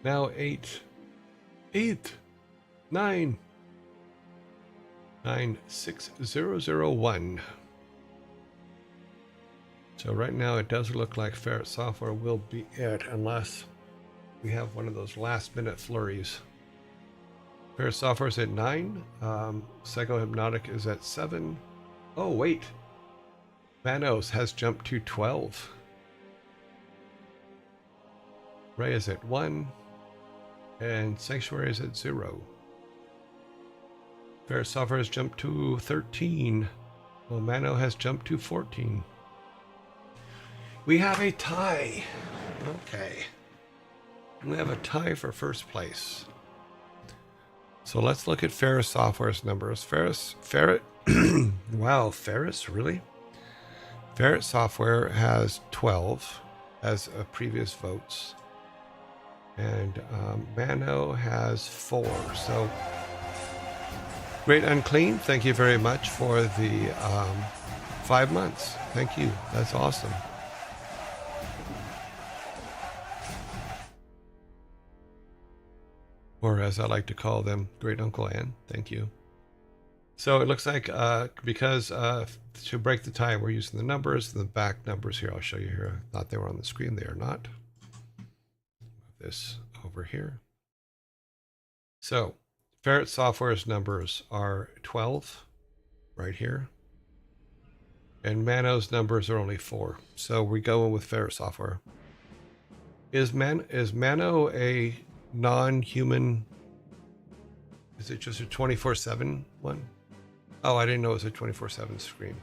Now 8. 8. 9. 96001. So right now it does look like Ferret Software will be it unless we have one of those last minute flurries. Ferret Software is at 9. Psychohypnotic is at 7. Oh wait, Manos has jumped to 12. Ray is at 1. And Sanctuary is at 0. Ferret Software has jumped to 13. Well, Mano has jumped to 14. We have a tie. Okay. We have a tie for first place. So let's look at Ferret Software's numbers. Ferret, wow, Ferret, really? Ferret Software has 12 as previous votes. And Mano has 4. So, Great Unclean, thank you very much for the 5 months. Thank you. That's awesome. Or as I like to call them, Great Uncle Ann. Thank you. So it looks like because to break the tie, we're using the numbers. The back numbers here, I'll show you here. I thought they were on the screen. They are not. Move this over here. So Ferret Software's numbers are 12 right here. And Mano's numbers are only 4. So we're going with Ferret Software. Is Mano a non-human? Is it just a 24/7 one? Oh, I didn't know it was a 24/7 stream.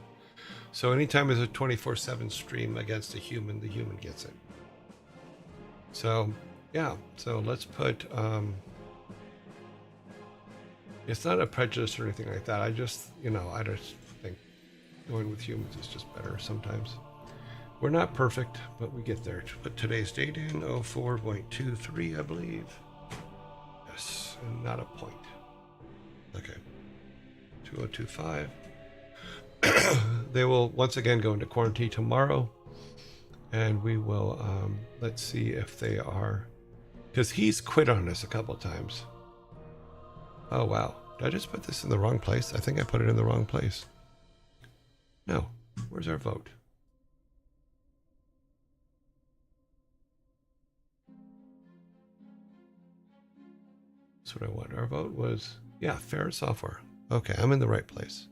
So anytime there's a 24/7 stream against a human, the human gets it. So yeah, so let's put it's not a prejudice or anything like that. I just, I just think going with humans is just better sometimes. We're not perfect, but we get there. Put today's date in, 04.23, I believe. Yes, and not a point. Okay. 2025. They will once again go into quarantine tomorrow. And we will, let's see if they are, because he's quit on us a couple of times. Oh, wow. Did I just put this in the wrong place? I think I put it in the wrong place. No. Where's our vote? That's what I want. Our vote was, yeah, Ferret Software. Okay, I'm in the right place.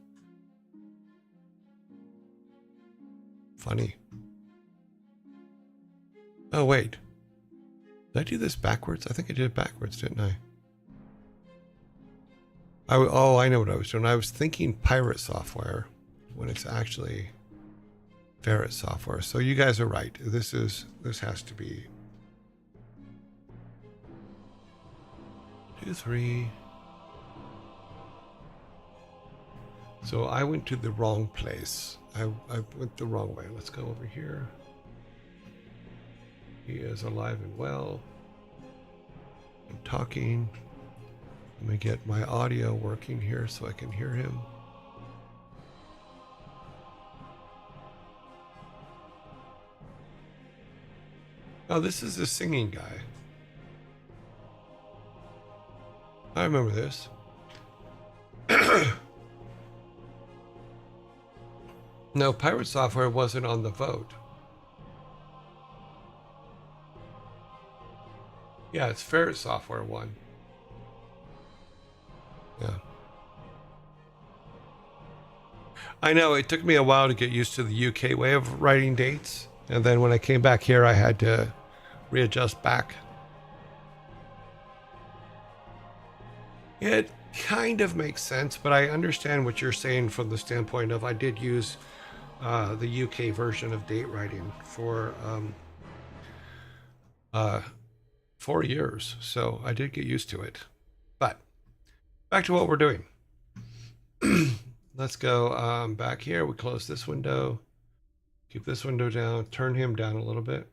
Funny. Oh, wait. Did I do this backwards? I think I did it backwards, didn't I? Oh, I know what I was doing. I was thinking pirate software when it's actually ferret software. So you guys are right. This has to be 2, 3. So I went to the wrong place. I went the wrong way. Let's go over here. He is alive and well. I'm talking. Let me get my audio working here so I can hear him. Oh, this is the singing guy. I remember this. No, pirate software wasn't on the vote. Yeah, it's ferret software one. Yeah. I know it took me a while to get used to the UK way of writing dates. And then when I came back here, I had to readjust back. It kind of makes sense, but I understand what you're saying from the standpoint of I did use the UK version of date writing for 4 years. So I did get used to it. But back to what we're doing. Let's go back here. We close this window. Keep this window down. Turn him down a little bit.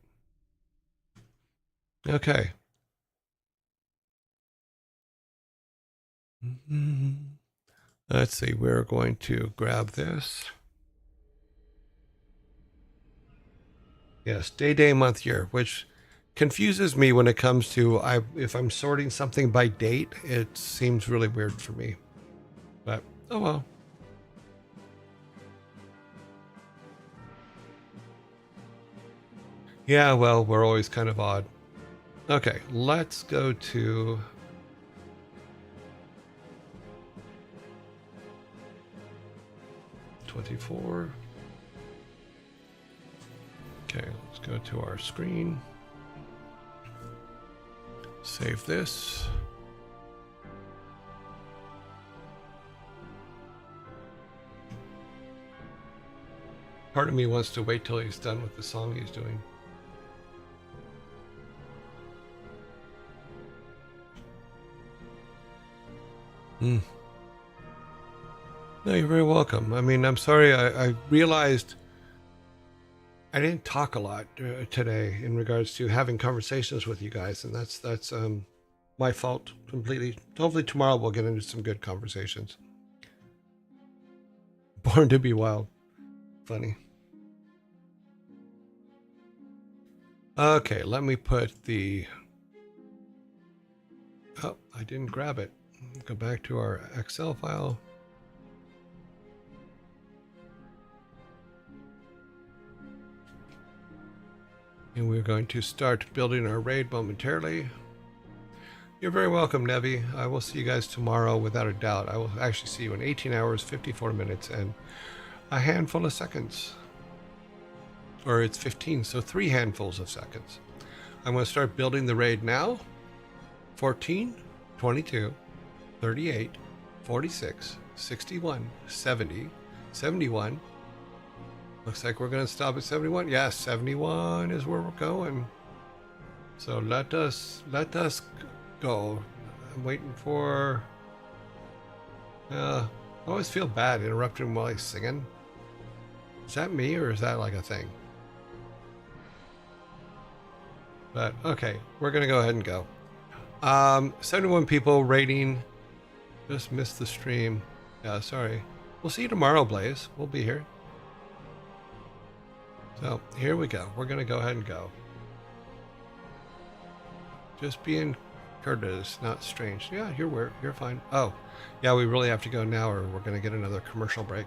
Okay. Let's see. We're going to grab this. Yes, day, month, year, which confuses me when it comes to if I'm sorting something by date, it seems really weird for me. But oh well. Yeah, well, we're always kind of odd. Okay, let's go to '24. Okay, let's go to our screen. Save this. Part of me wants to wait till he's done with the song he's doing. No, you're very welcome. I mean, I'm sorry. I realized I didn't talk a lot today in regards to having conversations with you guys, and that's my fault completely. Hopefully tomorrow we'll get into some good conversations. Born to be wild. Funny. Okay, let me put the... Oh, I didn't grab it. Go back to our Excel file. And we're going to start building our raid momentarily. You're very welcome, Nevi. I will see you guys tomorrow without a doubt. I will actually see you in 18 hours, 54 minutes, and a handful of seconds. Or it's 15, so 3 handfuls of seconds. I'm going to start building the raid now. 14, 22, 38, 46, 61, 70, 71. Looks like we're going to stop at 71. Yes, 71 is where we're going. So let us go. I'm waiting for... I always feel bad interrupting him while he's singing. Is that me or is that like a thing? But okay, we're going to go ahead and go. 71 people rating. Just missed the stream. Yeah, sorry. We'll see you tomorrow, Blaze. We'll be here. So here we go. We're going to go ahead and go. Just being courteous, not strange. Yeah, you're fine. Oh, yeah, we really have to go now or we're going to get another commercial break.